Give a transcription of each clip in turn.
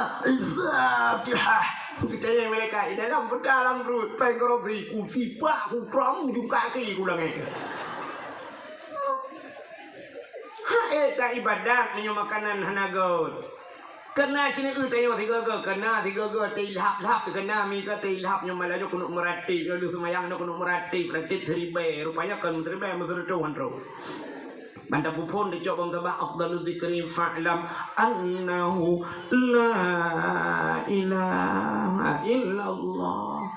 Al-Fatihah. Kita yang mereka dalam perut pengkoroti ku tiba ku pram ujung kaki ku langai. Eta ibadat nyo makanan hanagot. Kena cina tayo tiga kena tilhap kena mi ka tilhap nyo malayo kuno merati lalu semayang no kuno merati praktis seribe rupanya kan seribe menurut ro. Banda pupun dicoba tabah afdalu dzikri fa'lam annahu la ilaha illallah.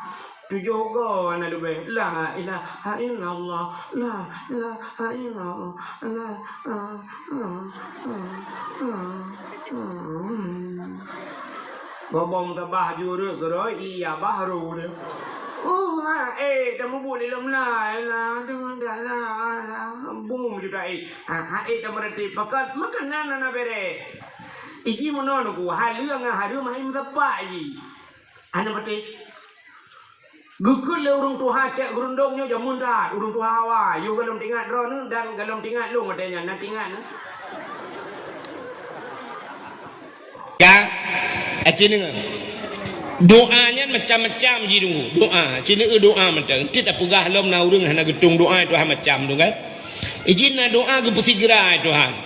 Tujuh na lube la ilaha illallah la ilaha illallah Bobong tabah juru gero iya bahru dia. Kamu boleh lemlah bum juga kamu berarti pakat makanan na bere. Iki mono ku halu mahim tapai. Ana berarti gugul le urung tuha cek gerundongnya jamun dah urung tuha wa yo galom tingat ron dan galom tingat lu ngadanya na tingat ya acini doanya macam-macam ji dulu doa cini doa macam kita pegah lom na urung hana getung doa itu macam tu kan izin na doa ke segera Tuhan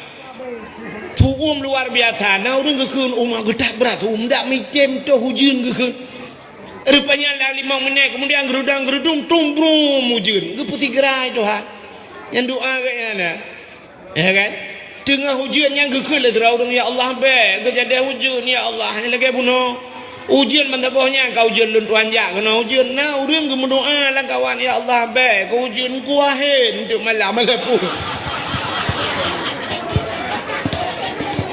tuum luar biasa na urung gekeun umat getak berat dak mitem to hujun gekeun. Rupanya dah 5 menit kemudian gerudung tumbrum mujun geputi gerai Tuhan yang doa kayaknya ya kan tengah hujan yang gekul terang ya Allah be kejadian hujan ya Allah ni lagi bunuh hujan mentabohnya kau hujan lun Tuhan jak kena hujan nah urang ke mendoa lah kawan ya Allah be kau hujan kuahin untuk malam malapu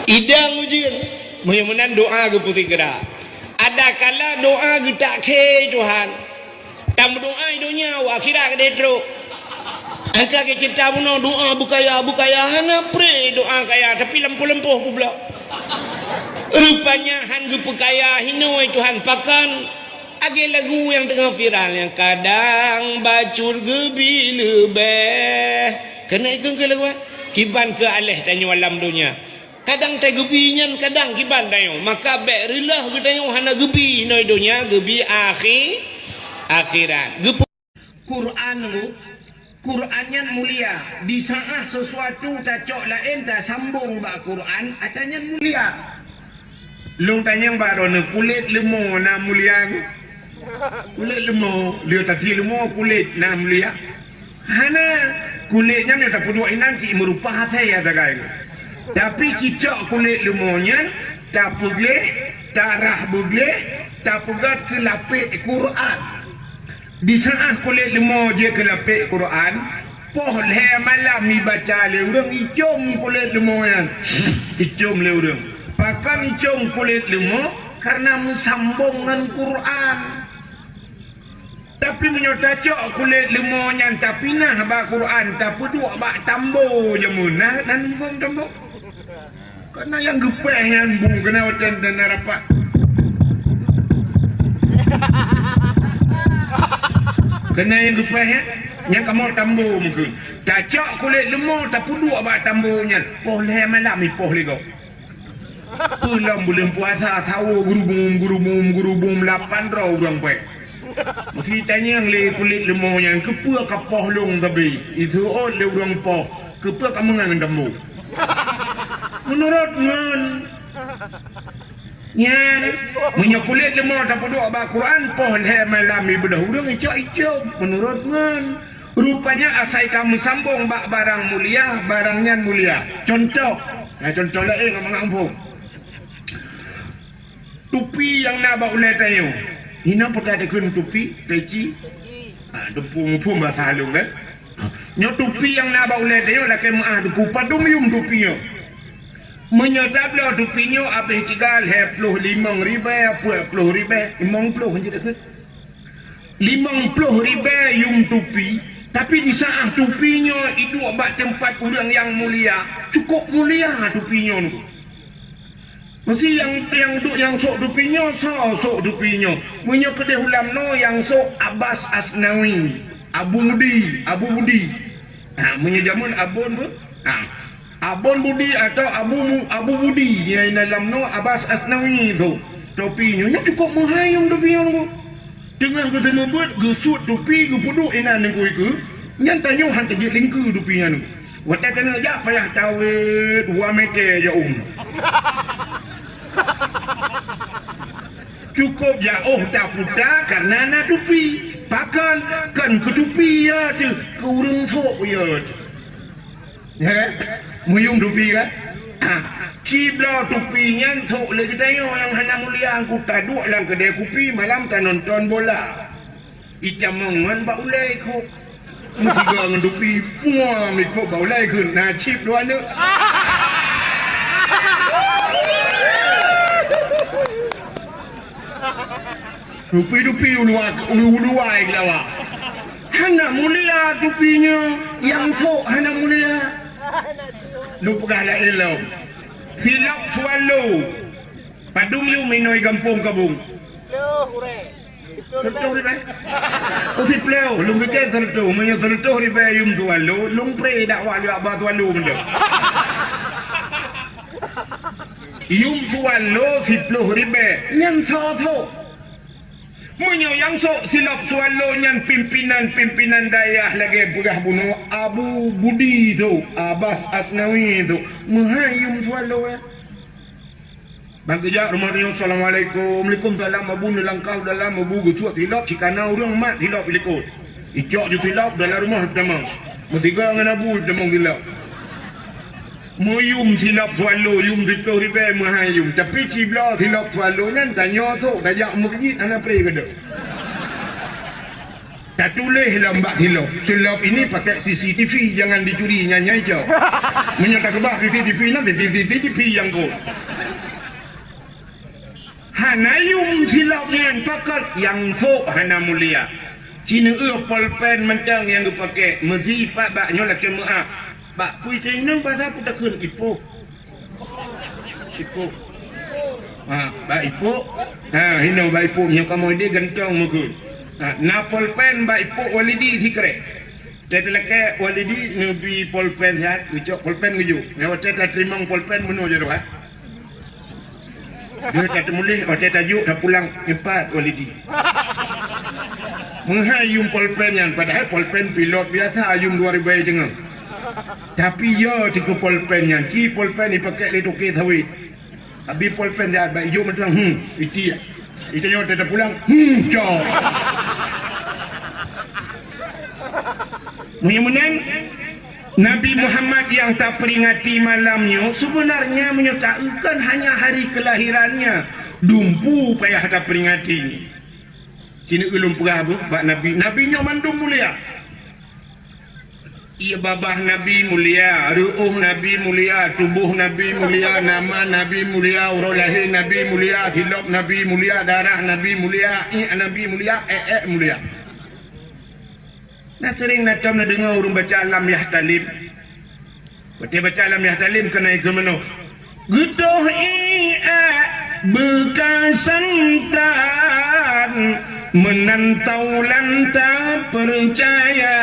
idang hujan mudah-mudahan doa geputi gerai. Ada kala doa kita ke Tuhan. Tam doa idonya akhirat kedetro. Angka ke cerita buno doa bukaya hana pre doa kaya tapi lempuh-lempuh pula. Rupanya han gu pekaya hinoi Tuhan pakan age lagu yang tengah viral yang kadang bacur gebi lebeh. Kena ikut ke lagu kiban ke alih tanya alam dunia. Kadang tak gebinyan, kadang kiban tayo. Maka bek rilah tayo hana gebi noi dunia, gebi akhirat. Qurannya mulia. Di saat sesuatu tak cok lain tak sambung ba Quran, atanya mulia. Long tanya baru ne kulit lemah na mulia. Kulit lemah, dia tak lemah kulit na mulia. Hana kulitnya ni tak perlu inan si merupa hati ya tagai. Tapi cicak kulit lemahnya tak boleh darah boleh tak pegat ke lapik Quran. Di saat kulit lemah dia ke lapik Quran, poh le malam ni baca le urang icom kulit lemahnya. Icom le urang. Pakan icom kulit lemah karena mensambungkan Quran. Tapi menyotacok kulit lemahnya tapi nah ba Quran tak peduk ba tambo jamun nah nan bung tambo. Karena yang gepeh yang bung kena hotel dan rapat. Kena yang gepeh yang kamu tambo mungkin. Tacok kulit lemah tak peduk ba tambonya. Boleh malam ni poh lego. Pulang bulan puasa tahu gurubum 8 raw orang pe. Mesti tanya yang le kulit lemahnya kepa kapoh long tapi itu le orang poh kepa kamu ngan tambo. Menurut ngan nyan punya kulit lemah tak peduk ba Quran poh le malam ni bedah urang icok menurut ngan rupanya asai kamu sambung ba barang mulia barangnya mulia contoh lain ngomong ampun tupi yang nak ba ulai tayo hina putah dekun tupi peci depung bahasa halus kan nyo tupi yang nak ba ulai tayo laki depu padum yum tupinya menyatap lo tupinyo abih tigal 25 ribu 40 ribu 50 je dekat 50 ribu yung tupi tapi di saat tupinyo itu abad tempat orang yang mulia cukup mulia tupinyo tu mesti yang sok tupinyo sok tupinyo menyo kedai ulam no yang sok Abbas Asnawi Abu Budi menyo jamun abun tu Abon Budi atau Abu Budi yang dalam no Abbas Asnawi tu topinya nya cukup mahayung topi yang tu tengah ke semua buat gesut topi ke puduk enan ni ku nyan tanyo han tajik lingku topi nya tu wata tengah ja payah tawet 2 meter je cukup jauh tak putar karena na topi pakan kan ke topi ya tu ke urang thok ya ya muyung topi kan cibla topinya thok le kita yang hana mulia aku taduk dalam kedai kopi malam tak nonton bola icamangan ba ulai ko mesti dengan topi puang ikut ba ulai ke na cip dua ne topi uluai lawa hana mulia topinya yang thok hana mulia lupa lah elo silap swallow padung yu minoi kampung kabung serto ribe o si pleo lung ke serto menyo serto ribe yum swallow lung pre dak walu aba swallow benda yum swallow si pleo ribe nyan so tho menyo yang sok silap swallow nyan pimpinan dayah lagi pegah bunuh Abu Budi tu Abbas Asnawi tu mahayum swallow ya bagi jak rumah dia assalamualaikum waalaikumsalam abu nelangkau dalam abu gutua tilap cikana orang mat tilap ikut icok je tilap dalam rumah tamang bertiga dengan abu tamang tilap muyum silap swallow yum dipau ribe mahayum tapi cibla silap swallow nyan tanya sok tajak masjid ana pre ke dak tak tulis lambak silap ini pakai CCTV jangan dicuri nyanyai jauh menyata kebah CCTV nanti CCTV yang ko hana yum silap nyan pakat yang sok hana mulia Cina polpen mentang yang dipakai mesti pak baknya lah kemaaf Pak kui China pasal pun tak kun ipo. Ba ipo. Hino ba ipo nya kamu dia gantong mukul. Na polpen ba ipo walidi sikre. Tete leke walidi nubi polpen hat, ucok polpen ngeju. Nyawa tete terimang polpen menu je doa. Dia tak mulih, tete tajuk dah pulang empat walidi. Menghayum polpen yang padahal polpen pilot biasa ayum 2000 jengah. Tapi ya tiga polpen yang ci polpen ni pakai le toke sawit. Habis polpen dia baik hijau macam itu ya. Itu yang dia pulang cok. Mudah-mudahan Nabi Muhammad yang tak peringati malamnya sebenarnya menyatakan hanya hari kelahirannya. Dumpu payah tak peringati. Sini ulum perah bak Nabi. Nabinya mandum mulia. Ia babah Nabi mulia, ruh Nabi mulia, tubuh Nabi mulia, nama Nabi mulia, urut lahir Nabi mulia, hilap Nabi mulia, darah Nabi mulia, Nabi mulia, mulia. Nah sering natam na dengar orang baca alam yahtalim. Betul baca alam yahtalim kena ikut mana? Gedoh bekas santan menantau lanta percaya.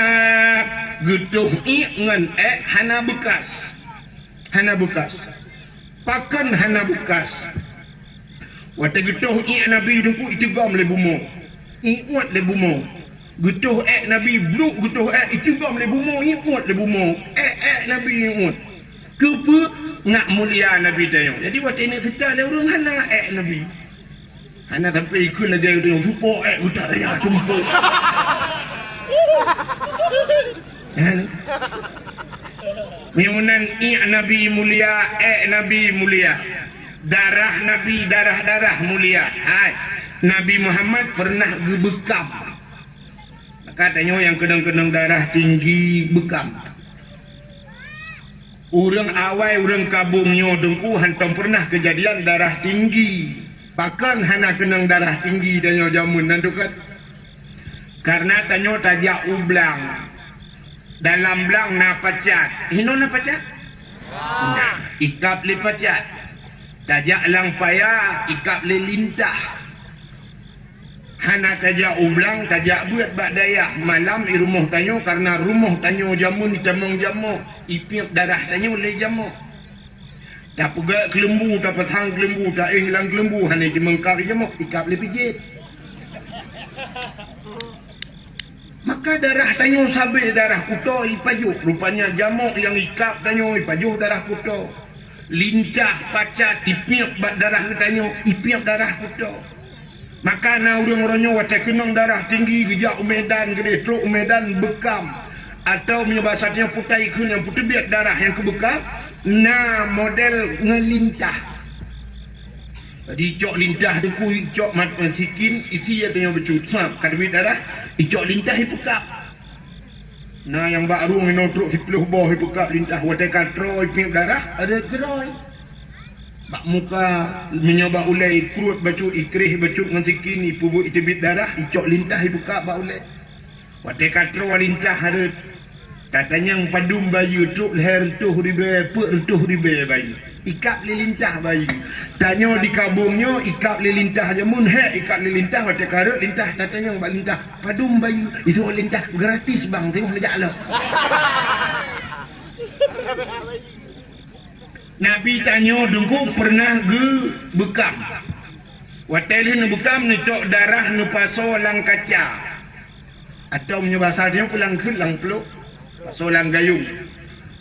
Gedoh ngan hana bekas pakan hana bekas wata gedoh Nabi dengku itu gam le bumo iwat le bumo gedoh Nabi bluk gedoh itu gam le bumo iwat le bumo Nabi iwat kepe ngak mulia Nabi tayo jadi wata ini kita ada orang hana Nabi hana sampai ikut lagi dia tupo utak dia tumpuk Miunan Nabi mulia, Nabi mulia, darah Nabi, darah mulia. Nabi Muhammad pernah bekam. Katanya yang kedang-kedang darah tinggi bekam. Orang awal, orang kabungnya dengku hantam pernah kejadian darah tinggi. Bahkan hana kenang darah tinggi tanya jamun nandukat. Karena tanya tajak ublang. Dalam belang na pacat. Hino na pacat? Nah, ikap le pacat. Tajak lang paya, ikap le lintah. Hana tajak ublang, tajak buat bak dayak. Malam i rumah tanyo karena rumah tanyo jamun tamang jamu. Ipiap darah tanyo le jamu. Tak pegat kelembu, tak petang kelembu, tak hilang kelembu. Hanya di mengkar je mau ikap le pijit. Maka darah tanyo sabit darah kuto ipajuh. Rupanya jamuk yang ikap tanyo ipajuh darah kuto. Lintah pacat ipiak darah tanyo ipiak darah kuto. Maka na urang-urangnya watak kenang darah tinggi gejak umedan gede truk umedan bekam. Atau menyebasatnya putai kun yang putih biak darah yang kebekam. Nah model ngelintah. Jadi icok lintah deku icok mat sikin isi atanya becut sap kadebit darah icok lintah ipekap. Nah yang baru ngenotruk hipluh boh ipekap lintah watai katro ipik darah ada geroi. Bak muka menyoba ulai kurut bacut ikrih bacut ngan sikin ipubu itibit darah icok lintah ipekap bak ulai. Watai katro lintah ada katanya yang padum bayu tu leher tu ribe pek tu ribe bayu ikap lilintah bayu tanya di kabungnya ikap lilintah aja mun he ikap lilintah watak karut lintah katanya yang lintah padum bayu itu lintah gratis bang tengok lejak lo. Nabi tanya dengku pernah ge bekam watak ni bekam ni cok darah ni paso lang kaca atau menyebasar dia pulang ke lang peluk solang gayung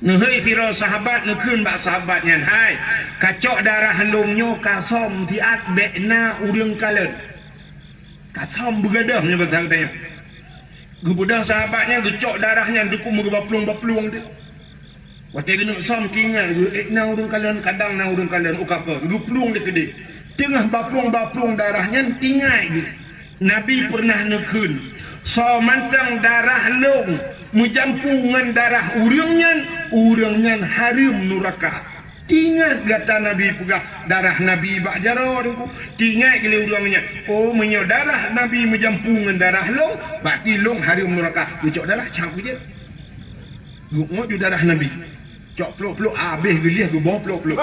ngehei siro sahabat nekun bak sahabat nyan hai kacok darah handungnya kasom tiat bekna urang kalen kasom begadah nya betul tanya gebudah sahabatnya gecok darahnya duku megaplung-baplung tu watai genuk som kingal ekna urang kalen kadang na urang kalen ukapa geplung de gede tengah baplung-baplung darahnya tingai gitu. Nabi pernah nekun so mantang darah long mujampungan darah urangnya harum nuraka. Tingat kata Nabi pegah darah Nabi bak jaro dengku. Tingat gile urangnya. Oh menyo darah Nabi mujampungan darah long, berarti long harum nuraka. Ucok darah campur je. Guk ju darah Nabi. Cok peluk-peluk habis gelih ke bawah peluk-peluk.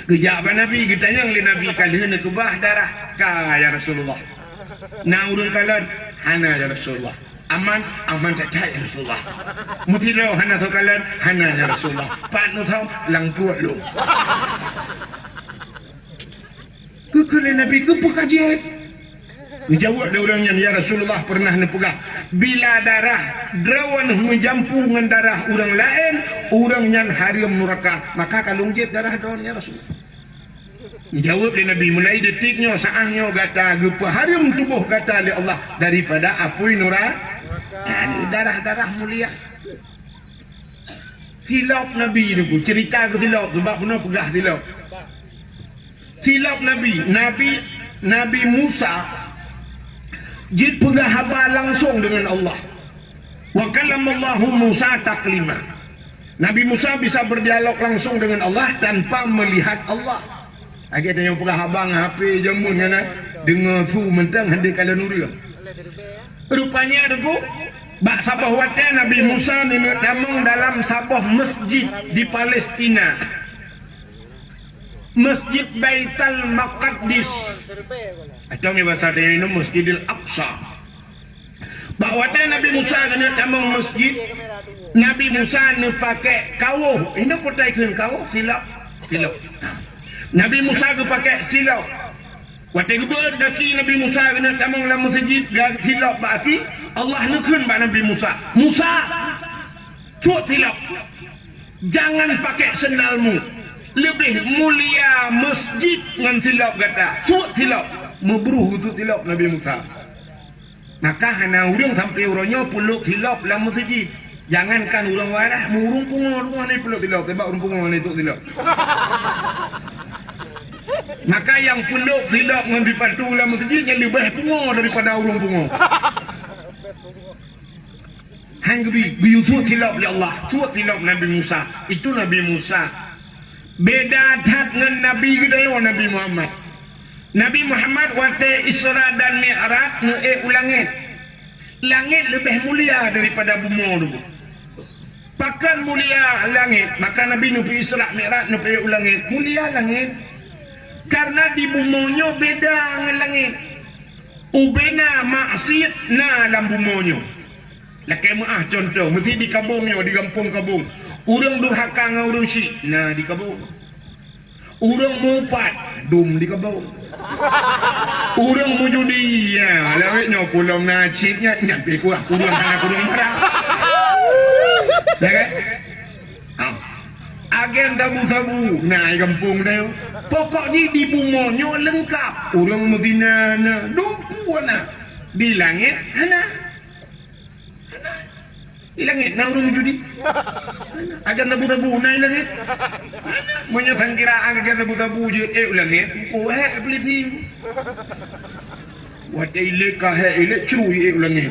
Gejaban Nabi getanya oleh Nabi kalian ke bah darah ka ya Rasulullah. Na urang kalan hana ya Rasulullah. Aman tak cai ya Rasulullah. Mutilo hana tu kalan hana ya Rasulullah. Pat nu thau lang puat lu. Kekele Nabi ke pekajian. Dijawab dia orangnya ya Rasulullah pernah nepegah bila darah drawan menjampu dengan darah orang lain orang yang haram neraka maka kalung jeb darah daun ya Rasulullah. Jawab dia Nabi mulai detiknya saahnya kata gepa haram tubuh kata oleh Allah daripada apui neraka darah-darah mulia. Silap Nabi itu cerita ke silap sebab pernah pegah silap. Silap Nabi Musa jid pegah haba langsung dengan Allah. Wa kallamallahu Musa taklima. Nabi Musa bisa berdialog langsung dengan Allah tanpa melihat Allah. Akhirnya yang pegah habang HP jamun kan dengar su mentang hendak kala nuri. Rupanya ada ku bak sabah watan Nabi Musa ni tamang dalam sabah masjid di Palestina. Masjid Baitul Maqdis atau ni bahasa dia ini Masjidil Aqsa. Bahawa Nabi Musa kena tamang masjid, Nabi Musa ni pakai kawuh. Ini potaikan kawuh silap. Nabi Musa ke pakai silap. Waktu itu daki Nabi Musa kena tamang dalam masjid silap baki Allah nekun bak Nabi Musa. Musa, tuak silap. Jangan pakai sendalmu. Lebih mulia masjid dengan silap kata. Tuak silap. Membruh untuk silap Nabi Musa. Maka hana urang sampai urangnya peluk silap dalam masjid. Jangankan urang warah, murung pungo rumah ni peluk silap. Sebab urang pungo ni tuk silap. Maka yang peluk silap dengan dipatu dalam masjid yang lebih pungo daripada urang pungo. Hangbi biyutu silap oleh Allah. Tuak silap Nabi Musa. Itu Nabi Musa. Beda tat dengan Nabi kita Nabi Muhammad. Nabi Muhammad waktu Isra dan Mi'raj ulangit. Langit lebih mulia daripada bumi dulu. Pakan mulia langit, maka Nabi nupi Isra Mi'raj nupi ulangit. Mulia langit. Karena di bumonyo beda dengan langit. Ubena maksiat na dalam bumonyo. Lakai maah contoh, mesti di kabungnya, di kampung kabung. Urang durhaka dengan urang syik. Nah di kabung. Urang mupat dum di kebau. Urang mu judi ya, laweknya pulang nasibnya nyampe kurang barang. Ya kan? Agen tabu-sabu naik kampung dah. Pokoknya di bumonyo lengkap. Urang Medina na dumpu na di langit hana. Di langit na urang judi. Agen tabu-sabu naik langit. Hana menyatakan kiraan agen tabu-sabu je langit. Oh peliti. Wadah ilek kah ilek cuy langit.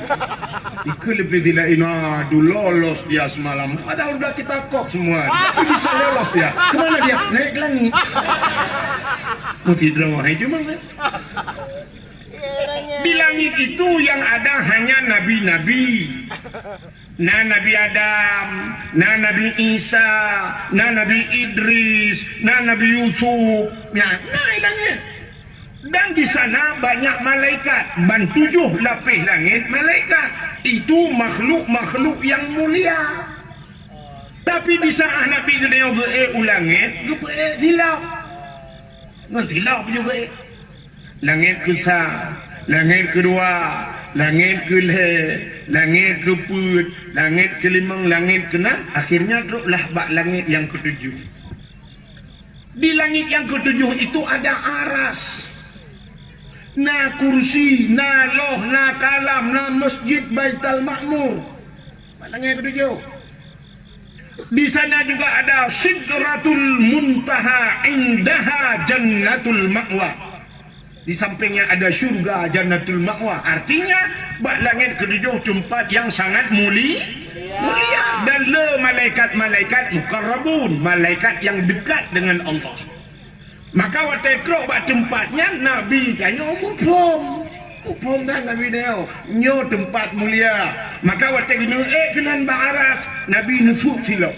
Ikut lebih tidak ina lolos dia semalam. Ada udah kita kok semua. Tapi bisa lolos dia. Kemana dia? Naik langit. Mau tidur itu mana? Di langit itu yang ada hanya nabi-nabi. Nah Nabi Adam, nah Nabi Isa, nah Nabi Idris, nah Nabi Yusuf. Nah langit. Dan di sana banyak malaikat, 7 lapis langit malaikat. Itu makhluk-makhluk yang mulia. Tapi di saat Nabi dia ulangit, silap. Silap juga. Langit ke-1, langit ke-2, langit ke-5, langit ke-4, langit ke-5, langit ke-6, akhirnya teruklah bak langit yang ke-7. Di langit yang ke-7 itu ada aras. Na kursi, na loh, na kalam, na masjid Baitul Ma'mur. Langit ke-7. Di sana juga ada Sidratul Muntaha, indaha Jannatul Ma'wa. Di sampingnya ada surga Jannatul Ma'wa. Artinya bak langit ke-7 tempat yang sangat mulia. Dan le malaikat-malaikat mukarrabun, malaikat yang dekat dengan Allah. Maka waktu kerok bak tempatnya Nabi tanya mupom kan Nabi dia nyo tempat mulia. Maka waktu gini kenan bak aras Nabi nusuk silap.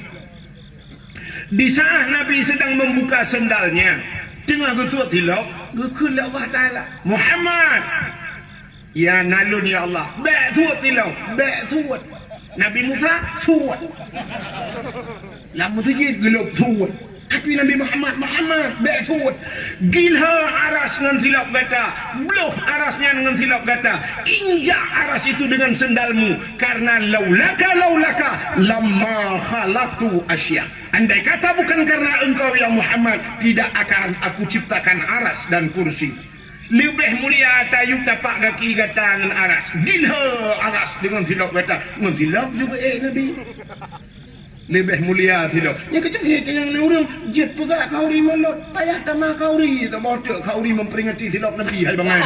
Di saat Nabi sedang membuka sendalnya tengah nusuk silap gekul Allah Ta'ala Muhammad ya nalun ya Allah bak suat silap bak suat Nabi Musa suat lamu sejid gelap suat. Tapi Nabi Muhammad betul gilha aras dengan silap kata bloh arasnya dengan silap kata injak aras itu dengan sendalmu karena laulaka lamma khalaqtu asya. Andai kata bukan karena engkau ya Muhammad tidak akan aku ciptakan aras dan kursi. Lebih mulia tayuk dapat kaki kata dengan aras gilha aras dengan silap kata dengan silap juga Nabi lebih mulia tidak. Yang kecil yang orang jet pegak kauri molot payah tamah kauri tak bodoh kauri memperingati silap Nabi hai bangai.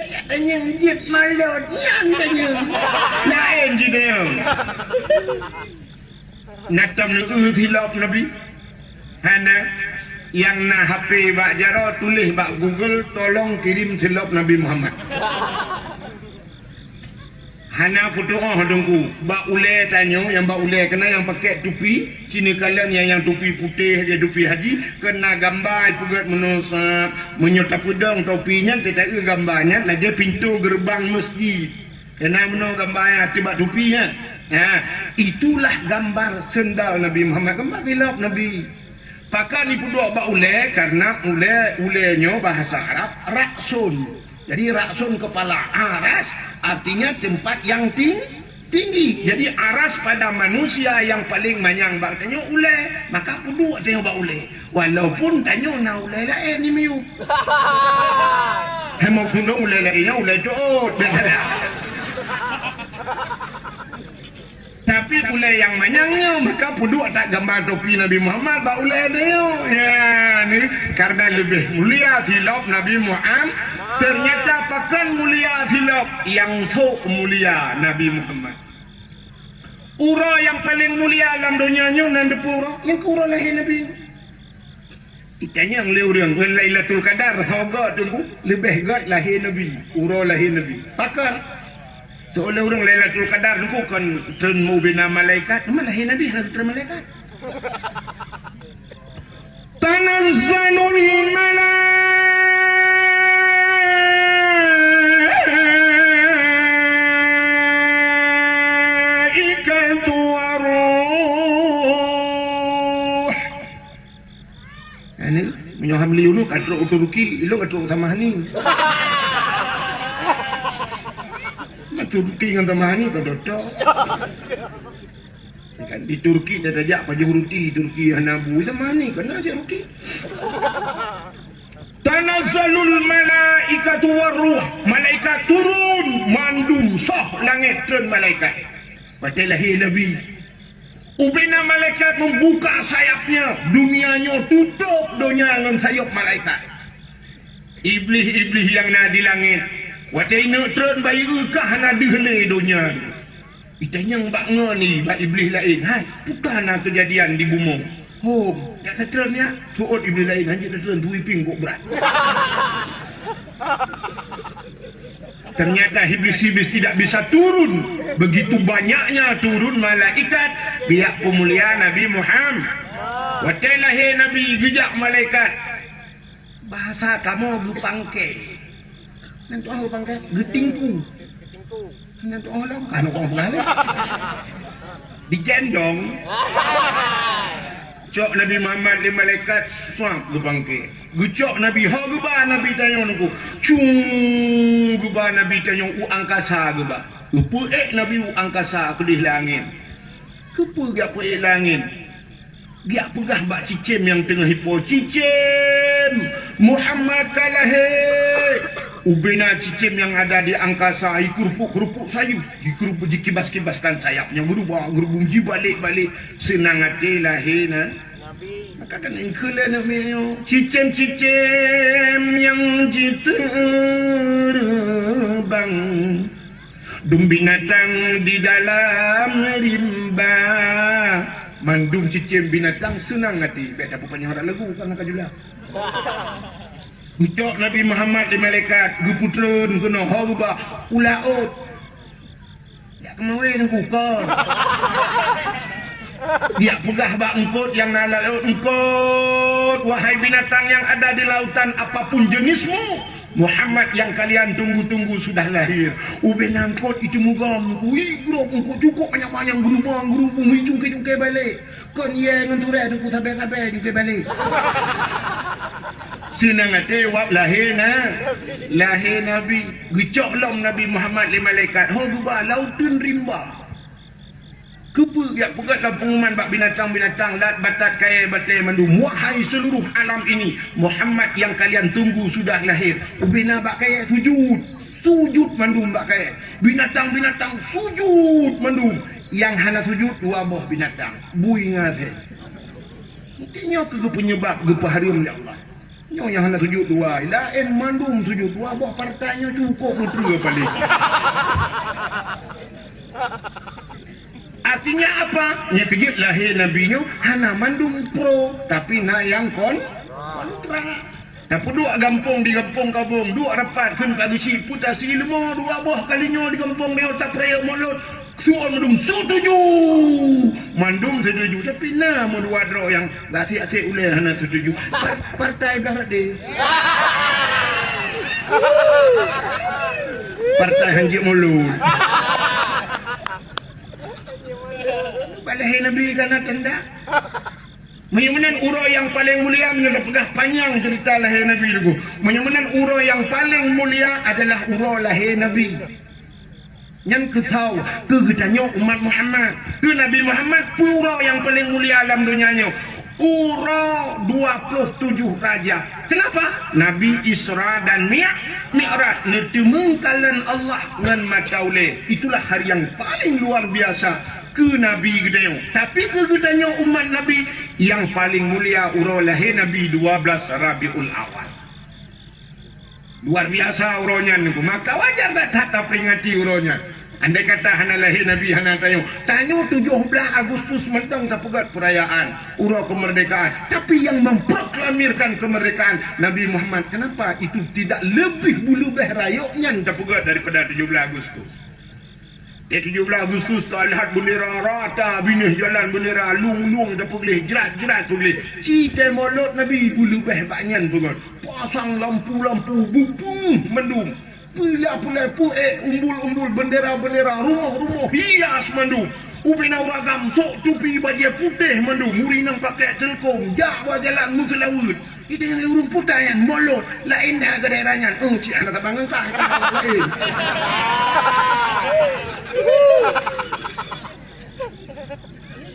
Payah yang jet molot yang tanya lain dia. Natam nu silap Nabi. Hana yang na HP bak jaro tulis bak Google tolong kirim silap Nabi Muhammad. Hana foto dongku bak ule tanyo yang bak ule kena yang pakai tupi sini kalian yang tupi putih dia tupi haji kena gambar juga menusap menyerta pedang topinya tidak gambarnya lagi pintu gerbang masjid kena meno gambarnya tiba tupinya. Itulah gambar sendal Nabi Muhammad gambar silap Nabi. Pakai nipu dua bak ule karena ulenya bahasa Arab raksun. Jadi raksun kepala aras artinya tempat yang tinggi. Jadi aras pada manusia yang paling manyang bak tanya ule, maka kudu tanya bak ule. Walaupun tanya na ule lain ni miu. Hemo kudu ule lain ule jod biasa. Tapi ule yang manyangnya maka kudu tak gambar topi Nabi Muhammad bak ule dia. Ya ni karena lebih mulia silap Nabi Muhammad. Ternyata pakan mulia silap yang sok mulia Nabi Muhammad. Ura yang paling mulia dalam dunianya nan depura yang ura lahir Nabi. Itanya yang leurian Lailatul Qadar soga tunggu lebih gat lahir Nabi, ura lahir Nabi. Pakan seolah orang Lailatul Qadar tunggu kan temu bina malaikat, mana lahir Nabi lahir malaikat. Tanazzalul malaikatu waruh Ini menyoham liu nu kadro Turki, ilo kadro tamahani. Turki dengan tamahani kadoto. Kan di Turki dah tajak pajak ruti, Turki hanabu tamahani kena aja ruki. Tanazzalul malaikatu waruh, malaikat turun mandum soh langit turun malaikat. Padahal lahir Nabi. Ubina malaikat membuka sayapnya, dunianya tutup dunia dengan sayap malaikat. Iblis-iblis yang nak di langit, watai nak turun bayi kah nak dihele dunia. Itanya yang bak ni, bak iblis lain. Hai, bukan nak kejadian di bumi. Oh, tak turun ya. Suot iblis lain hanya turun tu iping kok berat. Ternyata iblis-iblis tidak bisa turun. Begitu banyaknya turun malaikat pihak pemuliaan Nabi Muhammad. Watai lahir Nabi bijak malaikat. Bahasa kamu berpangkai. Nanti orang berpangkai getingku. Nanti orang kan orang berhala. Digendong. Cok Nabi Muhammad di malaikat suam berpangkai. Gucok Nabi, ha geba Nabi tanya nunggu. Cung geba Nabi tanya angkasa geba. Upu Nabi angkasa ke di langit. Kepa gak pe langit. Giak pegah bak cicim yang tengah hipo. Cicim Muhammad kalah he. Ubina cicim yang ada di angkasa kerupuk sayu. Kerupuk dikibas-kibaskan sayapnya berubah balik senang hati lahir maka kan engkaulah namanya cicim-cicim yang terbang dum binatang di dalam rimba mandum cicim binatang senang hati baik dapat panjang orang lagu kan nak jula ucap Nabi Muhammad di malaikat guputron kena haba ulaut ya kemawin engkau dia pegah bak engkot yang nala laut engkot wahai binatang yang ada di lautan apapun jenismu Muhammad yang kalian tunggu-tunggu sudah lahir ubin angkot itu mugam wih grup engkot cukup banyak-banyak gerubung jungkai balik kon ye ngenturai tunggu sampai jungkai balik senang hati wap lahir Nabi gecok lom Nabi Muhammad li malaikat ho gubah lautun rimba kepa giak pegatlah pengumuman bak binatang-binatang lat batat kaya batai mandum wahai seluruh alam ini Muhammad yang kalian tunggu sudah lahir ubina bak kaya sujud mandum bak kaya binatang-binatang sujud mandum yang hana sujud dua buah binatang bui ngathe mungkinnya ke penyebab gepa harum ya Allah nyo yang hana sujud dua lain mandum sujud dua buah partainya cukup menteri balik. Artinya apa? Nya kejut lahir Nabi nyo hana mandum pro tapi na yang kontra. Tapi dua gampung di kampung kabung, dua rapat kun pagi putasi ilmu dua buah kalinya di kampung dia tak praya mulut. Suon mandum setuju. Mandum setuju tapi na mo dua dro yang gasi-gasi uleh hana setuju. Partai barat de. Partai hanji mulut. Lahir Nabi karena tanda menyamanan uro yang paling mulia mengenai pegah panjang cerita lahir Nabi itu menyamanan uro yang paling mulia adalah uro lahir Nabi yang kesau kegetanya umat Muhammad ke Nabi Muhammad uro yang paling mulia dalam dunianya uro 27 raja kenapa? Nabi Isra dan Mi'raj netemengkalan Allah dengan mataule itulah hari yang paling luar biasa ke Nabi gedenya tapi ke gedenya umat Nabi yang paling mulia uro lahir Nabi 12 Rabiul Awal luar biasa uronya niku maka wajar tak peringati uronya andai kata hana lahir Nabi hana tanya 17 Agustus mentang tak pegat perayaan uro kemerdekaan tapi yang memproklamirkan kemerdekaan Nabi Muhammad kenapa itu tidak lebih bulu beh rayoknya tak pegat daripada 17 Agustus 17 Agustus tak lihat bendera rata binih jalan bendera lung dah boleh jerat boleh cita mulut Nabi bulu beh banyan pun pasang lampu bupung mendum pula umbul bendera rumah hias mendum ubina uragam sok tupi baju putih mendum murinang pakai telkom jak jalan muselawut Kita yang urung putar yang molot lain dah ke daerahnya. Cik anak tak bangun kah lain.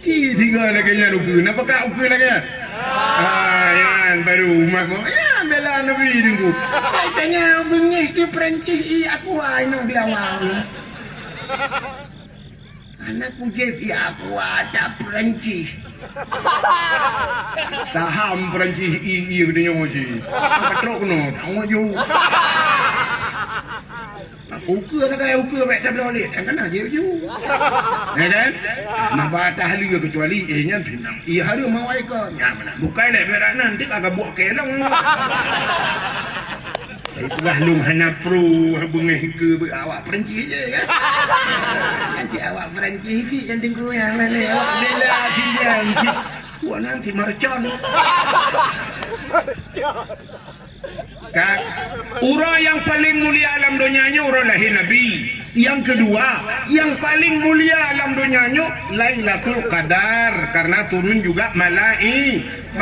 Tiga lagi nya ukur. Napa kau ukur lagi? Yang baru rumah mo. Ya bela nabi dengku. Tanya bengih ke Perancis aku nang biawal. Anak pujib aku ada Perancis. Saham Perancis dia ngoji. Apa truk no? Ngoju. Ukur tak ukur baik tak boleh. Kan aja je. Ya kan? Nampak tak ahli kecuali nya pinang. Hari mau ikut. Ya mana? Bukan dah berak nanti agak buat kelong. Itulah lung hana pro bengih ke awak Perancis je kan. Nanti awak Perancis ni yang tengok yang mana awak bela pilihan. Buat nanti mercon. Kan? Urang yang paling mulia alam dunianya urang lahir Nabi. Yang kedua, yang paling mulia alam dunianya Lailatul Qadar karena turun juga malaikat.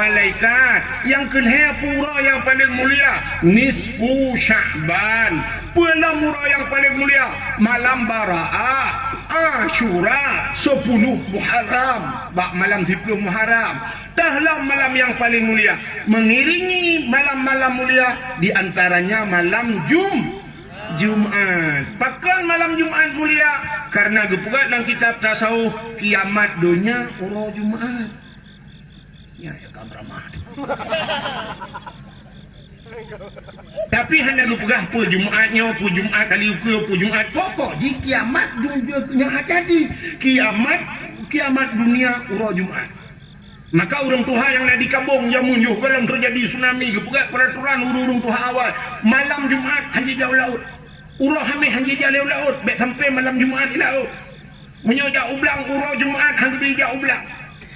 Yang kedua pura yang paling mulia nisfu Sya'ban. Pula mura yang paling mulia malam Bara'ah, Asyura, 10 Muharram, malam 10 Muharram. Dahlah malam yang paling mulia mengiringi malam-malam mulia di antaranya malam Jumat. Pakan malam Jumat mulia karena gepugat dalam kitab tasawuf kiamat dunia uro Jumat. Ya kabramah. Tapi hendak gepegah pu Jumatnya, pu Jumat kali ukur, pu Jumat pokok di kiamat dunia hati kiamat dunia uro Jumat. Maka orang Tuhan yang nak dikabung yang munjuh kalau terjadi tsunami gepugat peraturan urung Tuhan awal malam Jumat haji jauh laut. Urang hamil haji jauh laut baik sampai malam Jumat di laut. Menyojak ublang urang Jumat haji jauh ublang.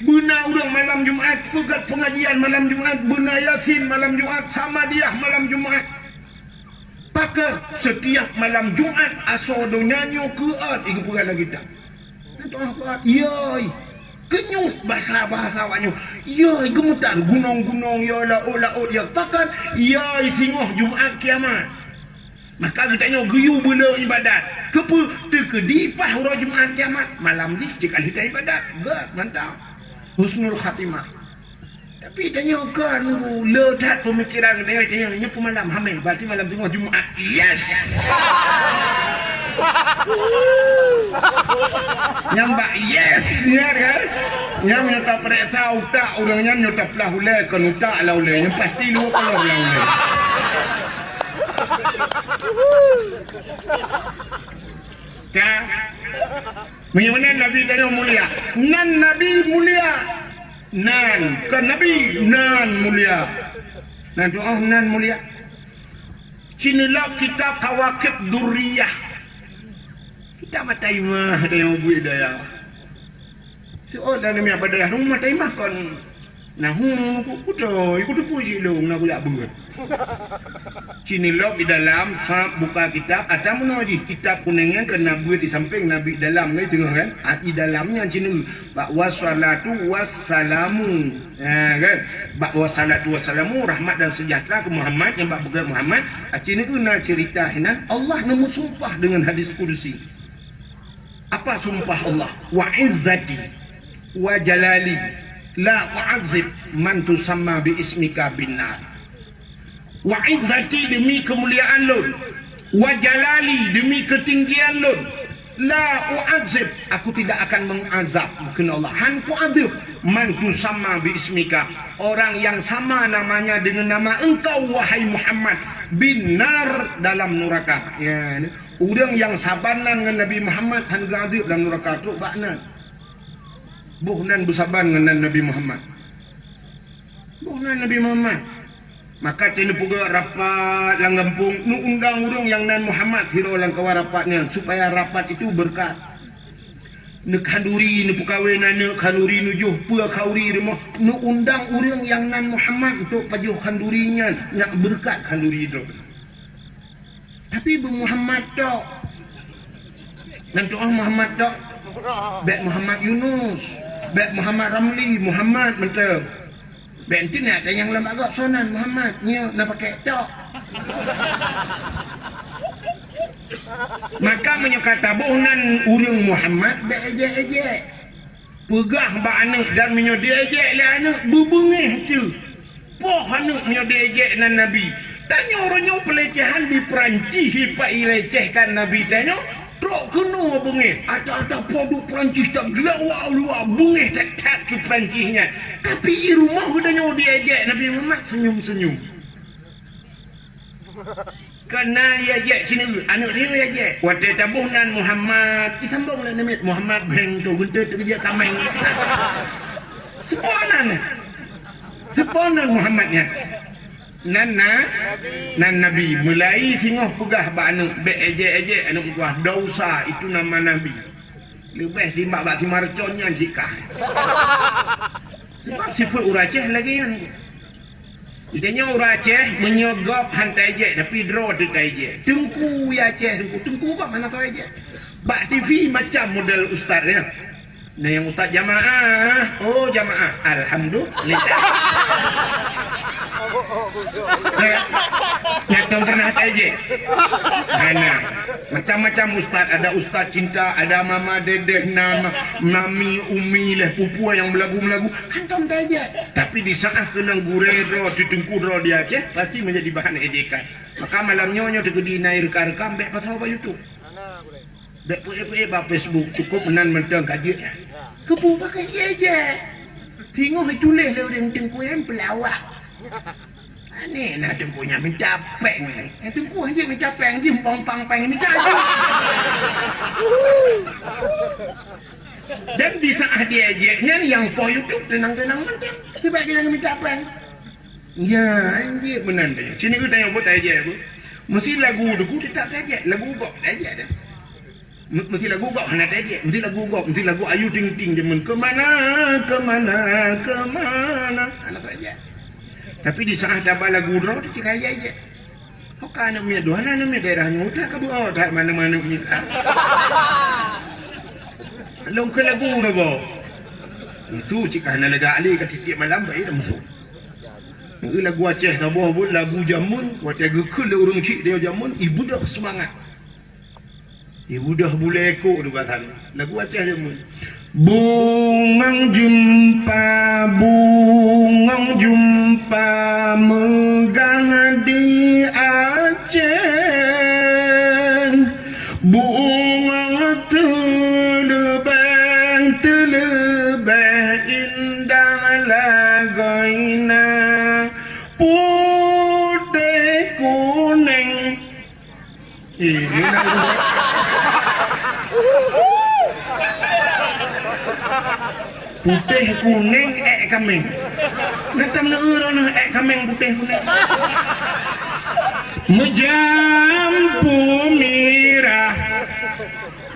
Benar urang malam Jumat pegat pengajian malam Jumat, benar Yasin malam Jumat, Samadiyah malam Jumat. Pakar setiap malam Jumat asal donyanyo keat iku pegat lagi tak. Tuan kuat, yoi. Kenyut bahasa awaknya. Yoi gemetar gunung-gunung ya laut ya pakar. Yoi singoh Jumat kiamat. Maka katanya geyu bela ibadat. Kepu terkedipah urang Jumat kiamat malam ni cekal kita ibadat. Gak mantap. Husnul khatimah. Tapi tanya kan letak pemikiran dia nya malam hamil berarti malam tengah Jumat. Yes. Nyambak yes ya kan. Yang nyata pereta utak orangnya nyata pelah ulai kan utak lah ulai yang pasti lu kalau lah ulai. Kan? Bagaimana Nabi tanya mulia? Nan Nabi mulia. Nan kan Nabi nan mulia. Nan doa nan mulia. Sinilah kitab Kawakib Durriyah. Kita matai mah ada yang budaya. Oh dan ni apa dah rumah matai mah kon. Nah ikut puji lu nak buat buat. Sinilah di dalam buka kitab atau menojih kitab kuningnya kena buat di samping Nabi dalam ni tengok kan. Di dalamnya sini wassalatu wassalamu. Kan? Wassalatu wassalamu rahmat dan sejahtera ke Muhammad yang bak begar Muhammad. Sini kena cerita hinan Allah nemu sumpah dengan hadis kursi. Apa sumpah Allah? Wa izzati wa jalali la u'adzib man tusamma bi ismika binnar. Wa izzati demi kemuliaan lun, wa jalali demi ketinggian lun, la u'adzib aku tidak akan mengazab kena Allah. Han ku'adzib man tusamma bi ismika orang yang sama namanya dengan nama engkau wahai Muhammad binar dalam neraka. Ya, orang yang sabanan dengan Nabi Muhammad han gadib dalam neraka tu bakna. Buhnan bersaban dengan Nabi Muhammad. Buhnan Nabi Muhammad. Maka tini puga rapat lang gampung nu undang urang yang nan Muhammad hiro lang kawa rapatnya supaya rapat itu berkat. Nu kanduri nu pukawenan nu kanduri nu juh pua kauri remah nu undang urang yang nan Muhammad untuk pajuh kandurinya nak berkat kanduri itu. Tapi bu Muhammad tok. Nan doa Muhammad tok. Baik Muhammad Yunus, baik Muhammad Ramli, Muhammad mentera. Bentin ada yang lembaga Sunan Muhammad nya nak pakai tok. Maka menyokata bohnan urang Muhammad beje-eje. Pegah ba anak dan menyodejek lah anak bubungih tu. Poh anak menyodejek nan Nabi. Tanya orangnya pelecehan di Perancis hipak ilecehkan Nabi tanya. Trok kena bungih. Ada produk Perancis tak gelawak luar bungih tak ke Perancisnya. Tapi di rumah udahnya diejek Nabi Muhammad senyum-senyum. Kena diejek sini anak dia diejek. Waktu tabunan Muhammad disambung lah nama Muhammad Beng tu bentuk kerja kameng. Seponan Muhammadnya. Nan Nabi mulai singoh pegah ba anak be ejek anak kuah dosa itu nama Nabi. Lebih timbak bak marconnya sikah. Sebab sifat uraceh lagi kan. Itanya uraceh menyogop hantai ejek tapi draw dekat ejek. Tengku ya Aceh tengku kok mana tahu ejek. Bak TV macam model ustaz ya. Nah yang ustaz jamaah, oh jamaah, alhamdulillah. Nyatong pernah aja. Mana? Macam-macam ustaz, ada ustaz cinta, ada mama dedeh, nama mami, umi lah, pupua yang melagu-melagu. Hantam aja. Tapi di saat kena gurero, ditengku ro di Aceh, pasti menjadi bahan ejekan. Maka malam nyonya tegedi naik rekam, bek pasal apa YouTube. Bek pue ba Facebook cukup menan mentang kajian. Kebu pakai ejek. Tengok tulis le orang tengku yang pelawak. Aneh nak tengkunya minta peng. Tengku aja minta peng je pang peng minta aja. Dan di saat dia ejeknya yang po YouTube tenang-tenang mentang. Sebab dia minta peng. Ya, anjir benar dia. Sini aku tanya buat ejek aku. Mesti lagu aku tak ejek, lagu kok ejek dah. Mesti lagu kok nak ejek, mesti lagu kok, mesti lagu Ayu Ting Ting jemen kemana. Anak ejek. Tapi di saat ada lagu roh dia cakap aja. Kok anak punya dua anak punya daerahnya udah kabu tak mana-mana punya. Long ke lagu ke bo. Itu jika anak lega ali ke titik malam baik dah masuk. Lagu Aceh sabuh pun lagu jamun, waktu gekul orang cik dia jamun, ibu dah semangat. Ibu dah boleh ekor tu kata lagu Aceh jamun. Bungang jumpa megah di Aceh. Bungang telebeh indah lagoina. Putih kuning. Ini putih kuning kameng. Natam na urang kameng putih kuning. Menjampu mirah.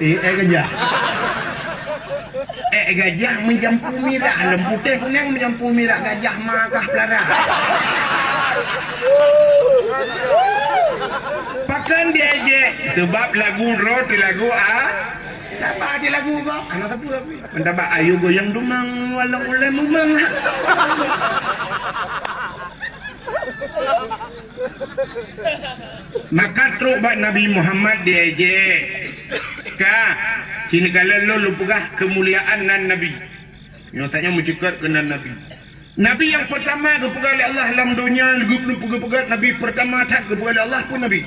Gajah. Gajah menjampu mirah. Lem putih kuning menjampu mirah. Gajah marah pelarah. Pakan dia aja. Sebab lagu roti lagu tak di lagu kok. Anak tapi. Mendapat ayu goyang dumang walau oleh mumang. Maka terubah Nabi Muhammad diejek. Sini kalau lo lupugah kemuliaan nan Nabi. Yang tanya mencekat ke nan Nabi. Nabi yang pertama kepada Allah dalam dunia, lupa Nabi pertama tak kepada Allah pun Nabi.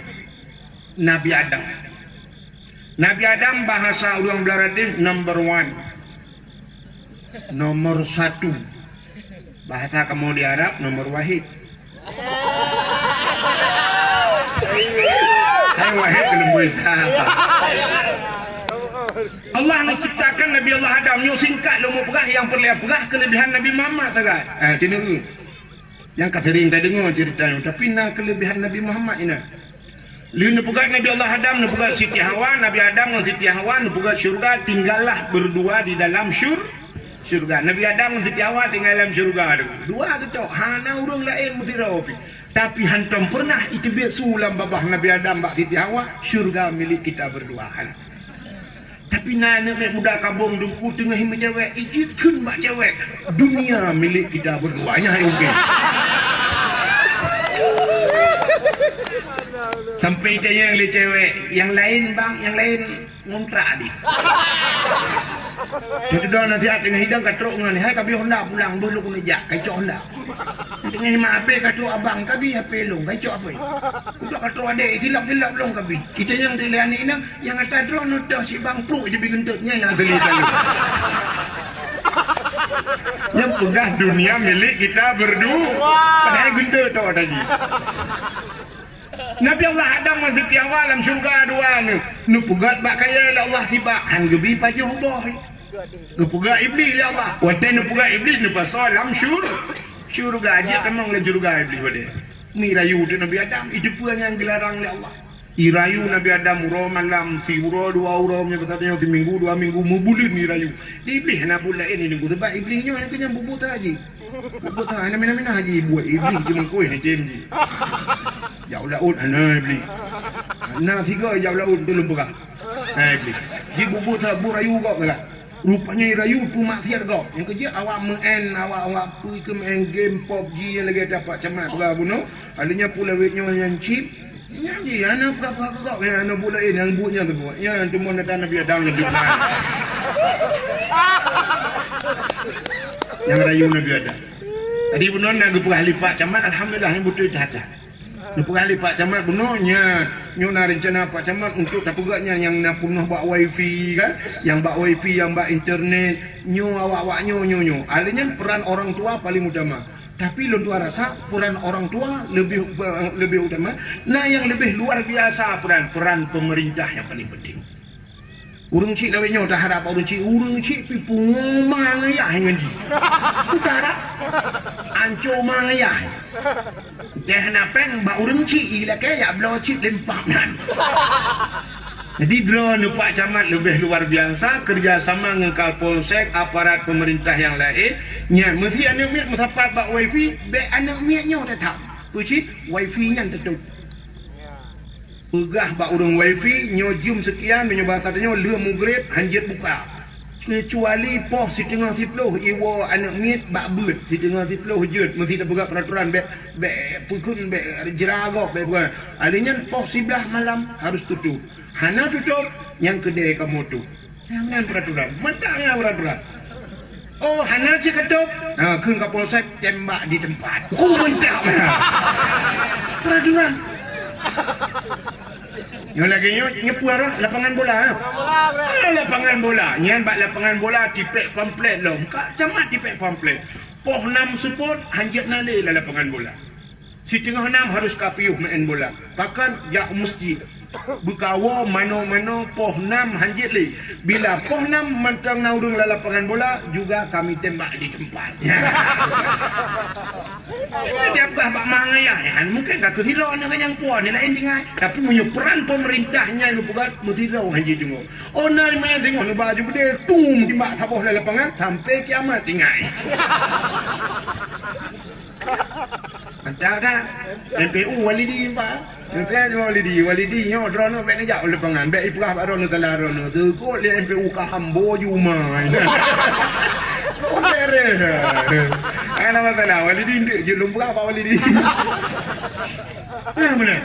Nabi Adam. Nabi Adam bahasa orang Belaradis number 1. Nomor 1. Bahasa kamu di Arab nomor wahid. Hai wahid belum boleh apa. Allah menciptakan Nabi Allah Adam yang singkat lu pegah yang perlu pegah kelebihan Nabi Muhammad tagat. Cina yang kata sering dah dengar ceritanya tapi nak kelebihan Nabi Muhammad ini. Lu pegah Nabi Allah Adam nu pegah Siti Hawa, Nabi Adam dan Siti Hawa nu pegah syurga tinggallah berdua di dalam syurga. Nabi Adam dan Siti Hawa tinggal dalam syurga dua gitu. Hana urang lain mesti rapi. Tapi hantam pernah itu biasa ulam babah Nabi Adam bak Siti Hawa syurga milik kita berdua. Tapi nana mek muda kabung dengku tengah hima cewek ijit kun bak cewek dunia milik kita berduanya hai okey. Sampai dia yang le cewek yang lain bang yang lain ngontrak di. Jadi dah nanti tengah hidang katrok ngani hai kabi Honda pulang dulu ku nejak kai cok Honda. Tengah hima ape katrok abang kabi HP long kai cok apa. Udah katrok adek tilap-tilap long kabi. Kita yang telian ni yang atas drone dah si bang pro je bikin gentutnya yang teli kali. Yang sudah dunia milik kita berdua. Padahal gendut tu tadi. Nabi Allah Adam mazati awalam syurga dua nu pugat bak kaya la Allah tiba han gebi pajuh boh. Nu pugat iblis ya Allah. Wate nu pugat iblis nu pasal lam syurga aja temang le syurga iblis wade. Mi rayu tu Nabi Adam itu pun yang dilarang oleh Allah. Irayu Nabi Adam uro malam si uro dua uro nya katanya minggu dua minggu mubulin ni rayu. Iblis nak pula ini nunggu sebab iblisnya yang kenyang bubut haji. Bubut ha nama-nama haji buat iblis cuma koi ni janji. Jauh laut ana iblis. Ana tiga jauh laut belum buka. Iblis. Ji bubut ha bu rayu kau lah. Rupanya rayu tu maksiat kau. Yang kerja awak men awak pergi ke main game PUBG yang lagi dapat camat berapa bunuh. Adanya pula wetnya yang cheap. Nyanyi anak apa kau yang anak budak ini yang buatnya tu buat. Yang tu mana Nabi Adam lebih benar. Yang rayu Nabi Adam. Tadi bunuh nak gepuk lipat camat alhamdulillah yang betul cacat. Gepuk lipat camat bunuhnya nyona rencana Pak Camat untuk tak pegaknya yang nak punah bak wifi kan, yang bak wifi yang bak internet nyo awak nyo. Alanya peran orang tua paling utama. Tapi lon tua rasa peran orang tua lebih utama. Nah yang lebih luar biasa peran pemerintah yang paling penting. Urang cik lawe nyo dah harap urang cik pi pungmang ya ngan ji. Utara. Anco mang ya. Dah napeng ba urang cik ila ke ya blo cik lempak nan. Jadi drone Pak Camat lebih luar biasa kerjasama dengan Kapolsek aparat pemerintah yang lain nya mesti anak miak mendapat bak wifi be anak miaknya tetap pucit wifi nya tetap pegah bak urang wifi nyo jum sekian menyoba satanya le maghrib hanjit buka kecuali poh si tengah 10 iwo anak miak bak beut si tengah 10 jeut mesti tak pegah peraturan be pukun be jeragok be bukan alinya poh 11 malam harus tutup. Hana tutup yang kedai kamu tu. Jangan peraturan. Mentangnya peraturan. Oh, hana cik ketup. Keun Kapolsek tembak di tempat. Ku mentang. Peraturan. Yang lagi nyepu arah lapangan bola. Lapangan bola. Yang bak lapangan bola tipek pamflet loh. Kak camat tipek pamflet. Poh 6 support hanjat nale lah lapangan bola. Si tengah 6 harus kapiuh main bola. Bahkan jak masjid. Bukawo mano-mano poh 6 hanjit li. Bila poh 6 mentang naudung lapangan bola juga kami tembak di tempat. Dia apa bak mangaya mungkin tak kehirau dengan yang puan ni lain dengan tapi punya peran pemerintahnya lu buat mutirau hanjit tengok. Oh nai main tengok nu baju gede tum tembak saboh lapangan sampai kiamat tinggal. Ada MPU walidi pak. Saya walidi nyo drone bek nejak lapangan bek iprah bak drone telah drone tu kok dia MPU ka hambo jumai. Oh beres. Ana masalah walidi ndik je lumrah pak walidi. Ya benar.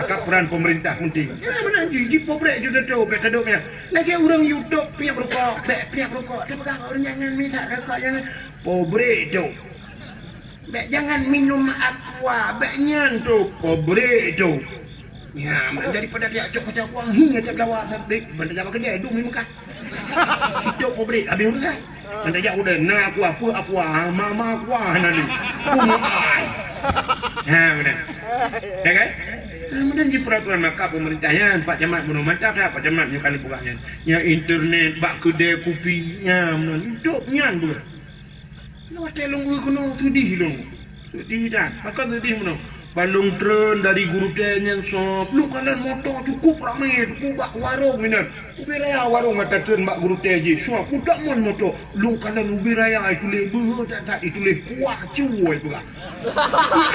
Akak peran pemerintah penting. Ya benar ji pobrek je tu bek kaduknya. Lagi orang YouTube pihak rokok, bek pihak rokok. Tapi orang jangan minta rokok jangan pobrek tu. Bek jangan minum aqua, beknya tu pobre tu. Ya, daripada dia cok macam uang hingga cak lawak sabik, benda jaga kedai duk minum kah. Hidup pobre habis urusan. Benda jak udah na aqua, mama aqua nanti. Kumai. Ha, benar. Ya kan? Kemudian di peraturan maka pemerintahnya Pak Camat bunuh mantap dah Pak Camat yang kali bukanya. Ya internet, bak kedai kopi, ya hidupnya bukan. Lawat telung kuno sedih dong. Sedih dah. Maka sedih mana? Balung tren dari guru yang sop. Lu kanan motor cukup ramai, cukup bak warung minan. Ubi raya warung mata tren bak guru je. Sop mudak mon motor. Lu kanan ubi raya itu leh tak itu leh kuah cuai pula.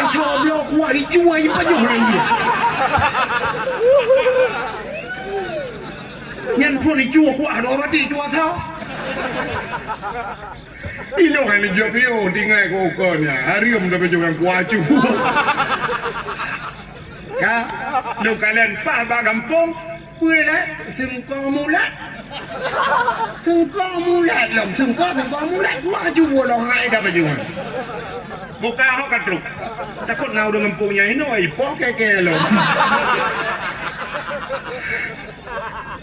Itu blok kuah hijau aja pajuh lagi. Nyan pun ni cua ku ada orang ti cua tau. Ino kan ni jopio tinggal kokonya. Harium dah pejuang kuacu. Ka, lu kalian pa ba kampung, pulat sengkong mulat. Sengkong mulat lom, sengkong mulat. Kuacu bolong hai dah pejuang. Buka hok katruk. Takut ngau dengan punya ino ai po keke lom.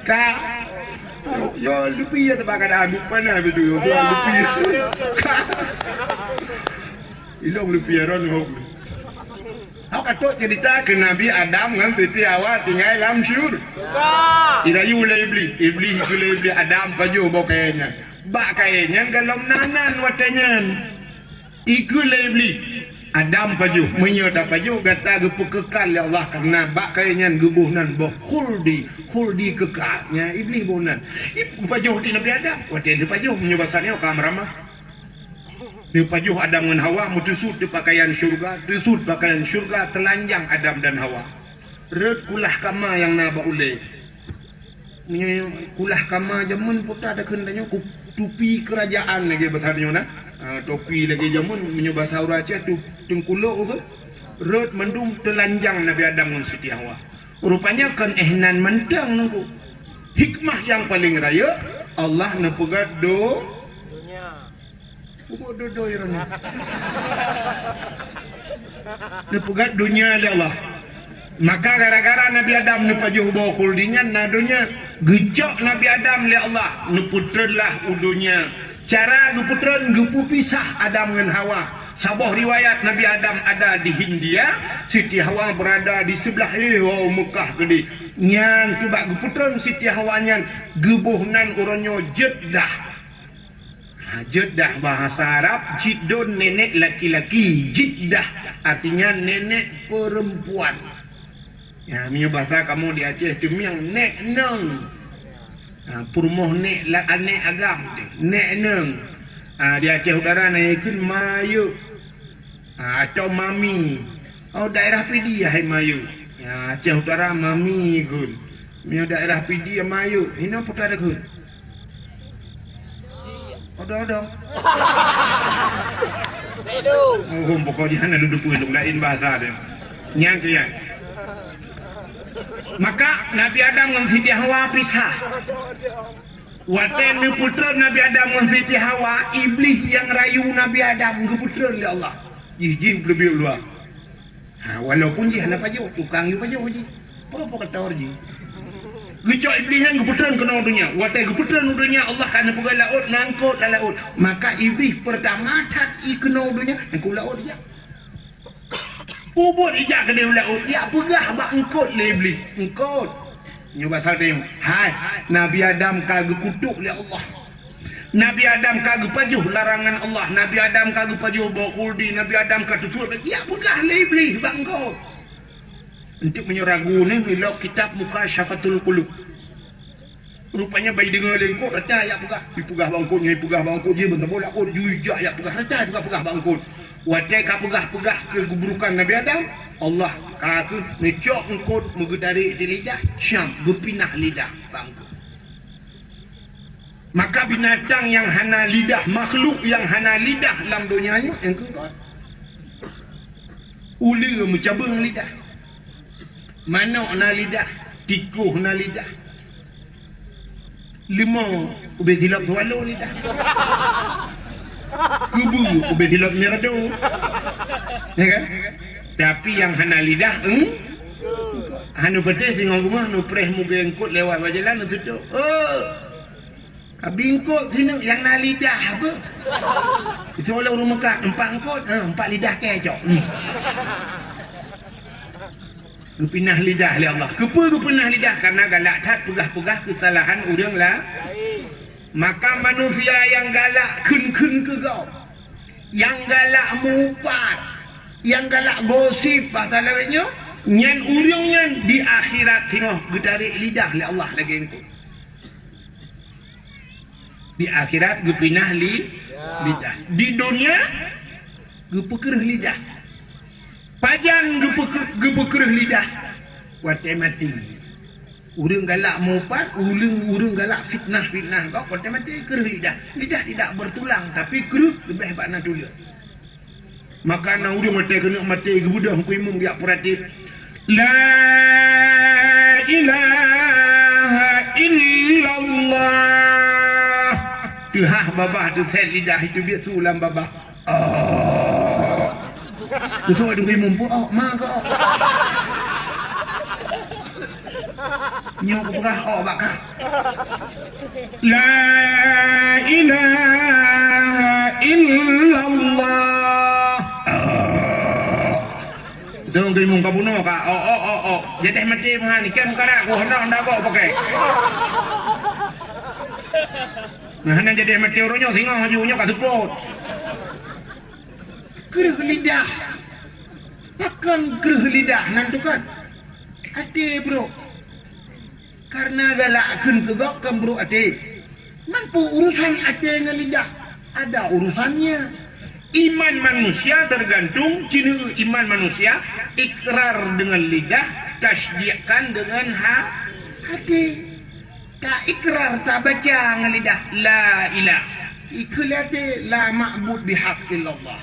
Ka yo lupi ya tabaka dah aduk pana betul yo lupi. Ilong lupi ron hok. Hok katuk cerita ke Nabi Adam dengan Siti Hawa tinggal dalam syur. Ira yu le iblis Adam paju bokenya. Bak kainnya kalau nanan watanyan. Iku le iblis Adam paju menyata paju kata gepu kekal ya Allah karena bak kainyan gebuhnan boh khuldi kekalnya iblis bonan ibu paju di Nabi Adam wate dia paju menyobasannya kamramah dia paju Adam dan Hawa mutusut di pakaian syurga telanjang Adam dan Hawa red kulah kama yang naba ule kulah kama jamun putar ada kendanya tupi kerajaan lagi bertanya na topi lagi jamun menyubah sauraja tu tengkuluk ke rot mendung telanjang Nabi Adam dan Siti Hawa rupanya kan ehnan mentang nunggu hikmah yang paling raya Allah nepegat do irana nepegat dunia oleh Allah maka gara-gara Nabi Adam nepajuh bawa kuldinya nadunya gejok Nabi Adam oleh Allah neputralah udunya cara geputran gepu pisah Adam dengan Hawa. Sabah riwayat Nabi Adam ada di Hindia, Siti Hawa berada di sebelah Mekah gede. Nyan tu bak geputran Siti Hawa nyan gebuhnan uronyo Jeddah. Jeddah bahasa Arab jidun nenek laki-laki, Jeddah artinya nenek perempuan. Ya, minyak bahasa kamu di Aceh tu yang nek neng. Purmoh nek la ane agam nek neng di Aceh Utara naikkan mayu atau mami daerah pidi hai mayu Aceh Utara mami kun daerah pidi mayu ini apa ada kun odong pokok di sana duduk untuk lain bahasa dia nyang kian. Maka Nabi Adam dan Siti Hawa pisah. Watan putra Nabi Adam dan Siti Hawa, iblis yang rayu Nabi Adam ke putra ya Allah. Jih lebih luar. Walaupun jih nak paju, tukang you paju jih. Apa kata orang? Gecok iblis yang ke putra kena dunia. Watan ke putra dunia Allah kan pegang laut nangkut laut. Maka iblis pertama tak ikena dunia, nangkut laut dia. Ubud ijak ke dia laut. Ya pegah bak engkot le iblis. Engkot. Ni pasal dia. Hai, Nabi Adam kagak kutuk oleh Allah. Nabi Adam kagak pajuh larangan Allah. Nabi Adam kagak pajuh bakuldi. Nabi Adam kagak tutur. Ya pegah le iblis bak engkot. Untuk menyeragu ni milok kitab muka syafatul qulub. Rupanya bayi dengar lengkot rata ya pegah. Pegah bangkotnya, pegah bangkot dia bentar bola kot jujak ya pegah rata juga pegah bangkot. Wadai ka pegah-pegah keburukan Nabi Adam Allah kaku ngecok engkot megedari di lidah syam gepinah lidah bangku. Maka binatang yang hana lidah, makhluk yang hana lidah dalam dunianya yang keempat uli mencabung lidah, manuk na lidah, tikuh na lidah, limau ubeh dilap swallow lidah, kubu ubeh dilap nyerado, ya kan? Tapi yang hana lidah, hanu pedes dengan rumah, nu preh muka engkut lewat berjalan, nu tutup. Oh, kabingkut sini yang na lidah apa? Itu oleh rumah kan, empat engkut, empat lidah kecok. Kepinah lidah oleh Allah. Kepa kepinah lidah karena galak tak pegah-pegah kesalahan orang lah. Maka manusia yang galak kun ke kau, yang galak mupat, yang galak gosip pasal lawetnya, nyan urang nyan di akhirat tengok getarik lidah oleh Allah lagi engkau. Di akhirat gepinah lidah. Di dunia gepekereh lidah. Pajan gepekereh lidah. Watai mati. Urang galak mopat, urang galak fitnah kau kata mati keruh lidah. Lidah tidak bertulang tapi keruh lebih bakna tulah. Maka na urang mati kena mati gebudah ku imam dia peratif. La ilaha illallah. Tuhah babah tu set lidah itu biar sulam babah. Tu ada ku imam pun mak kau. Nyok pegah bakal La ilaha illallah. Dong ke mung kabuno ka jadi mati mangani kan kana ku hendak ndak kok pakai. Nah hendak jadi mati uronyo singo hajunyo ka tupot. Keruh lidah. Pakan keruh lidah nantu kan. Ade bro. Karena galakkan kegakkan bro ade. Mampu urusan ade dengan lidah. Ada urusannya. Iman manusia tergantung cina iman manusia. Ikrar dengan lidah. Tasdiqkan dengan hati. Tak ikrar tak baca dengan lidah. La ilah. Ikul ade la ma'bud bihaq illallah.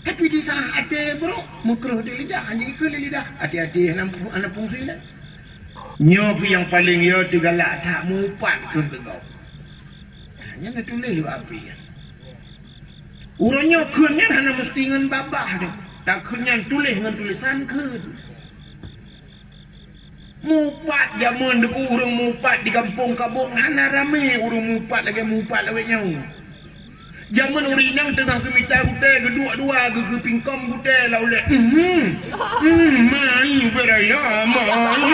Tapi di saat ade bro. Mukruh di lidah. Hanya ikul lidah. Hati-hati anak fungsi lah. Nyok yang paling ya galak tak mupat kun tegau. Hanya nak tulis api. Urang nyok kunnya hanya mesti dengan babah dah. Tak kunnya tulis dengan tulisan kun. Mupat zaman deku urang mupat di kampung kabung hana rame urang mupat lagi mupat lawetnya. Zaman urinang tengah kemita gute kedua-dua ke pingkom gute laulek. Mai beraya mai.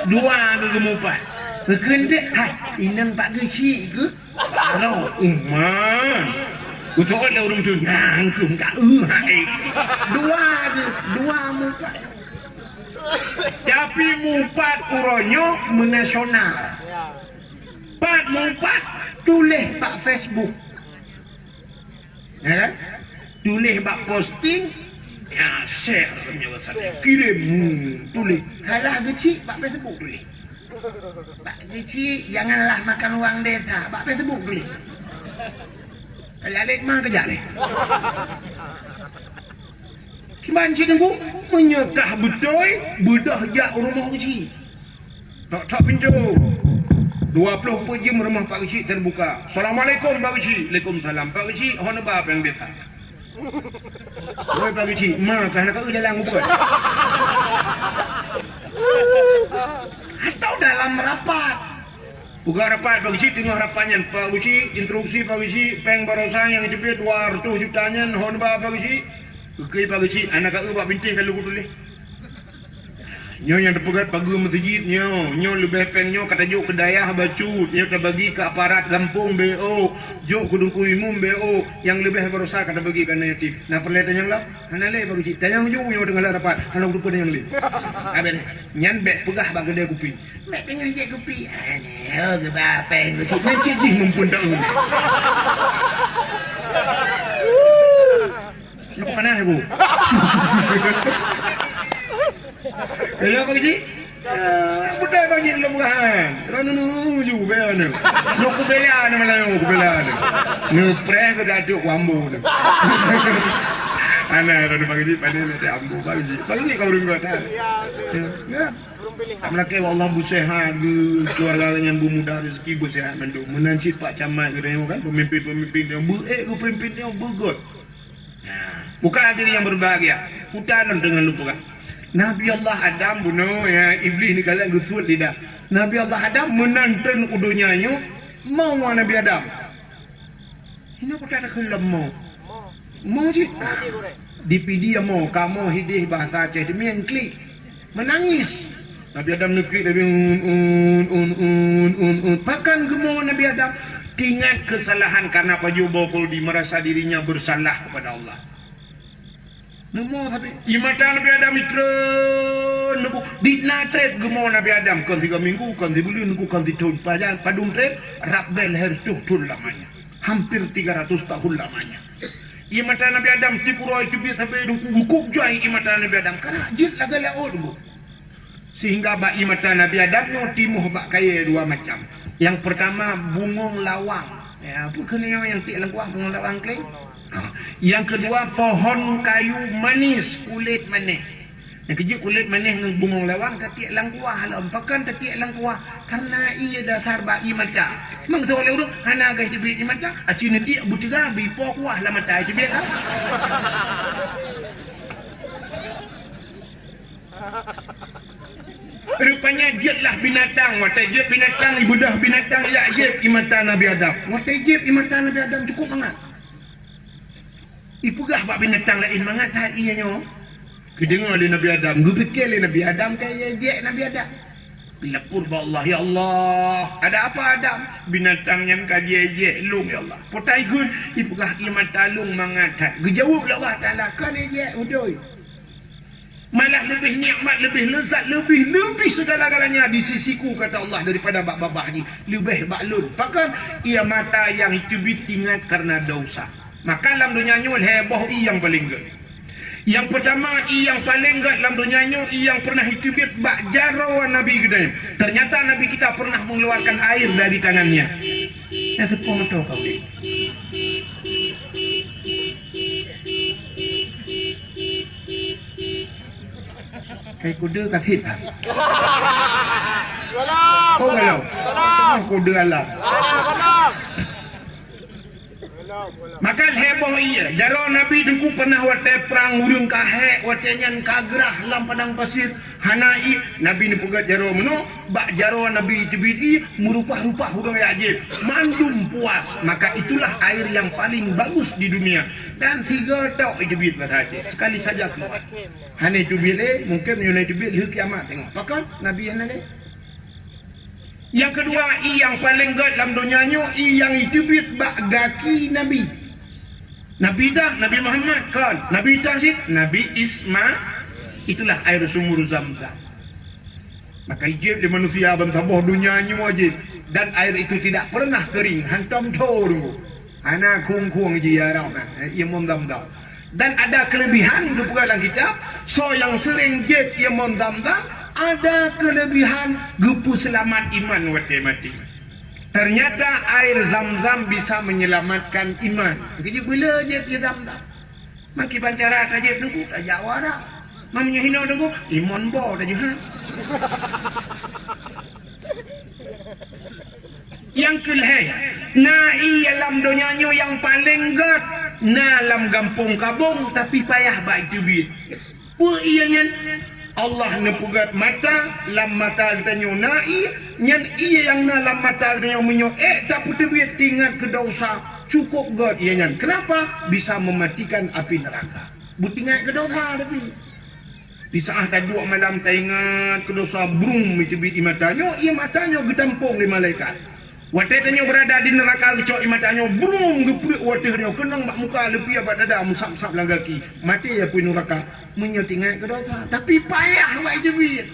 Dua ke gemupat. Kekendek inang tak kecil ke? Kalau man. Utok ada urang tu nangkum tak dua mupat. Tapi mupat uronyo menasional. Pak mupat tulis pak Facebook, ya kan? Tulis pak posting, ya share kirim tulis. Kalah kecil pak Facebook tulis. Pak kecil janganlah makan uang desa, pak Facebook tulis. Kalau alik mah kerja ni. Kiman cik tengku menyekah betul bedah jak rumah kecil. Tak pintu. 20 jam rumah Pak Kecik terbuka. Assalamualaikum Pak Kecik. Waalaikumsalam Pak Kecik. Hona apa yang beta? Oi Pak Kecik, mak nak kau jalan buat. Atau dalam rapat. Buka rapat Pak Kecik tengah rapatnya. Pak Kecik instruksi Pak Kecik peng barosan yang itu 200 jutanya hona apa Pak Kecik? Okey Pak Kecik, anak kau buat bintik kalau aku tulis. Nyo yang terpegat pagi masjid nyo lebih peng nyo kata jok kedayah bacut nyo terbagi ke aparat kampung BO jok kudungku imum BO yang lebih berusaha kata bagi kana yatim. Nah perleta yang lah ana le bagi tayang jok nyo dengan rapat kalau lupa yang le. Aben nyan bek pegah bag gede kupi. Bek dengan je kupi. Ana ke bapeng bacut nanti ji mumpundang. Nak panah ibu. Ya Pak Kecik. Budak Pak Kecik dalam mukahan. Kerana nuju bela ni. Nuk bela ni malah nuk bela ni. Nupreh ke daduk wambu ni. Anak kerana Pak Kecik pandai nak ambu Pak Kecik. Pak Kecik kau ringgit tak? Ya. Tak melaki Allah busehat ke keluarga yang bermudah rezeki busehat menduk. Menancit Pak Camat ke dia kan pemimpin-pemimpin yang baik ke pemimpin yang bergot. Bukan hati yang berbahagia. Putaran dengan lupa kan. Nabi Allah Adam bunuh ya iblis ni kalian gusut lidah. Nabi Allah Adam menantun udunya mau Nabi Adam. Ini aku tak ada kelam mau je. Dipidi mau kamu hidih bahasa Aceh demi yang klik menangis. Nabi Adam neklik tapi pakan gemau Nabi Adam ingat kesalahan karena pajubo di merasa dirinya bersalah kepada Allah. Nemo tapi imatan Nabi Adam itu nemu di natret gemau Nabi Adam kan 3 minggu kan 3 bulan kan 3 tahun padung tret rabbel her tuh lamanya hampir 300 tahun lamanya Ia mata Nabi Adam tipu roy tubit sampai hukum juai ia mata Nabi Adam karena jin laga laut bu. Sehingga ba ia mata Nabi Adam no timuh bak kaya dua macam. Yang pertama bungong lawang. Ya, apa kena yang tik langkuah bungong lawang kleng? Yang kedua pohon kayu manis kulit manis. Yang kejip kulit manis dengan bungong lawang ketiak langkuah lampakan ketiak langkuah karena ia dasar ba ia mata. Mang so le urut hana guys tibit ia mata aci nanti butiga bi pokuah la mata tibit ah. Rupanya jetlah binatang, watai jet binatang, ibu dah binatang ya jet imata Nabi Adam. Watai jet imata Nabi Adam cukup mangat. Ipugah bak binatang lain mangat saat iya nyo. Kedengar oleh Nabi Adam, gue fikir oleh Nabi Adam kayak jet Nabi Adam. Bila purba Allah, ya Allah, ada apa Adam? Binatang yang kaji jet lung ya Allah. Potai gun, ipugah imata lung mangat. Gejawab Allah Taala kan jet udoy. Malah lebih nikmat, lebih lezat, lebih segala-galanya di sisiku kata Allah daripada bak-babak ni. Lebih baklun. Bahkan ia mata yang itu bitingat karena dosa. Maka dalam dunia ni heboh yang paling gede. Yang pertama yang paling gede dalam dunia ni yang pernah hitubit bak jarawan Nabi kita. Ternyata Nabi kita pernah mengeluarkan air dari tangannya. Ya tepung tu kau ni. Kayak kuda kasih tak? Kau galau? Kuda alam. Maka heboh iya. Jaro Nabi dengku pernah watai perang urung kahek, watai nyan kagerah lam padang pasir. Hanai Nabi ni pegat jaro meno, bak jaro Nabi tibidi merupah-rupah hurung yajib. Mandum puas. Maka itulah air yang paling bagus di dunia. Dan 3 tau itu bit bahasa sekali saja keluar. Hanai itu bile mungkin mengenai itu bile kiamat tengok. Pakai Nabi yang ada. Yang kedua yang paling gede dalam dunia yang itu bit bak gaki Nabi. Nabi dah Nabi Muhammad kan. Nabi Tazid, Nabi Isma. Itulah air sumur Zamzam. Maka ijib di manusia bentambah dunia ni wajib. Dan air itu tidak pernah kering. Hantam tolu. Anak kung-kung je ya rau. Ia mondam-dam. Dan ada kelebihan di dalam kitab. So yang sering jib ia mondam-dam. Ada kelebihan gepu selamat iman wate mati. Ternyata air Zam-Zam bisa menyelamatkan iman. Jadi bila jib ia Zam-Zam. Maki bancara tajib nunggu tak jawara. Mamanya hina nunggu iman bo tak ha. Yang kelih, nai dalam dunia yang paling gede, na dalam kampung kabung tapi payah baik tubit. Pu ianya Allah nepugat mata, lam mata ditanya nai, nyan iya yang na lam mata ditanya menyo tak tubit ingat ke dosa cukup gede ianya. Kenapa? Bisa mematikan api neraka. Butingat ke dosa tapi. Di saat dua malam tak ingat ke dosa brum itu bit matanya, ia matanya getampung di malaikat. Waktu tanya berada di neraka kecok matanya brum gepuk waktu dia kenang bak muka lepi abad dada musap-musap lang kaki. Mati ya pun neraka menyotingat ke dosa. Tapi payah buat itu bit.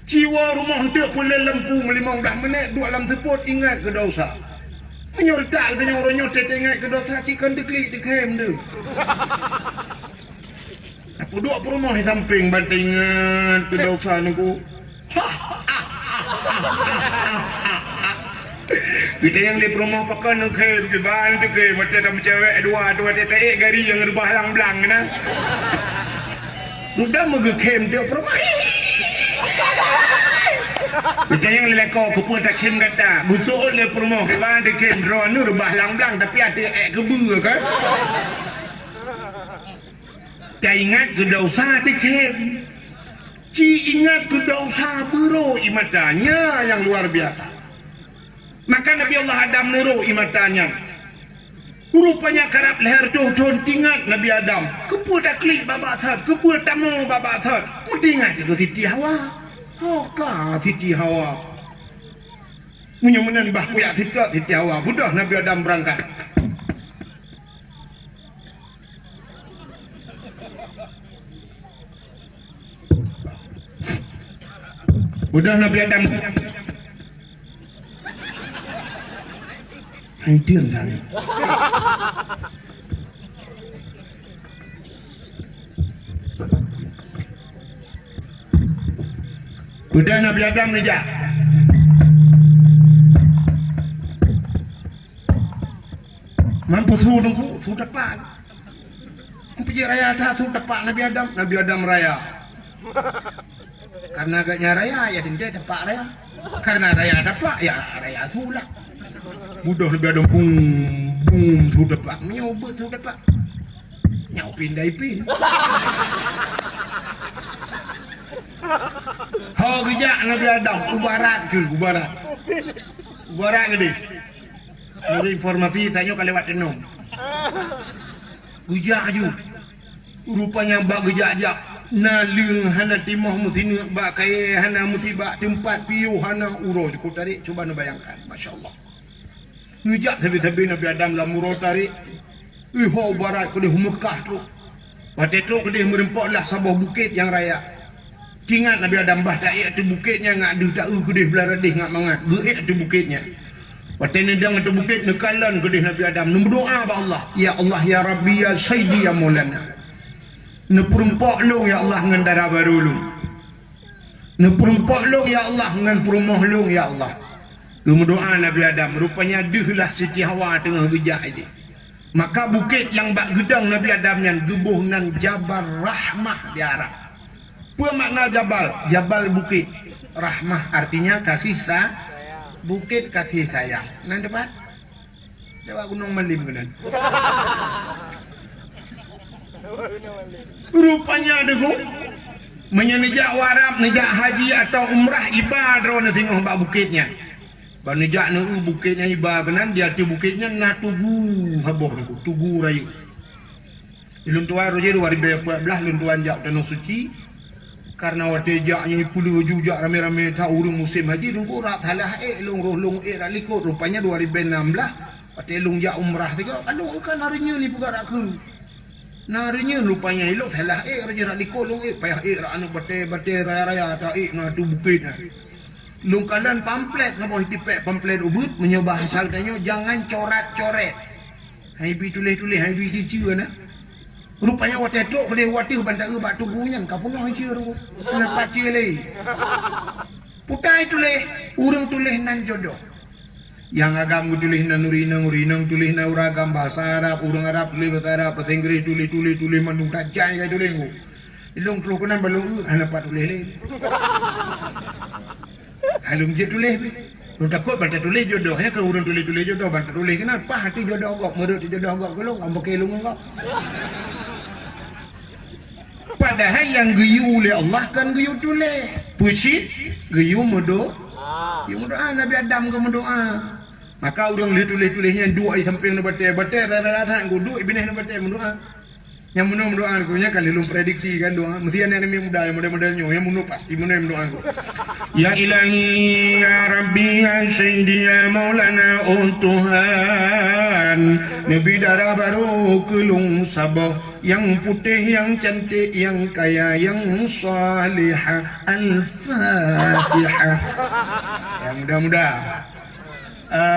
Jiwa rumah hendak pula lampu 15 minit dua dalam seput ingat ke dosa. Menyortak tanya orang nyotet ingat ke dosa cikan deklik dekem tu. Apa dua rumah di samping bantingan ke dosa niku. Kita yang di rumah pakai nak ke ban tu ke macam dalam cewek dua tetek gari yang rebah lang-lang na. Sudah megekem dia rumah. Kita yang lelako kupun tak kem kata busuk le rumah ke ban tu kem drone rebah lang-lang tapi ada kebu kan. Tak ingat ke dosa tekem. Ci ingat ke dosa buro imatanya yang luar biasa. Maka Nabi Allah Adam niru imatanya. Rupanya karap leher tu contingat Nabi Adam. Kepu tak klik babak sat, kepu tamu babak sat. Mutingat itu Siti Hawa. Hoka Siti Hawa. Menyamanan bah kuyak Siti Hawa. Budah Nabi Adam berangkat. Budah Nabi Adam. Itu yang Udah Nabi Adam aja. Mampu tu nunggu, tu dapat. Pergi raya dah tu dapat Nabi Adam. Nabi Adam raya. Karena agaknya raya, ya dinda dapat raya. Karena raya dapat, ya raya tu lah. Mudah Nabi Adam tu dapat. Nyoba tu dapat. Nyau pindah pin. Hau kejak Nabi Adam, ubarat ke, ubarat. Ubarat ke dia. Ada informasi tanya kalau lewat tenung. Gejak je. Rupanya bak gejak-jak. Naling hana timah musini bak kaya hana musibak tempat piu hana uro je. Kau tarik, cuba nak bayangkan. Masya Allah. Gejak sabi-sabi Nabi Adam lah muro tarik. Hau barat ke dia Mekah tu. Waktu tu ke dia merempak lah sebuah bukit yang raya. Ingat Nabi Adam bah tak tu bukitnya ngak ada tak ke dia belah radih ngak mangat. Geik tu bukitnya. Waktu ni dia ngatu bukit nekalan ke dia Nabi Adam. Berdoa ba Allah. Ya Allah ya Rabbi ya Sayyidi ya Maulana. Neperempak long ya Allah ngan darah baru long. Neperempak long ya Allah ngan perumah long ya Allah. Berdoa Nabi Adam. Rupanya dehlah Siti Hawa tengah gejak ini. Maka bukit yang bak gedang Nabi Adam yang gebuh nan Jabal Rahmah di Arab. Apa makna Jabal? Jabal bukit. Rahmah artinya kasih bukit kasih sayang. Nan depan? Dewa Gunung Malim kan? Rupanya ada gong. Menyenejak warap, nejak haji atau umrah ibadah na tengok bak bukitnya. Banejak na bukitnya ibadah benan dia tu bukitnya na tugu haboh niku, tugu rayu. Ilun tuan rojer waribe belah lun tuan jak tanah suci. Karena waktu jaknya puluh jujak rame-rame tak urung musim haji dungku rat halah long rohlong ralikot rupanya 2016 waktu long jak umrah tiga aduh kan harinya ni puga raku narinya rupanya elok halah raja ralikot long payah ra anu bate raya-raya tak na tu bukitnya long kalan pamflet sabah tipek pamflet ubud menyoba asal tanya jangan coret-coret hai bi tulis-tulis hai bi cici na. Rupanya waktu itu kalau waktu bantai batu guyan kapunah hancur tu. Kenapa cile? Putai tulis, urang tulis nan jodoh. Yang agam tulis nan urinang tulis nan uragam bahasa Arab, urang Arab tulis bahasa Arab, bahasa Inggris tulis mandung kacai kaya tulis tu. Ilung keluh kenan balung, hanapat tulis leh. Halung je tulis. Lu takut bantai tulis jodohnya ke urang tulis jodoh bantai tulis kenapa hati jodoh kok merut jodoh kok gelung ambek ilung kok. Padahal yang geyu oleh Allah kan geyu tulis. Pusit geyu mendoa. Geyu mendoa Nabi Adam ke mendoa. Maka orang lihat tulis-tulisnya dua di samping batai rata-rata dua ibnah batai mendoa. Yang mendoa akunya kali lu prediksi kan doa. Mesti ada yang muda yang model-modelnya yang mendoa pasti mendoa aku. Ya Ilahi ya Rabbi ya Sayyidi ya Maulana Tuhan. Nabi darah baru kelung sabah yang putih yang cantik yang kaya yang salihah Al-Fatihah. Yang muda-muda.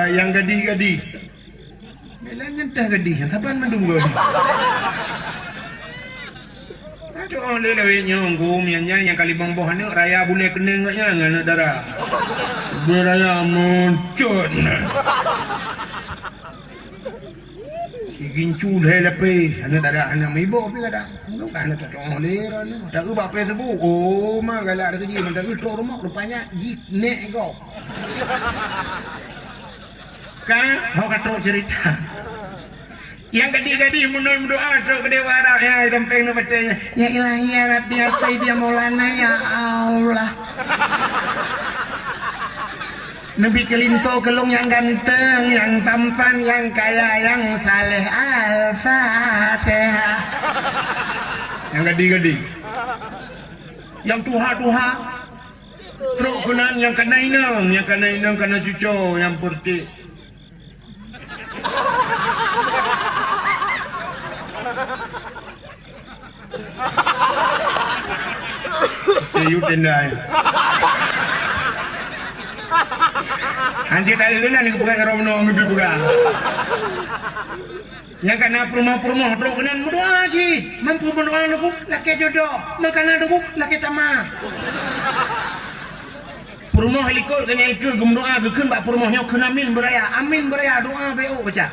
Yang gadih-gadih. Belanya dah gadih. Saban mendunggu. Aduh oleh lewetnya ngum yang kali bang boh ni raya boleh kena ngaknya anak darah. Beraya muncul. Gincul hai lepe anak darah anak ibu tapi kadang enggak kan tak oleh rana. Tak ubah pe sebu. Oh mah galak ada kerja mendak tu rumah rupanya nek kau. Kan kau kata cerita. Yang gadis-gadis mendoa terus ke dewa Arab ya samping nu betanya ya Ilahi ya Rabbi ya Sayyidi ya Maulana ya Allah. Nabi kelinto kelung yang ganteng yang tampan yang kaya yang saleh Al-Fatihah. Yang gadis-gadis yang tuha-tuha terus kunan yang kena inang kena cucu yang pertik. You tendai. Anjir tadi dulu ni bukan romno ngipi buka. Yang kena perumah terus kena berdoa sih. Mampu berdoa aku laki jodoh. Makana aku laki tamah. Perumah helikot dengan ika gem doa ke keun bak perumahnya keun amin beraya doa beo baca.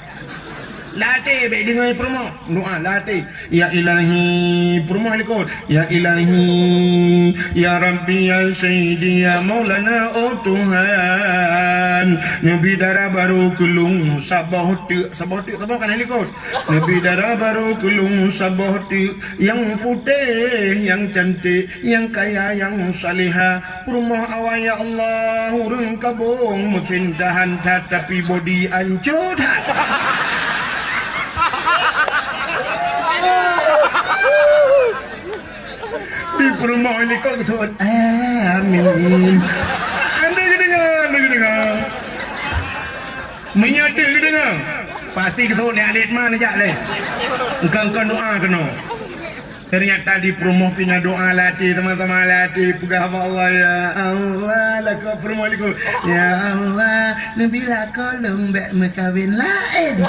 Latih baik dengar perumah doa latih ya ilahi perumah helikot ya ilahi ya rabbi ya sayyidi ya maulana oh Tuhan nabi darah baru kulung sabah tu apa kan helikot nabi darah baru kulung sabah tu yang putih yang cantik yang kaya yang salihah perumah awal ya Allah urang kabung mungkin tahan tapi body ancur di perumah ini kau betul amin anda dengar menyata dengar pasti betul ni alit mana jak leh engkau doa kena ternyata di perumah pina doa latih teman-teman latih pegah Allah ya Allah laka perumah ni ya Allah nabilah kolong bek mekawin lain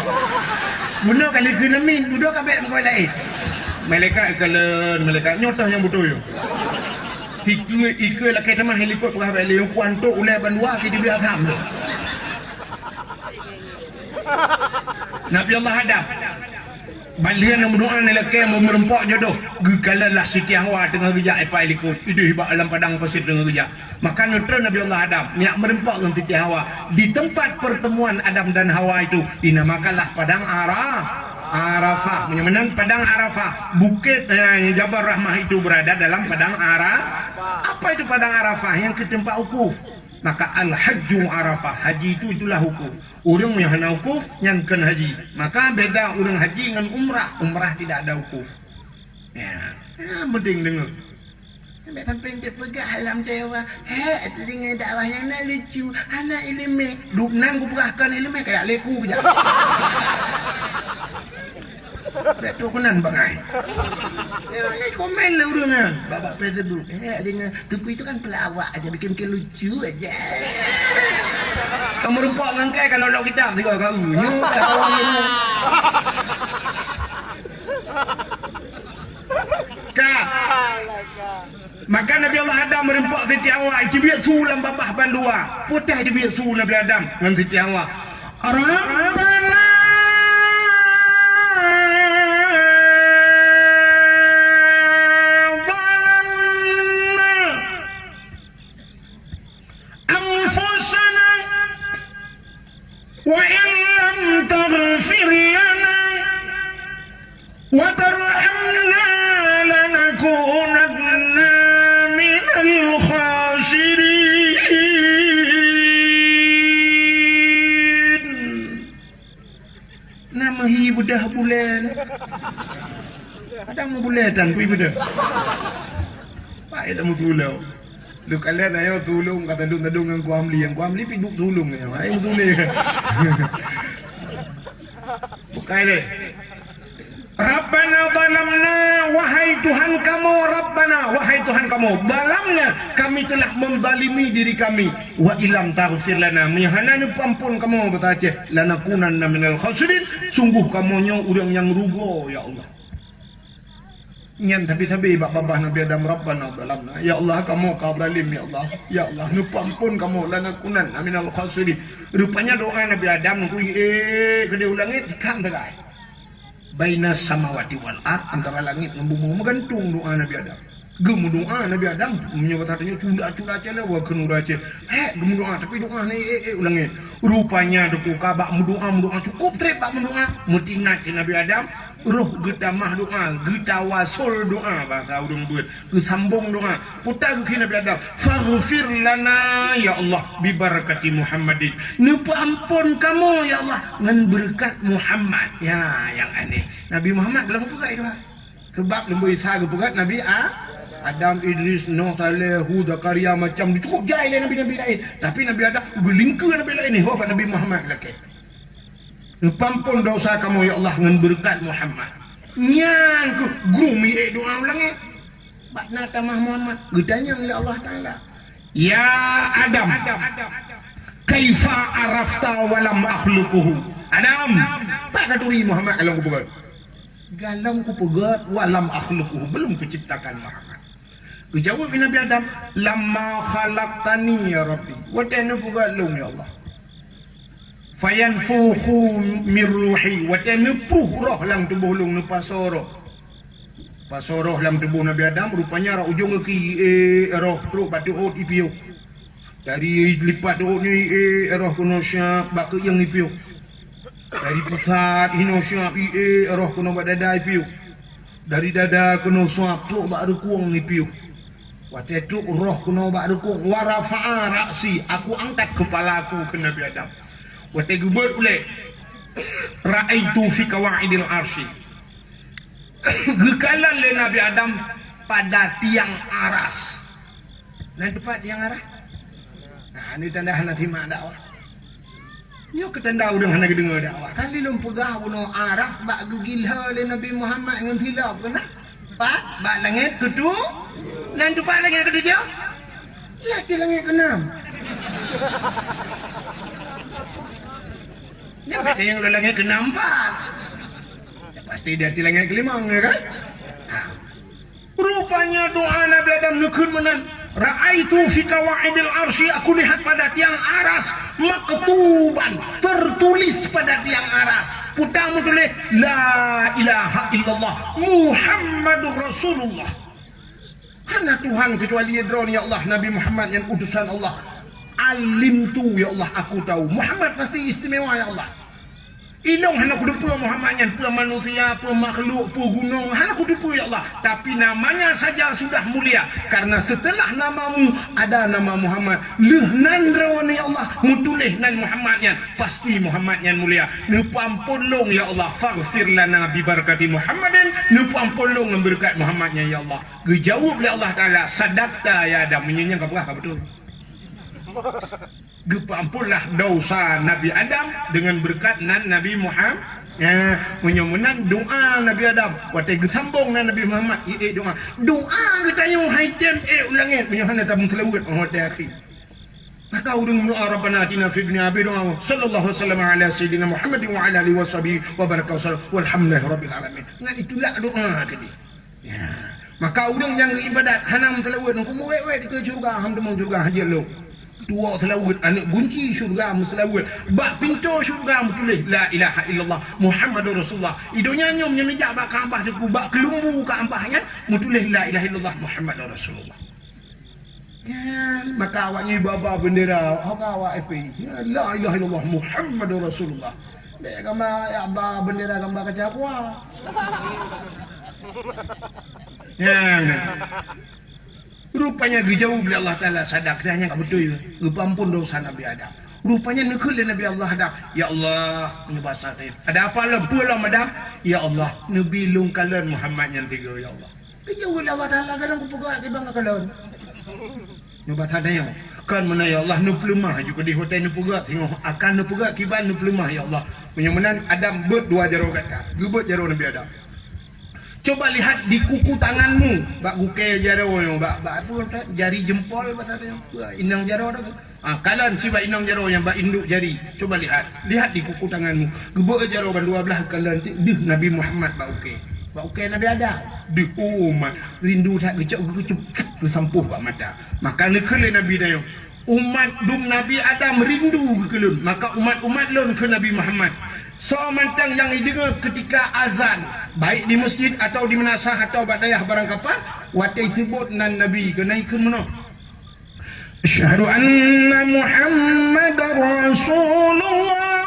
benar kali kena min duduk kabek mekawin lain malaikat kalen malaikat nyotah yang betul yo ikut lah kata mah helikopter pegah balik yang kuantuk ulai bandua kita biar tham Nabi Allah hadap balian yang berdoa ni lelaki yang merempak jodoh gekalanlah Siti Hawa tengah rejak apa helikopter itu hibak alam padang pasir tengah rejak maka neutral Nabi Allah hadap niat merempak dengan Siti Hawa di tempat pertemuan Adam dan Hawa itu dinamakanlah padang Arafah, menyamakan padang Arafah. Bukit Jabal Rahmah itu berada dalam padang Arafah. Apa itu padang Arafah? Yang ke tempat wukuf. Maka al-hajju Arafah, haji itu itulah wukuf. Orang yang hana wukuf nyangkan haji. Maka beda orang haji dengan umrah. Umrah tidak ada wukuf. Ya, penting dengar. Sampai dia pegang alam dewa. Telinga dakwah yang nak lucu. Anak ilmu. Duknan ku pegahkan ilmu kayak leku je. Betul kenan bagai. Komen lah orangnya. Babak Facebook. Dengan tupu itu kan pelawak aja, bikin lucu aja. Kamu rupak dengan kai kalau nak kita tengok kau. Nyuk kawan ni. Kak. Maka Nabi Allah Adam merempak Siti Hawa. Itu biar sulam babah bandua. Putih itu biar sulam Nabi Adam dengan Siti Hawa. Rabbana وإن لم تغفر لنا وترحمنا لنكونن من الخاسرين. Nama ibu dah bulan. Ada mau buletan ku ibu dah. Pak ada mau sulau. Lu kalian ayo tulung kata dung-dung yang kuamli piduk tulung ya. Ayo tulung. Bukai deh. Rabbana zalamna wahai Tuhan kamu Rabbana wahai Tuhan kamu zalamna kami telah menzalimi diri kami wa ilam taghfir lana mihana ampun kamu betace lanakunanna minal khasirin sungguh kamu orang yang rugo ya Allah. Nyan tapi babah Nabi Adam Rabbana zalamna ya Allah kamu zalim ya Allah nupampun kamu lanakunan aminal khasirin. Rupanya doa Nabi Adam ku kede ulangi tikam tegai baina samawati wal ard antara langit dan bumi menggantung doa Nabi Adam. Gemu doa Nabi Adam menyebut hatinya cunda cela wa kenura ce gemu doa tapi doa ni ulangi rupanya deku kabak doa cukup bak doa mutingat Nabi Adam roh kita mah doa kita wasul doa bahasa urang buat sambung doa putar ke Nabi Adam faghfir lana ya Allah bi barakati Muhammadin nupa ampun kamu ya Allah ngan berkat Muhammad ya yang aneh Nabi Muhammad dalam pegat doa sebab lembu Isa pegat Nabi Adam, Idris, Nuh, Saleh, Hud, Zakaria macam cukup jahil Nabi-Nabi lain tapi Nabi Adam berlingkar Nabi lain ni hobat Nabi Muhammad lagi. Pampun dosa kamu ya Allah dengan berkat Muhammad. Nyan ku gumi doa ulangi. Bak nata Muhammad gedanya oleh Allah Taala. Ya Adam. Kaifa arafta walam akhluquhu. Adam, tak katuri Muhammad kalau ku pegat. Galam ku pegat walam akhluquhu belum ku ciptakan Muhammad. Jawab Nabi Adam, lamma khalaqtani ya Rabbi, watanu pugalung ya Allah. Fayanfukhu min ruhi, watanu puh roh lang tubuh lung nu pasoro. Pasoroh lam tubuh Nabi Adam rupanya ra ujung ke roh teruk batu hot ipiu. Dari lipat hot ni roh kuno syak bak yang ipiu. Dari pusat hino syak roh kuno badada ipiu. Dari dada kuno suap tu bak rekuang ipiu. Waktu itu roh kuno bak rukuk warafa'a ra'si, aku angkat kepalaku ke Nabi Adam. Waktu gubert oleh ra'aitu fi kawaidil arsy. Gekalan le Nabi Adam pada tiang aras. Nah tepat tiang aras. Nah ini tanda hana terima dakwah. Yo ketanda udang hana dengar dakwah. Kali lom pegah buno aras bak gegilha le Nabi Muhammad dengan hilaf kena. Pak bak langit ketu. Nan tepat langit ketujuh. Ya di langit keenam. Dia kata yang udah langit keenam Pak. Pasti dia di langit kelima, ya kan? Rupanya doa Nabi Adam nukun menan. Ra'aitu fi kawaidil arsy, aku lihat pada tiang aras maktuban, tertulis pada tiang aras. Putamu tulis la ilaha illallah Muhammadur Rasulullah. Hana Tuhan kecuali Yadron ya Allah, Nabi Muhammad yang utusan Allah. Alim tu ya Allah, aku tahu Muhammad pasti istimewa ya Allah. Inong hana kudu pula Muhammad yang pula manusia, pula makhluk, pula gunung, hana kudu pula ya Allah. Tapi namanya saja sudah mulia. Karena setelah namamu ada nama Muhammad. Leh nan rawan ya Allah, mutulih nan Muhammadnya. Pasti Muhammadnya mulia. Nupampolong ya Allah, faghfir lana bi barakati Muhammadin. Nupampolong berkat Muhammadnya ya Allah. Dijawab oleh Allah Taala, sadaqta ya Adam, menyenyang apa betul. Gepampunlah dosa Nabi Adam dengan berkat nan Nabi Muhammad. Ya, menyemenang doa Nabi Adam. Waktu gesambung nan Nabi Muhammad. Doa. Doa kita yang haitem ulangin. Menyohana tabung selawat. Oh, akhir. Maka urung doa Rabbana atina fid dunya hasanah. Sallallahu alaihi wasallam ala sayyidina Muhammad wa ala alihi washabihi wa baraka walhamdulillahi rabbil alamin. Nah itulah doa tadi. Ya. Maka urung yang ibadat hanam selawat. Kumu we di surga. Hamdulillah surga haji lo. Tua selawat anak kunci syurga selawat bak pintu syurga tulis la ilaha illallah Muhammadur Rasulullah. Idonya nyom nyejak bak Kaabah deku bak kelumbu ka ampahnya tulis la ilaha illallah Muhammadur Rasulullah. Ya, maka awaknya baba bendera awak FPI la ilaha illallah Muhammadur Rasulullah. Dek gambar ya ba bendera gambar kaca kuah. Ya. Rupanya dijawab oleh Allah Ta'ala sadaq hanya tak betul ampun dosa Nabi Adam. Rupanya nekul Nabi Allah Adam. Ya Allah menyebasa ada apa lempu lah Adam. Ya Allah Nabi lung kalan Muhammad yang tiga ya Allah. Dijawab oleh Allah Ta'ala kadang kupegak ke bangga kalan. Nyebasa dia kan mana ya Allah nu pelemah juga di hotel nu pegak tengok akan nu pegak kiban nu pelemah ya Allah. Menyemenan Adam bet dua jaro kata. Gebet jaro Nabi Adam. Coba lihat di kuku tanganmu, bak guke jaro yang bak apa jari jempol bahasa inang jaro dah. Kalan si bak inang jaro yang bak induk jari. Coba lihat di kuku tanganmu. Gebek jaro ban dua belah kalan Nabi Muhammad bak uke. Bak uke Nabi ada. Umat rindu tak gecok kesampuh bak mata. Maka nekele Nabi dayo. Umat dum Nabi Adam rindu kekelun. Maka umat lon ke Nabi Muhammad. So mantang yang didengar ketika azan baik di masjid atau di menasah atau badayah barang kapan watai sebut nan Nabi kenaikan mana asyhadu anna Muhammadar Rasulullah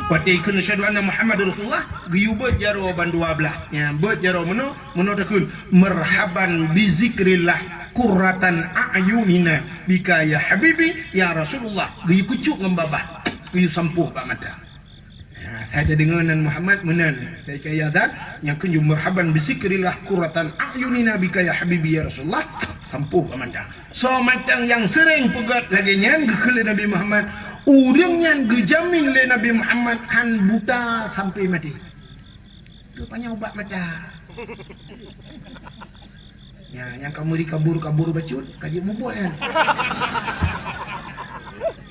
watai kun asyhadu anna Muhammadar Rasulullah giyubet jaro ban dua belah ya bet jaro mana takun marhaban bi zikrillah qurratan a'yunina bika ya habibi ya Rasulullah giyu kucuk ngembabah giyu sampuh bak mata. Ada dengan Muhammad menan saya kaya dah yang kunjung marhaban bisikrillah qurratan a'yunina bika ya habibi ya Rasulullah sampuh amanda. So matang yang sering pegat lagi nyang ke Nabi Muhammad urang yang gejamin le Nabi Muhammad han buta sampai mati. Rupanya ubat mata. Ya yang kamu dikabur bacut kaji mubul ya.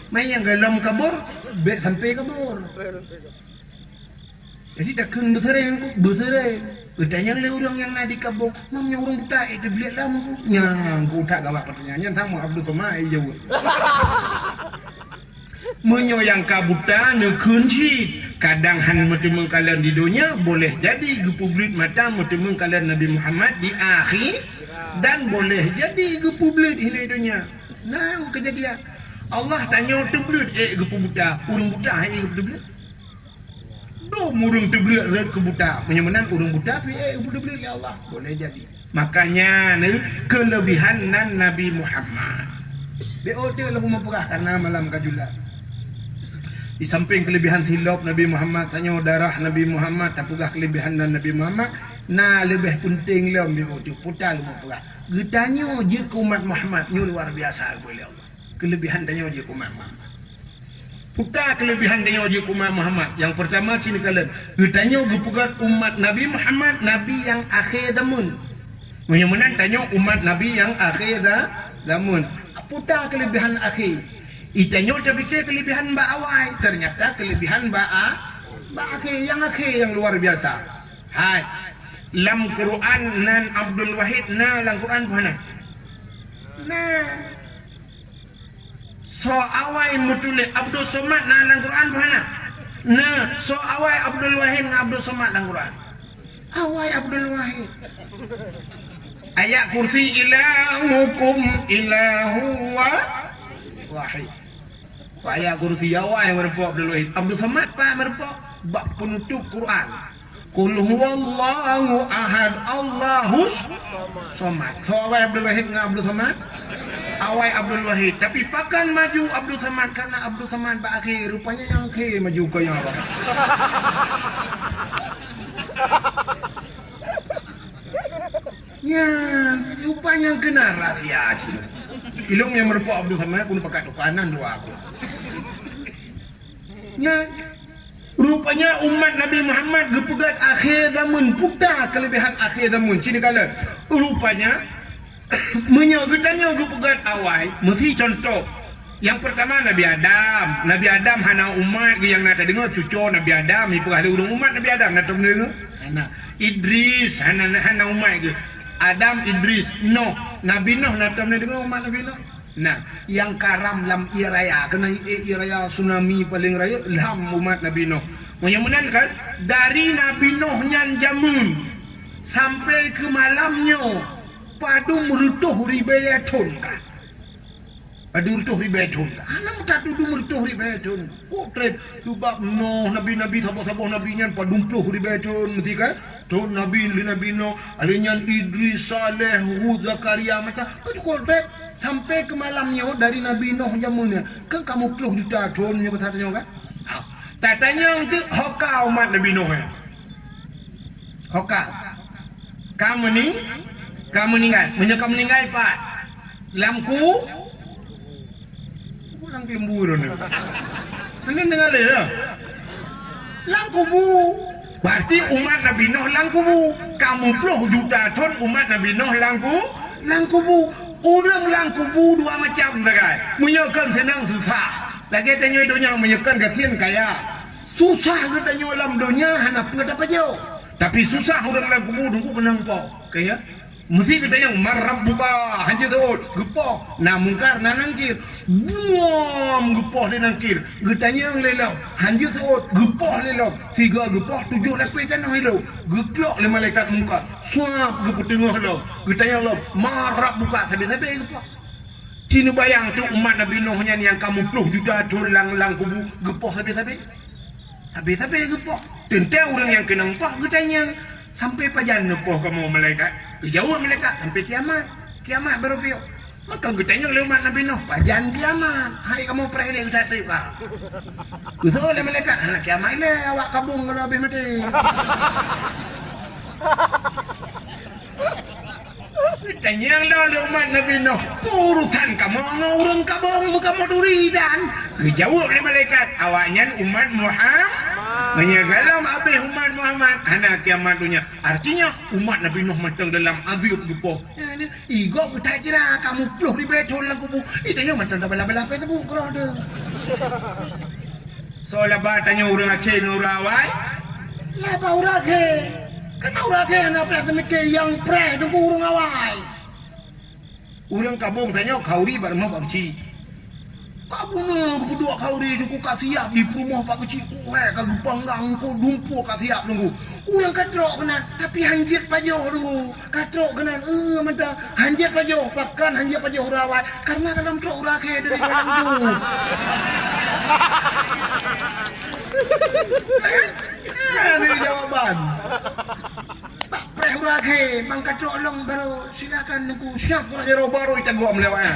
Main yang galam kabur sampai kabur. Jadi dah kena berseren. Bertanya le orang yang nak di kampung, mamnya orang buta itu beli lam tu. Yang buta gawat pertanyaan sama Abdul Somad jauh. Menyoyang kabuta kunci kadang han bertemu kalian di dunia boleh jadi ke publik mata bertemu kalian Nabi Muhammad di akhir dan boleh jadi ke publik di dunia. Nah kejadian Allah tanya publik ke buta urang buta ke publik. Do murung publik red ke buta menyamanan urang buta pi publik ya Allah boleh jadi. Makanya ni kelebihan Nabi Muhammad. BOT lah memperah karena malam kajulah. Di samping kelebihan hilap Nabi Muhammad tanya darah Nabi Muhammad tapugah kelebihan dan Nabi Muhammad nah lebih penting lah BOT putal memperah. Getanya je ke umat Muhammad ni luar biasa boleh Allah. Kelebihan tanya je ke umat Muhammad. Putar kelebihan tanya je ke umat Muhammad. Yang pertama sini kalian getanya gepugat umat Nabi Muhammad Nabi yang akhir zaman. Yang mana tanya umat Nabi yang akhir zaman. Putar kelebihan akhir. Itanya terfikir kelebihan mbak awal, ternyata kelebihan mbak akhir yang luar biasa. Hai, lam Quran nan Abdul Wahid na lam Quran buana. Nah, so awal mutule Abdul Somad na lam Quran buana. Nah, so awal Abdul Wahid na Abdul Somad lam Quran. Awal Abdul Wahid. Ayat kursi ilahukum ilahu wahid. Ayat kursi awal yang merepok Abdul Wahid. Abdul Somad pak merepok bab penutup Quran. Qul huwallahu ahad Allahus somad. So awal Abdul Wahid dengan Abdul Somad. Awal Abdul Wahid. Tapi pakan maju Abdul Somad karena Abdul Somad bak akhir. Rupanya yang akhir maju ke yang awal. Ya, rupanya kena rahsia cina. Ilmu yang merepok Abdul Somad pun pakai tukanan dua aku. Ya, rupanya umat Nabi Muhammad gepegat akhir zaman putar kelebihan akhir zaman. Cina kala rupanya menyogetanya gepegat awal mesti contoh. Yang pertama Nabi Adam hana umat yang nak dengar cucu Nabi Adam ipu ahli urang umat Nabi Adam nak dengar. Hana Idris hana umat ke. Adam Idris Nuh Nabi Nuh nak dengar umat Nabi Nuh. Nah, yang karam lam iraya kena iraya tsunami paling raya lam umat Nabi Nuh. Menyemunan kan dari Nabi Nuh nyan jamun sampai ke malamnya padu merutuh ribayatun kan. Padu merutuh ribayatun. Alam tak tuduh merutuh ribayatun. Oh trade sebab Nuh nabi-nabi sabah-sabah nabi nyan padu merutuh ribayatun mesti kan. Tu Nabi Nuh, alinyan Idris, Saleh, Hud, Zakaria macam tu korban sampai ke malamnya dari Nabi Nuh jamunnya. Kan kamu peluh juta tahunnya bertanya kan? Tak tanya untuk hoka umat Nabi Nuh ya. Hoka. Kamu meninggal, menyekam meninggal Pak. Lamku pulang lembur ni. Anda dengar ya? Lamku bu. Berarti umat Nabi Nuh langkubu. Kamu puluh juta ton umat Nabi Nuh langkubu. Orang langkubu dua macam tak? Menyekan senang susah. Lagi tanya dunia menyekan kasihan kaya. Susah ke tanya dalam dunia hana apa jauh. Tapi susah orang langkubu tunggu kenang po. Kaya mesti kita yang marab buka hanya tu gepoh. Nah mungkar nanangkir. Buam gepoh di nangkir. Getanya yang lelau. Hanya tu gepoh lelau. Tiga gepoh 7 lapis tanah lelau. Geplok le malaikat mungkar. Suap gepoh tengah lelau. Getanya lelau. Marab buka sampai gepoh. Cina bayang tu umat Nabi Nuh yang kamu peluh juta tulang kubu gepoh sampai. Habis gepoh. Tentang orang yang kena empah getanya sampai pajan gepoh kamu malaikat. Jauh malaikat sampai kiamat baru piuk. Maka getanya oleh umat Nabi Nuh pajan kiamat. Hari kamu perih kita terima. Betul oleh malaikat anak kiamat ini awak kabung kalau habis mati. Getanya oleh umat Nabi Nuh urusan kamu orang kabung kamu duri dan jauh oleh malaikat awaknya umat Muhammad. Menyagalam habis umat Muhammad anak kiamat dunia. Artinya umat Nabi Nuh matang dalam azab gepoh. Igo kita kira kamu peluh ribu tahun lang kubu. Itanya matang dah bala-bala apa tu kerana. So lepas tanya orang akhir orang awal. Lah baurake. Kan baurake anak plah temike yang preh du urang awai. Urang kabung tanya kauri bar mau bangci. Kabung kedua kauri du ku kasiap di rumah Pak Kecil ku kagak panggang ku dumpu kasiap nunggu. Urang katrok kenan tapi hanjit pajo nunggu. Katrok kenan menta hanjit pajo pakan hanjit pajo urawai karena kadang trok urake dari orang tu. Ini jawaban. Tak preh urake mangkat long baru silakan nunggu siap kurang jero baru kita gua melewatnya.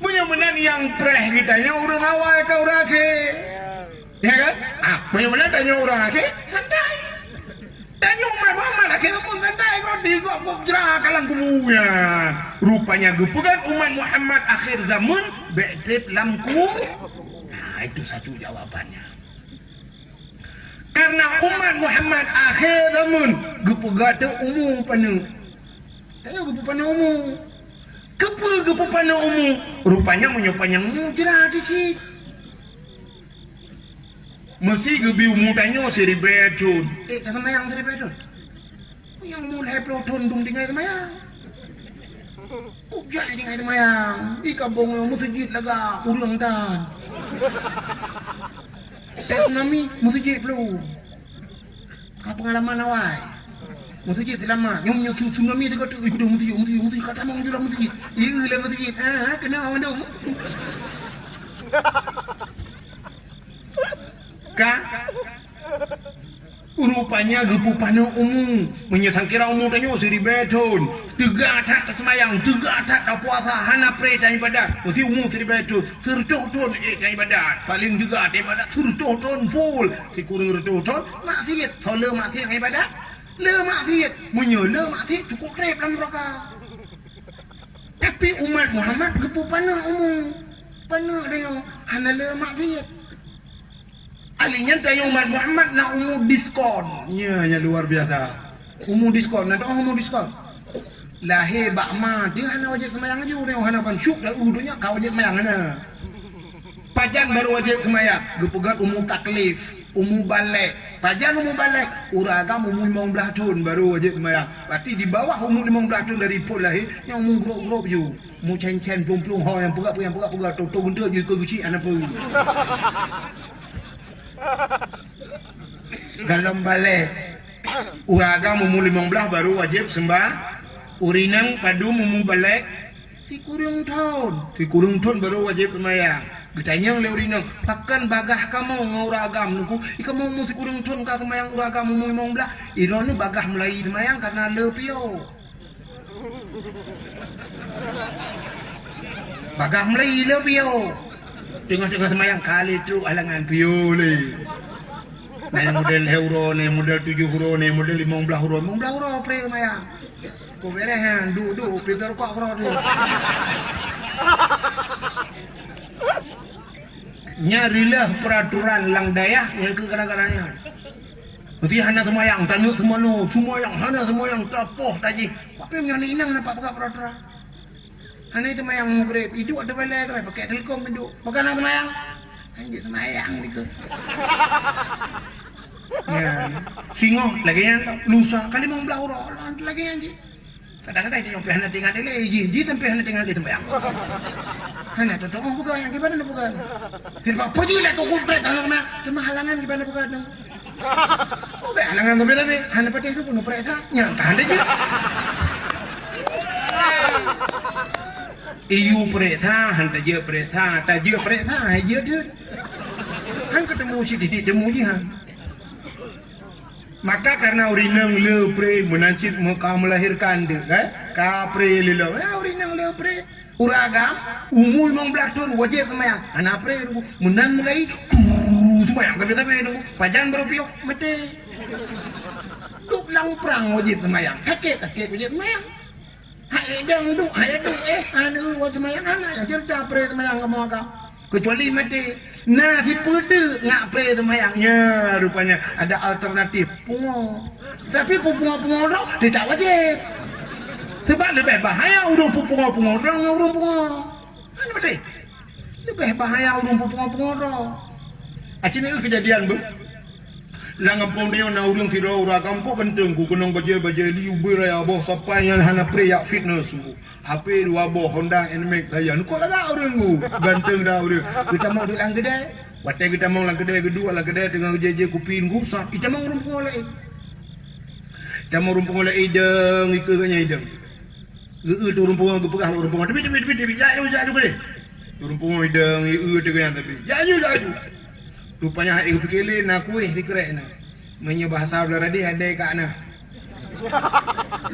Punya menan yang preh ditanya urang awal ke urake. Ya kan? Punya menan tanya urake santai. Tanya Muhammad akhirnya pun santai kalau di gua jerah kalang kumuya. Rupanya gepegan umat Muhammad akhir zaman betrip lamku. Nah, itu satu jawabannya. Karena umat Muhammad akhir zaman gepegan tu umum penuh. Tanya gepe penuh umum. Gepe penuh umum. Rupanya menyopanya jerah di sini. Mesti gebi umutanya seri becun. Kata mayang dari bedon. Yang mulai peloton dum dengan mayang. Kujak dengan mayang. Ika bong musjid laga urang dan. Tsunami musjid belum. Kau pengalaman awal. Musjid lama. Yang punya tsunami tu kata ikut musjid kata mau jual musjid. Iya lah musjid. Kenapa mandom? Rupanya gepu panau umum menyesang kira umum tanya siri beton tiga tak semayang tiga tak puasa hana pre dan ibadat mesti umum siri beton tertoton dan ibadat paling juga ibadat tertoton full si kurang tertoton maksiat tole maksiat ibadat le maksiat le maksiat cukup rep dalam neraka. Tapi umat Muhammad gepu panau umum panau dia hana le maksiat. Alinya tanya umat Muhammad nak umum diskon. Ya, luar biasa. Umum diskon, nanti umum diskon. Lahir bakma, dia hana wajib semayang aja. Dia hana pan syuk dah udunya kau wajib semayang hana. Pajan baru wajib semayang. Gepegat umum taklif, umum balik. Pajan umum balik. Uragam umum 15 tahun baru wajib semayang. Berarti di bawah umum 15 tahun dari pun lahir yang umum grop-grop je. Mu cen-cen plung-plung ho yang pegat tok guntur je ke kecil anak pun. Dalam balik uraga mumu 15 baru wajib sembah urinang padu mumu balik si kurung tahun baru wajib semayang getanyang le urinang pakan bagah kamu nguragam nuku ikamu mu si kurung tahun ka semayang uraga mumu 15 irone bagah mulai semayang karena lepio bagah mulai lepio tengah-tengah semayang kali tu alangan pio le. Nah, model euro ni, model 7 euro ni, model 15 euro. 15 euro pre semayang. Kau berehan, du, piper kok euro tu. Nyarilah peraturan lang dayah yang ke-kadang-kadangnya. Mesti hana semayang, tanuk semua yang hana semayang tapoh taji. Apa yang ni inang nampak pakai peraturan? Hana itu semayang maghrib, itu ada balik kerana pakai telkom itu. Pakai hana semayang, hanya semayang gitu. Ya, singoh lagi yang lusa kali 15 euro lagi yang ji. Kadang-kadang dia yang hana tinggal dia ji sampai hana tinggal dia semayang. Hana tu bukan yang gimana nak bukan? Tidak apa je lah tu kumpret halangan, cuma halangan gimana bukan? Oh, halangan tapi hana patih tu pun periksa, nyata ada je. Iu periksa, hana je periksa, tak je periksa, je tu. Han ketemu si didik temu je han. Maka karena urinang lepre menancit muka melahirkan dia, kan? Kapre lilo, urinang lepre. Uragam umur 15 tahun wajib semayang. Anak pre menan mulai semayang tapi nunggu pajan berpiok mati. Duk lang perang wajib semayang. Sakit wajib semayang. Hai dang duk, anu wajib semayang anak yang cerita pre semayang kamu agak. Kecuali mati. Nah, si pede ngak pre semayangnya rupanya ada alternatif pungo. Tapi pungo-pungo tu dia tak wajib. Sebab lebih bahaya urung pungo-pungo orang urung pungo. Mana betul? Lebih bahaya urung pengoro. Acin itu kejadian bu. Langampong dia na urung tidak uragam ko ganteng ko kunong baje liu beraya boh sampai yang hana preyak fitness bu. HP dua boh Honda NMAX saya. Ko laga urung bu. Ganteng dah urung. Kita mau di lang gede. Wate kita mau lang gede kedua lang gede dengan jeje kupin gusa. Kita mau urung pengoleh. Kita mau urung pengoleh ideng ikeunya ideng. Tu urung pengoleh pegah urung pengoleh. Tapi ya juga deh. Urung pengoleh ideng dengan tapi. Ya. Rupanya hai pikirlin aku dikerek na. Menye bahasa belara dia ada kat na.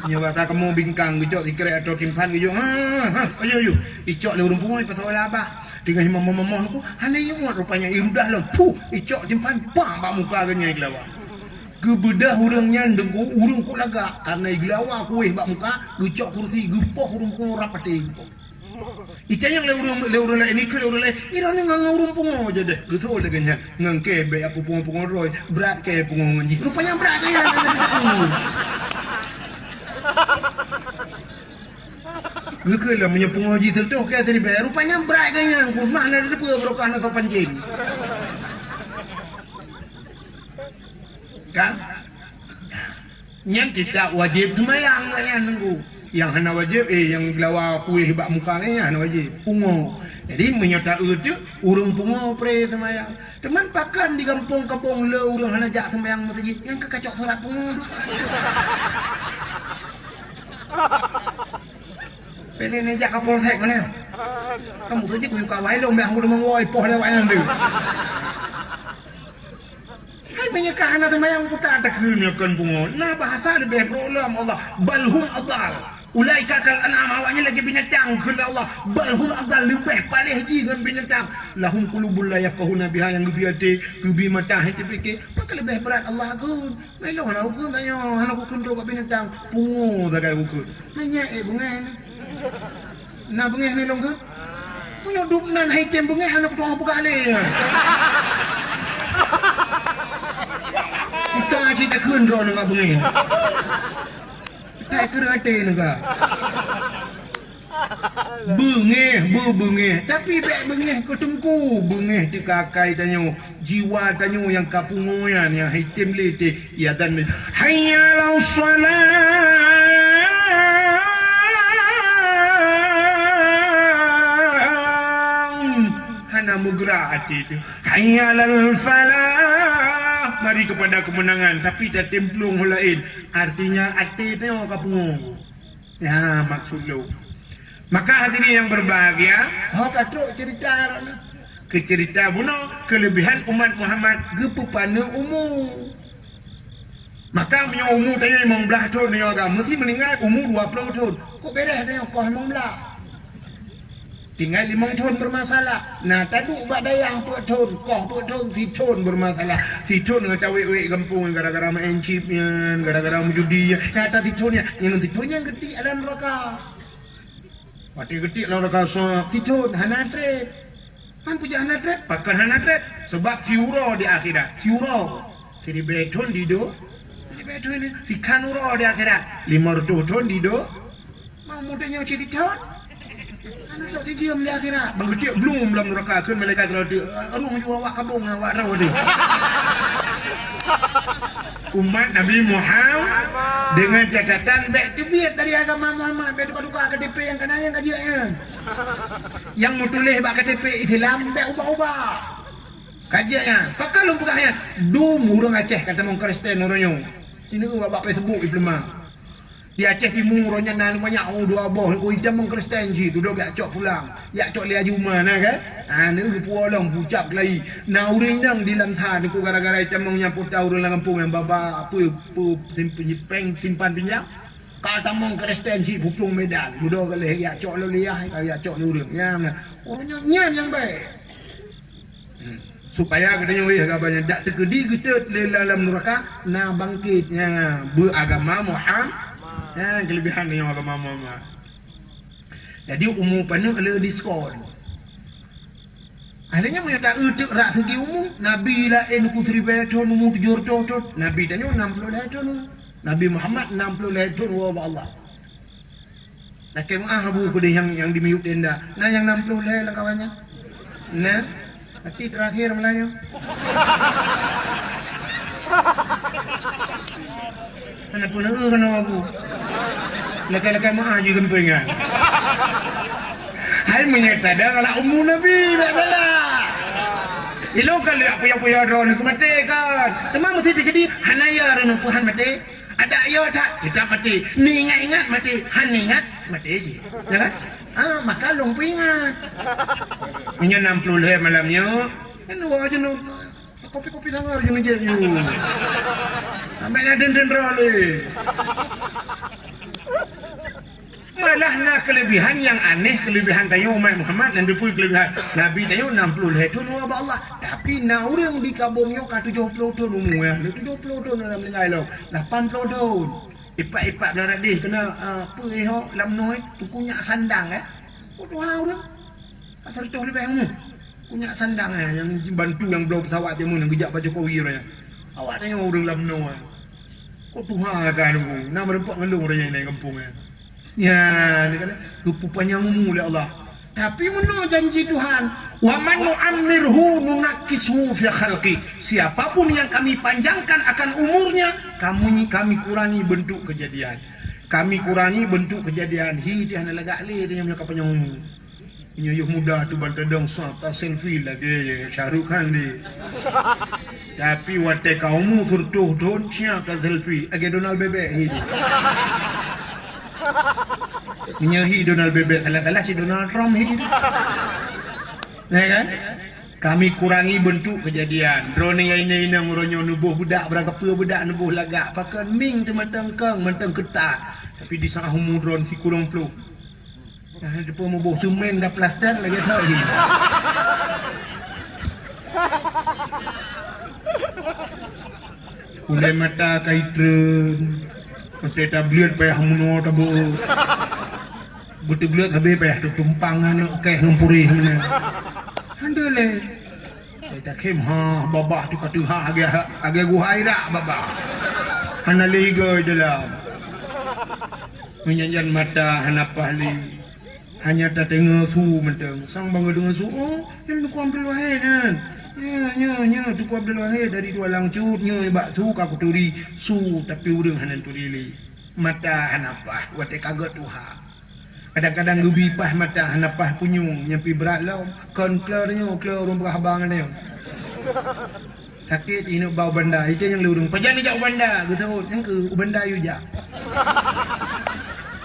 Nya bata kamu bingkang gejok dikerek atau timpan gejok. Ayo. Icok le urung pungoi patau labah. Dengan mamah-mamah aku, hana ingat rupanya irudah lah. Puh, icok timpan bang bak muka genya iglawa. Kebedah urang nyandeng ko urung ko laga karena iglawa aku bak muka gejok kursi gepoh urung pungoi rapati gepoh. Itanya le urang ini ke urang le irone ngang urung pungo aja deh getol dengan ngang kebe apa pungo roy berat ke pungo ngi rupanya berat ya geke lah punya pungo ji tertuh ke tadi be rupanya berat kayaknya ku mana ada berokah atau pancing kan nyen tidak wajib semayang kayaknya nunggu yang hana wajib yang lawa kuih bak mukanya hana wajib pungo jadi menyata itu urung pungo pre semayang teman pakan di kampung-kampung le urung hana jak semayang masjid yang kekacok surat pungo pelene jak kapolsek mana kamu tu je kuih kawai lo mbak aku mengwoi poh lewayan tu hai menyakah hana semayang putar takirnya kan pungo nah bahasa lebih problem Allah balhum adal Ulaika kal an'am awaknya lagi binatang kena Allah balhum adal lebih paling dengan binatang lahum qulubul la yafqahuna biha yang lebih hati lebih mata hati fikir maka lebih berat Allah kun melo hana ukun tanya hana ukun ro binatang pungu zakai ukun nanya bungai na bungai ni long ke punya dupnan hai tem bungai hana kuang pukale kita cerita kun ro dengan bungai tak kerate naga bengeh tapi bek bengeh ko tengku bengeh di kakai tanyo jiwa tanyo yang kapungoyan yang hitam lete ya dan hayya la salat hana mugra ati itu hayya lal falah mari kepada kemenangan tapi tak templung lain artinya ati tengok kapungo ya maksud lo maka hadirin yang berbahagia hok atruk cerita ke cerita buno kelebihan umat Muhammad gepupana umur maka punya umur tanya 15 tahun ni agak mesti meninggal umur 20 tahun kok beres tanya kau 15 tinggal 5 tahun bermasalah. Nah, taduk buat dayang 4 tahun, koh 4 tahun, 3 tahun bermasalah. 3 tahun dengan tawik-wik kampung gara-gara main chipnya, gara-gara menjudi. Nah, tak 3 tahun yang 3 tahun yang getik alam neraka. Waktu getik alam neraka so 3 tahun hana trip. Mampu je hana trip, pakan hana trip sebab tiuro di akhirat. Tiuro. Jadi beton di do. Jadi beton ini ikan uro di akhirat. 500 tahun di do. Mau mudanya 3 tahun. Anak tak diam di akhirat. Banggetik belum neraka kan malaikat rada. Arung juga awak kabung awak raw dia. Umat Nabi Muhammad dengan catatan baik tu biar dari agama Muhammad baik duka KTP yang kena yang kajian. Yang mau tulis bak KTP Islam baik ubah-ubah. Kajiannya. Pakal lu pegahnya. Dum urang Aceh kata mong Kristen orangnya. Sini bak Facebook diploma. Di Aceh Timur orangnya nan banyak dua boh ko hitam mong Kristen ji tu dok cok pulang. Ya cok lia juma nah kan. Ni puolong pucap lagi. Na urang nang di lanthan ku gara-gara hitam mong nyamput urang kampung yang baba apa simpan pinjam. Kata mong Kristen ji pupung Medan. Duduk kali ya cok liah ya cok urang. Ya orangnya nyan yang baik. Supaya katanya weh agaknya dak terkedi getut dalam neraka na bangkitnya beragama Muhammad. Ya, kelebihan ni agama Muhammad. Jadi umur penuh kalau diskon. Akhirnya menyata utuk rak segi umur. Nabi lain ku 1000 tahun umur 700 tahun. Nabi tanya 60 tahun. Nabi Muhammad 60 tahun wa Allah. Nak kemah abu ku yang di miut tenda. Nah yang 60 lah kawannya. Nah, hati terakhir Melayu. Mana pun kena aku. Lekai-lekai mah aja gempingan. Hai menyata dah kalau umum Nabi tak salah. Ilo kalau apa yang punya drone ku mati kan. Memang mesti digedi hanaya reno puhan mati. Ada yo tak kita mati. Ni ingat mati. Han ingat mati je. Ya kan? Maka long ingat. Nya 60 le malamnya. Kan aja no kopi-kopi sangar je je you. Sampai ada dendera le. Malah nak kelebihan yang aneh, kelebihan tayo umat Muhammad dan depuy kelebihan Nabi tayo 60 tahun wa Allah. Tapi na orang di kabungnya ka 70 tahun umur ya. 70 tahun dalam lengai lo. 80 tahun. Ipak-ipak darah deh kena apa ho lam noi tu punya sandang eh. Bodoh orang. Pasal tu lebih umur. Punya sandang yang bantu yang belum pesawat je mun gejak Pak Jokowi raya. Awak tengok orang lam noi. Kau Tuhan kan tu. Nak merempak ngelung raya naik kampung ya. Ya, ni kata rupa panjang umur oleh Allah. Tapi mana janji Tuhan? Wa man nu'ammirhu nunakkishu fi khalqi. Siapapun yang kami panjangkan akan umurnya, kami kurangi bentuk kejadian. Kami kurangi bentuk kejadian. Dia nak lagak le dia punya panjang umur. Ini yang muda tu bantu dong tak selfie lagi Syahrukh Khan ni. Tapi wate kaumu turtuh don cia ka selfie. Age Donald Bebek ni. Menyahi Donald Bebek kalah-kalah si Donald Trump ni. Ya kan? Kami kurangi bentuk kejadian. Drone ini nguronyo nubuh budak berapa budak nubuh lagak pakan ming tu matang kang matang ketat. Tapi di sang humu drone si kurang peluk. Nah, depa mau buh semen dah plaster lagi tahu ni. Ulai mata kaitren. Mesti tablet payah muno tabu. Betul-betul habis payah tu tumpangan keh ngumpuri mana. Handole. Kita kem babah tu katu age guhai dak babah. Hana ligo dalam. Menyanyian mata hana pahli. Hanya tak tengok su mentang. Sang bangga dengan su. Oh, yang tu ambil wahai kan. Nya tu Abdul Wahid dari dua langcut nya ibak tu ka kuturi su tapi urang hanan turili mata hanapah wate kagot tuha kadang-kadang lubi pah mata hanapah punyung nyampi berat law kon klornya klor urang berhabang dia sakit ini bau banda itu yang lurung pajan ni jauh banda gitu yang ke banda yu ja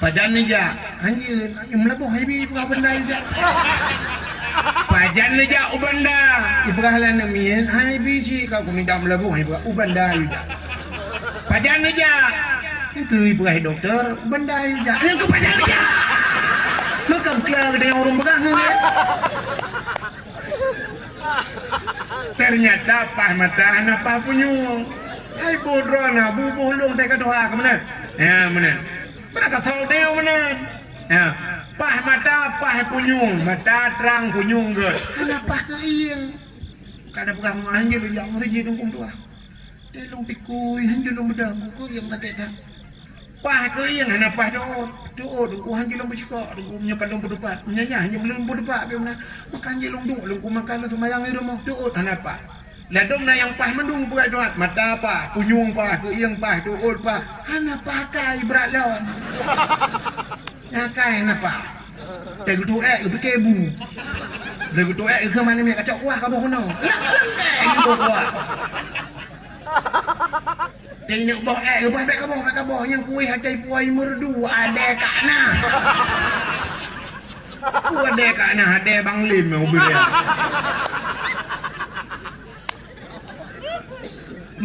pajan ni ja anjir melabuh habi benda yu ja Pajan leja ubanda. Ibrahlan namin hai biji kau kuni dam labu hai ubanda ida. Pajan leja. Itu ibrah doktor ubanda ida. Yang ke pajan leja. Makam kelar dengan orang begah ni. Ternyata pah mata anak pah punyung. Hai bodrona bubuh long tak doa ke mana? Ya mana? Mana tahu dia mana? Ya. Pah mata pah punyung, mata terang punyung ke. Kenapa kain? Kada pegang anjir lu yang saja dungkung tua. Dia long pikui anjir long bedang ku yang tak ada. Pah kain hana pah do dungku anjir long bercakap, dungku menyakan long berdepan. Menyanya hanya belum berdepan be mana. Maka anjir long dungku makan tu mayang di rumah do hana pah. Ladong na yang pah mendung buat doat mata pah, punyung pah, kain pah, do pah. Hana pah kai berat lawan. Nakai napa? Tegu tu ke kebu. Tegu tu ke mana ni kacau kuah kamu kono. Lang gitu kuah. Tegi nak boh ke bah kamu yang kuih hati puai merdu ada kana. Ku ada kana ada Bang Lim mobil dia.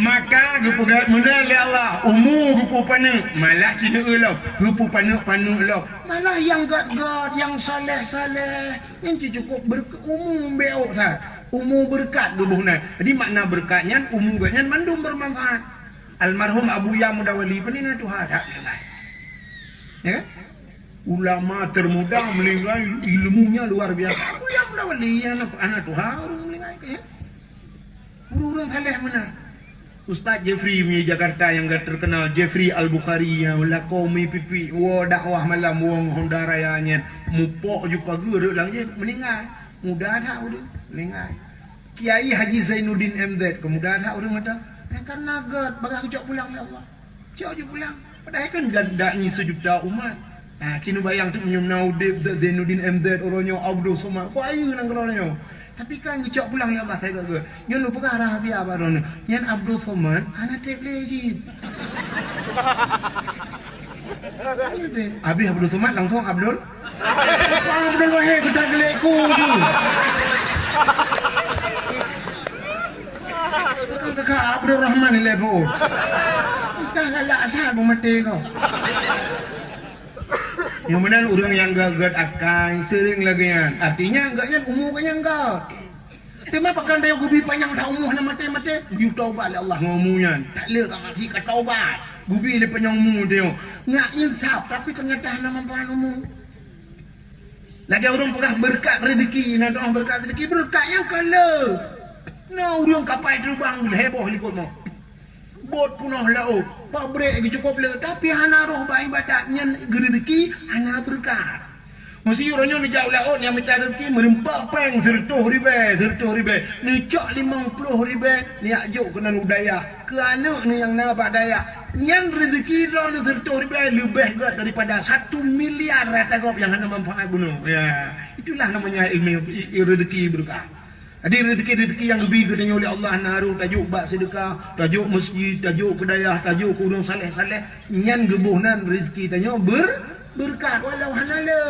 Maka gupu mana le Allah umur gupu pana malah cina ulau gupu pana ulau malah yang god yang saleh yang cukup umur beok sah umur berkat dubuhna jadi makna berkatnya umur berkatnya mandum bermanfaat almarhum Abu Ya Mudawali penina Tuhan tak ya kan ulama termuda meninggal ilmunya luar biasa Abu Ya Mudawali anak Tuhan orang meninggal ya orang saleh mana Ustaz Jeffrey di Jakarta yang terkenal Jeffrey Al-Bukhari yang lakomi pipi dakwah malam wong Honda rayanya mupok ju pagi rek lang je meninggal muda dah udah Lingai. Kiai Haji Zainuddin MZ kemudahan hak orang kata, kan nagat bagah cok pulang ya Allah. Cok je pulang. Padahal kan gandanya sejuta umat. Cina bayang tu menyumnau Zainuddin MZ orangnya Abdul Somad. Kau ayu nang orangnya. Tapi kan cok pulang ya Allah saya kata. Nyon lupa rahasia apa orangnya. Nyan Abdul Somad anak tape legit. Habis Abdul Somad langsung Abdul. Abdul Wahid pecah gelekku tu. Kakak Abdul Rahman ni lepo. Entah galak tak mati kau. Yang mana orang yang gagat akan sering lagi kan. Artinya enggaknya umur kaya enggak. Tema pakan dia gubi panjang dah umur nak mati. You taubat Allah ngomongnya. Tak le tak masih ke taubat. Gubi dia panjang umur dia. Ngak insaf tapi ternyata nama panjang umur. Lagi orang pegah berkat rezeki, nak orang berkat rezeki berkat yang kala. Nah, orang kapal terbang heboh likut mau. Bot punah laut, pabrik lagi cukup le. Tapi hana roh baik badatnya rezeki, hana berkat. Mesti orangnya ni jauh laut yang minta rezeki merempak peng sertuh ribe. Ni cok 50 ribe, ni ajuk kena udaya. Ke anak ni yang nak daya. Yang rezeki dah ni sertuh ribe lebih gat daripada 1 miliar rata gop yang hana manfaat bunuh. Ya, itulah namanya ilmu rezeki berkah. Ada rezeki-rezeki yang lebih katanya oleh Allah naruh tajuk bak sedekah, tajuk masjid, tajuk kedayah, tajuk kurung saleh-saleh, nyan gebuhnan rezeki tanya berkat walau hanala.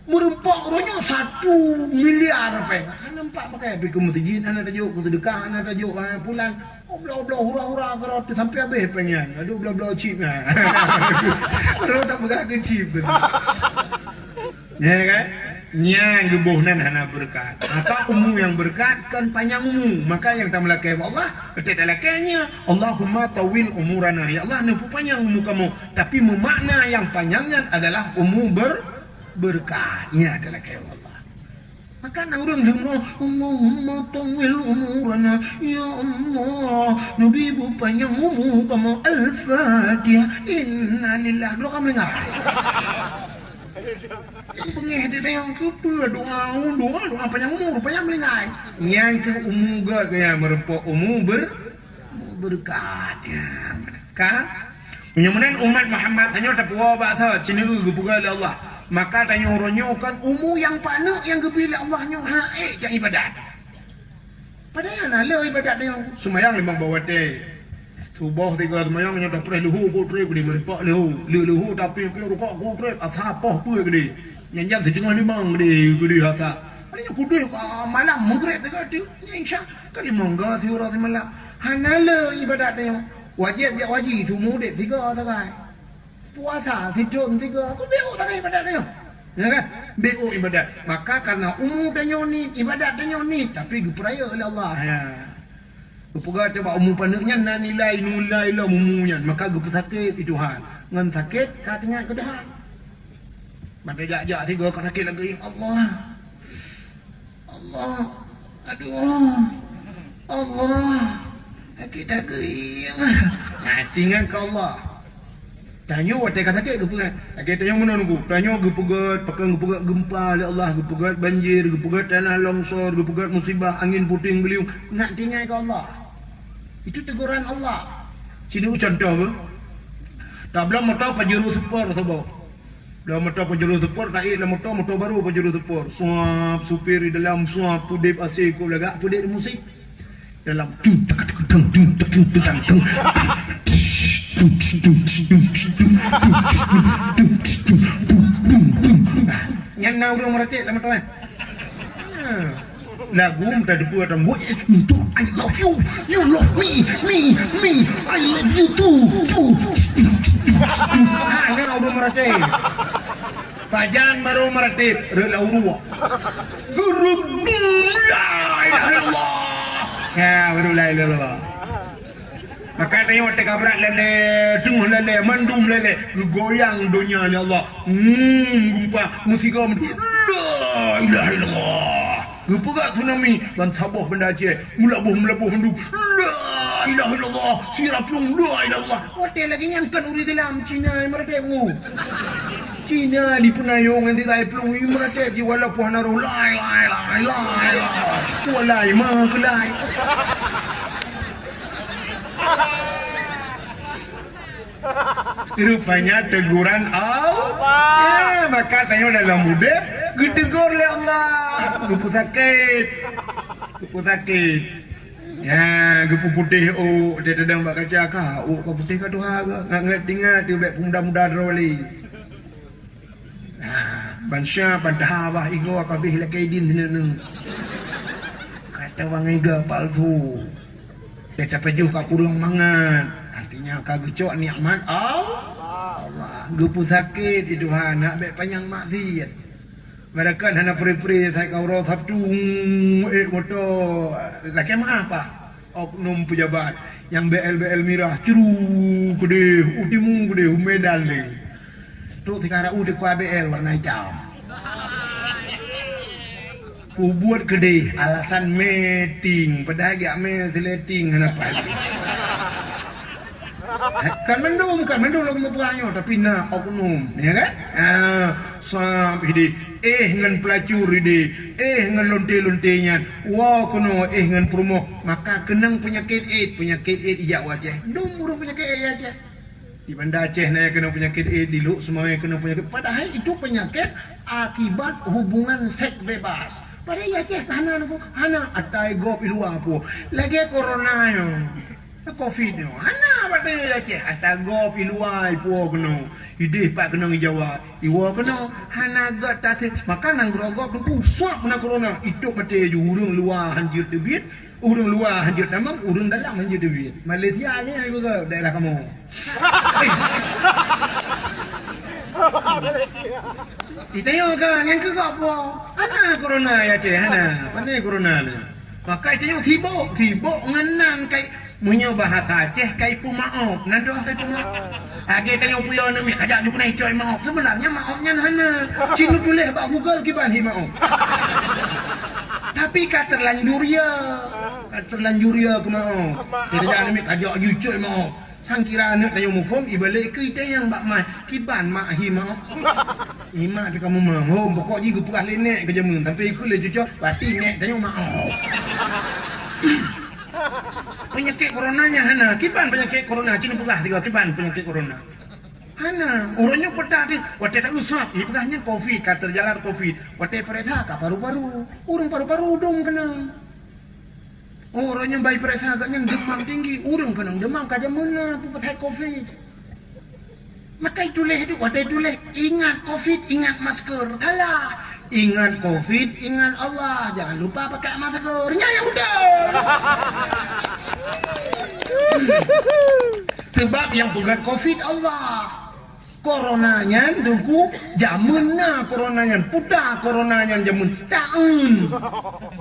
Merempak ronya 1 miliar peng. Nampak pakai pergi ke masjid, anak tajuk sedekah, anak tajuk pulang. Bla-bla hura-hura kerot sampai habis pengen. Aduh bla-bla chip nah. Orang tak pegang ke chip tu. Ya kan? Yang gebuhnan hana berkat. Maka umur yang berkat kan panjang umur. Maka yang tak melakai Allah, ketika lakainya Allahumma tawil umurana. Ya Allah nampu panjang umur kamu. Tapi memakna yang panjangnya adalah umur berkat. Ya adalah kaya Allah. Maka orang dengar Allahumma tawil umurana. Ya Allah Nabi panjang umur kamu. Al-Fatihah. Inna lillah. Doa kamu dengar. Pengeh dia yang kedua doa panjang umur panjang melingai. Yang ke umur gak kaya merempok umur berkat ya. Maka menyamanan umat Muhammad hanya tak puas bahasa cina gepuga oleh Allah. Maka tanya orangnya kan umur yang panak yang gebila Allahnya tak ibadat. Padahal ala ibadat dia semayang 5 bawate. Subuh 3 semayang nya dah preh luhu ko trep di merempak luhu tapi rukuk ko trep asap poh pu gede. Yang setengah 5 gede hasa. Ini kudu malam maghrib dekat tu. Insya kali mangga ti ora malam. Hanala ibadat dia. Wajib ya wajib semua dek 3 takai. Puasa hidung 3. Aku beu takai ibadat dia. Ya kan? Beu ibadat. Maka karena umur dan ni ibadat dan ni tapi diperaya oleh Allah. Ya. Kepuga tebak umur pandangnya na nilai lah umumnya. Maka gepu sakit itu hal. Ngan sakit katanya kedahan. Maka jak-jak 3 kau sakit lagi. Allah. Allah. Sakit lagi. Nah, tinggal ke Allah. Tanya watai kata sakit gepugat. Sakit tanya mana nunggu. Tanya gepugat, pakai gepugat gempa oleh Allah, gepugat banjir, gepugat tanah longsor, gepugat musibah, angin puting beliung. Nak tinggal ke Allah. Itu teguran Allah. Sini contoh apa? Tak belum motor pajero super sebab. Belum motor pajero super tak lah motor baru pajero super. Suap supir di dalam suap pudip asik ko lagak pudip musik. Dalam yang nak orang meratik lama tuan. Lagu minta depu ada buat itu. I love you, you love me, I love you too. Nak orang meratik. Pajan baru meratik, rela urua. Guru la ilaha illallah. Ya baru la ilaha illallah. Maka tanya waktu kabrat lele, tunggu lele, mandum lele, goyang dunia ya Allah. Gumpa musika la ilaha illallah. Gepuga tsunami dan sabah benda Aceh, melabuh hendu. La ilaha illallah, sirap long la ilaha illallah. Waktu lagi nyangkan uri dalam Cina merdeka. Cina di penayung nanti tak pelung imratet je walaupun naruh lai walai mah kelai rupanya teguran Allah maka tanya dalam muda ditegur oleh Allah gupu sakit ya gupu putih dia tedang bak kaca kau kau putih kau tuha nak ngerti tu baik muda-muda roli bansya pada bah igo kabeh lagi din dinenu kata wang iga palsu dia tapejuh ka kurung mangan artinya kagecok nikmat Allah gupu sakit itu nak baik panjang maksiat mereka hana peri-peri saya kau roh sabtu moto laki apa oknum pejabat yang BL mirah ceru gede utimu gede Medan ni tu sekarang udah kuah BL warna hitam buat gede alasan meeting padahal gak mesleting kenapa kan mendung lagu peranyo tapi nak oknum ya kan sampai di ngan pelacur di ngan lonte-lontenya kono ngan promo maka kenang penyakit AIDS ijak wajah urung penyakit AIDS aja di Banda Aceh na kena penyakit AIDS di Luk semuanya kena penyakit padahal itu penyakit akibat hubungan seks bebas padahal ya Aceh hana atai gop iluang po lagi corona yo COVID ni, hana batanya Aceh, atago piluai puo keno, idih pak keno Jawa, iwo keno, hana got tati, makan nang grogop tu swab na corona, itu mati ju urung luar hanjir tebit, urung luar hanjir tamam, urung dalam hanjir tebit. Malaysia ni juga daerah kamu. Itayo kan yang kegak po, hana corona ya Aceh, hana, pandai corona ni. Maka itayo sibuk ngenan kai munyo bahasa Aceh kai pu maaf nado kai pu maaf age tanya puyo nami kajak juk nai coy maaf sebenarnya maafnya hana cinu boleh bak Google kiban hi maaf tapi ka terlanjur ya ke maaf tidak nami kajak juk coy maaf sangkira anak tanya mufum ibalik ke ite yang bak mai kiban mak hi maaf imak tu kamu mau pokok ji gupah lenek ke jamun tapi ikut le cucok bati nek tanya maaf penyakit coronanya hana kiban penyakit corona cina pegah tiga kiban penyakit corona hana orangnya pedah di wate tak usap pegahnya covid kata jalan covid wate pereta ka paru-paru urung paru-paru dong kena orangnya bayi pereta agaknya demam tinggi urung kena demam kaja mana petai covid maka itu leh wate itu leh ingat covid ingat masker alah ingat covid ingat Allah jangan lupa pakai maskernya yang udah sebab yang pegang covid Allah coronanya dengku jamunna coronanya pudah coronanya jamun taun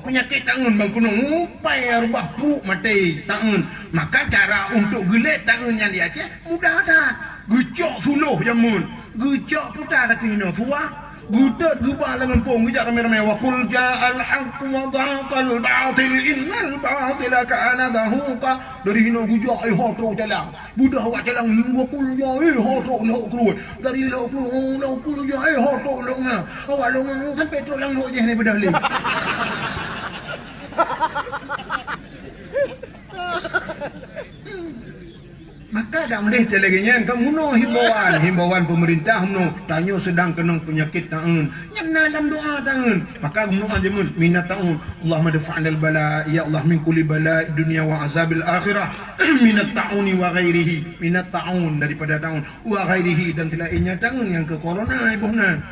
penyakit taun bang kunung upaya rubah pu mati taun maka cara untuk gelet taunnya di Aceh mudah dah gucok suluh jamun gucok pudah dah kena tua gudat gubah lengan pong gejak ramai-ramai wa qul ja'al haqq wa dhaqal batil innal batila kana dhahuqa dari hino gujak ai hoto jalang budah wa jalang wa qul ya ai hoto lo keluar dari lo qul ya ai hoto lo nga awak lo kan petrol lang lo je ni bedah li maka dak mendeh telegenyan kamu no himbauan pemerintah no tanyo sedang kena penyakit taun nyana dalam doa taun maka kamu ajemun minat taun Allahumma dafa'nal bala ya Allah min kulli bala dunia wa azabil akhirah minat tauni wa ghairihi minat taun daripada taun wa ghairihi dan selainnya taun yang ke corona ibuhna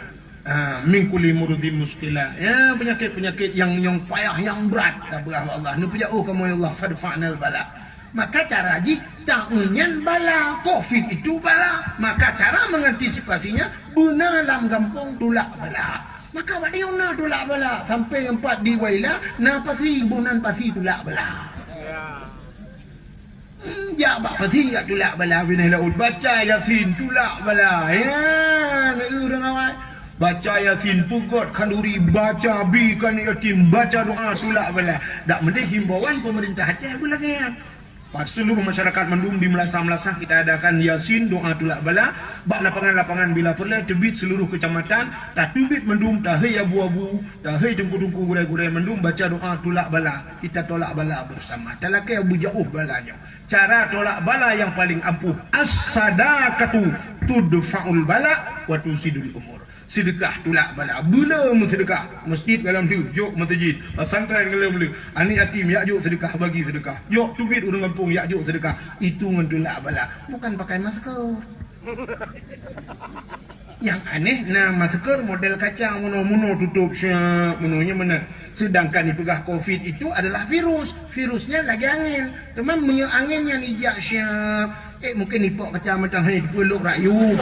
min kulli murudin muskila ya penyakit yang payah yang berat tabah Allah nu pejauh kamu ya Allah fadfa'nal bala maka cara tahunnya bala covid itu bala maka cara mengantisipasinya bunalam gampung tulak bala maka wadiuna tulak bala sampai empat di waila na pasi bunan pasi tulak bala ya bak pasi ya tulak bala bina laut baca yasin tulak bala ya urang awak baca yasin pugot kanduri baca bikan yatim baca doa tulak bala dak mendeh himbauan pemerintah Aceh bulannya Pada seluruh masyarakat Mendung di Melasah-Melasah kita adakan Yasin doa tulak bala. Bak lapangan-lapangan bila perlu tebit seluruh kecamatan. Tak tubit Mendung, tak hei abu-abu, tak hei tungku-tungku gurai-gurai Mendung baca doa tulak bala. Kita tolak bala bersama. Tak lakai abu jauh balanya. Cara tolak bala yang paling ampuh. As-sadaqatu tudfa'ul bala wa tusidul umur. Sedekah tolak bala. Bila sedekah? Masjid dalam tu, jok masjid. Pesantren dalam tu. Ani yatim yak jok sedekah bagi sedekah. Jok tubit orang kampung yak jok sedekah. Itu ngetolak bala. Bukan pakai masker. Yang aneh nah masker model kaca mono-mono tutup syak mononya mana. Sedangkan dipegah Covid itu adalah virus. Virusnya lagi angin. Teman punya angin yang ijak syak. Mungkin ipok kaca matang ni dipeluk rakyat.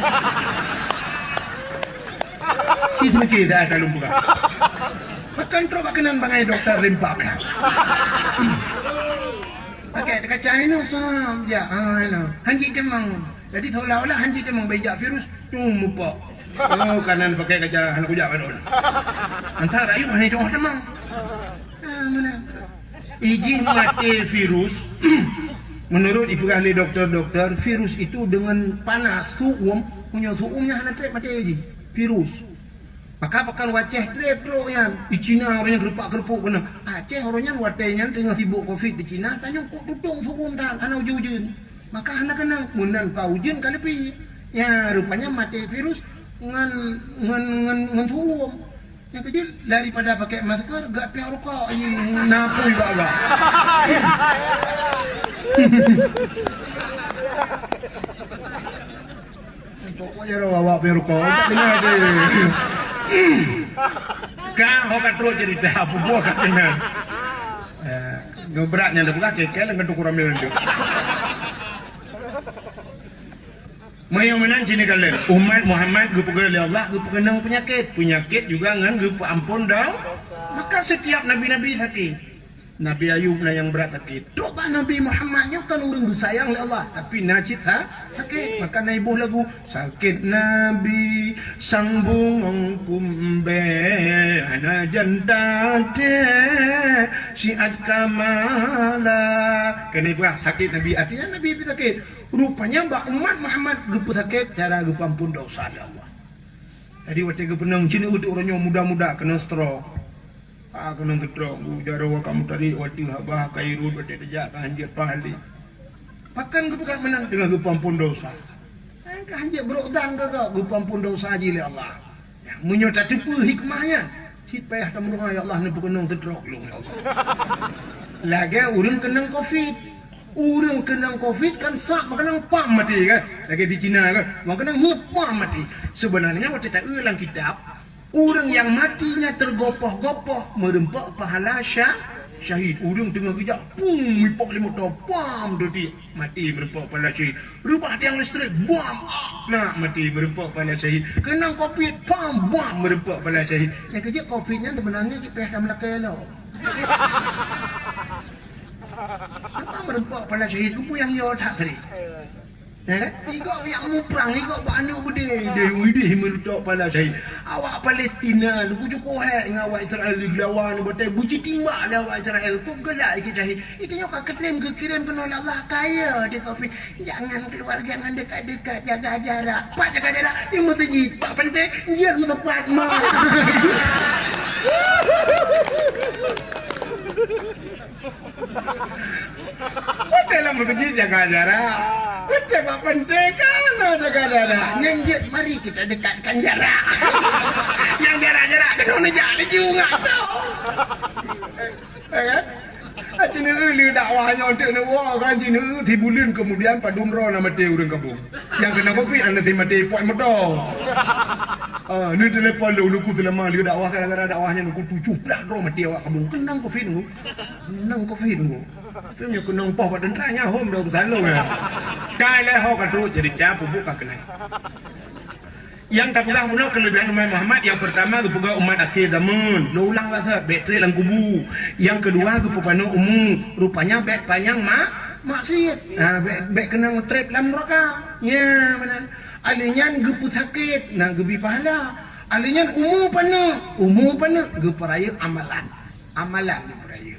Kita dah tak lupa. Makan teruk makanan bangai doktor rimpak ni. Pakai kaca ini sam ya. Hanji temang. Jadi seolah-olah hanji temang bejak virus tu mupa. Oh kanan pakai kaca anak kujak padon. Antara ayu ni tengok temang. Mana? Izin mati virus. Menurut ipegah oleh doktor-doktor, virus itu dengan panas suum punya suumnya hana trep mati aja. Virus. Maka pakan waceh trep bro yan. Di Cina orangnya gerpak-gerpuk kena. Aceh orangnya watenya tengah sibuk Covid di Cina, tanya kok tutung sukum dan ana ujun-ujun. Maka anak kena munan kau ujun kali pi. Ya rupanya mati virus ngan suum. Yang kecil daripada pakai masker gak piang rokok napui baga. Pokoknya rawa piang rokok tak kena je. Kau kat terus cerita apa buah kat kena. Ngebratnya dah buka kekel dengan tukur ambil tu. Mayu menan sini kalian. Umat Muhammad gupugel oleh Allah gupukenang penyakit juga ngan gupu ampun dah. Maka setiap nabi-nabi sakit. Nabi Ayub lah yang berat sakit. Coba Nabi Muhammadnya kan orang disayang oleh Allah, tapi najis sakit. Maka naibuh lagu sakit Nabi sambung kumbe ana jantate syiat kamala. Kena ibuah sakit Nabi, artinya Nabi sakit. Rupanya bak umat Muhammad gepu sakit cara gepu ampun dosa Allah. Tadi waktu gepenang cina untuk orangnya muda-muda kena stroke. Kena stroke. Jarawa kamu tadi waktu habah kairun waktu terjak kanjir pahali. Pakan gepu kat menang dengan gepu ampun dosa. Kanjir berokdan ke kau gepu ampun dosa aja oleh Allah. Menyota tepu hikmahnya. Si payah tamu doa ya Allah ni berkenang stroke lu ya Allah. Lagi orang kenang Covid. Orang kena Covid kan sak makan pam mati kan. Lagi di Cina kan. Makan pam mati. Sebenarnya waktu tak ulang kitab, orang yang matinya tergopoh-gopoh merempak pahala syahid. Orang tengah kejap, pum, mipok limut dah, pam tu dia mati merempak pahala syahid. Rubah tiang listrik, bam, nak mati merempak pahala syahid. Kena Covid, pam, bam merempak pahala syahid. Yang kejap Covidnya sebenarnya cik payah dah melakai lah. Apa merempak pada syahid kupu yang yo tak tadi. Ikut yang muprang, ikut banyak berdeh. Dia merempak pada syahid. Awak Palestina, ku cukup hak dengan awak Israel dilawan, betul buci timbak dah awak Israel. Kau gelak ikut syahid. Itu nyok keklaim kena Allah kaya dia kopi. Jangan keluar, jangan dekat-dekat, jaga jarak. Pak jaga jarak di masjid. Pak penting, dia tempat mah. Dalam bekerja jaga jarak. Coba penting kan jaga jarak. Nyenjit mari kita dekatkan jarak. Yang jarak-jarak kena jalan juga tau. Cina uli dakwahnya untuk nak kan Cina tibulin kemudian padum ro nama mati orang kampung. Yang kena kopi anda si mati puan motor. Ni telefon lu ku selama dia dakwah kadang-kadang dakwahnya ku 17 ro mati awak kampung. Kenang kopi tu. Kenang kopi tu. Tu nya kenang poh kat dentranya hom dah bersalung ya. Kai le ho kat tu cerita pupuk ka kenai. Yang tapilah punya kelebihan umat Muhammad yang pertama kepada umat akhir zaman. Lo ulang bahasa bateri dalam kubu. Yang kedua kepada umum. Rupanya bet panjang maksiat. Bet kena trap dalam neraka. Ya mana? Alinyan gepu sakit, nah gebi pahala. Alinyan umum pana geperaya amalan. Amalan geperaya.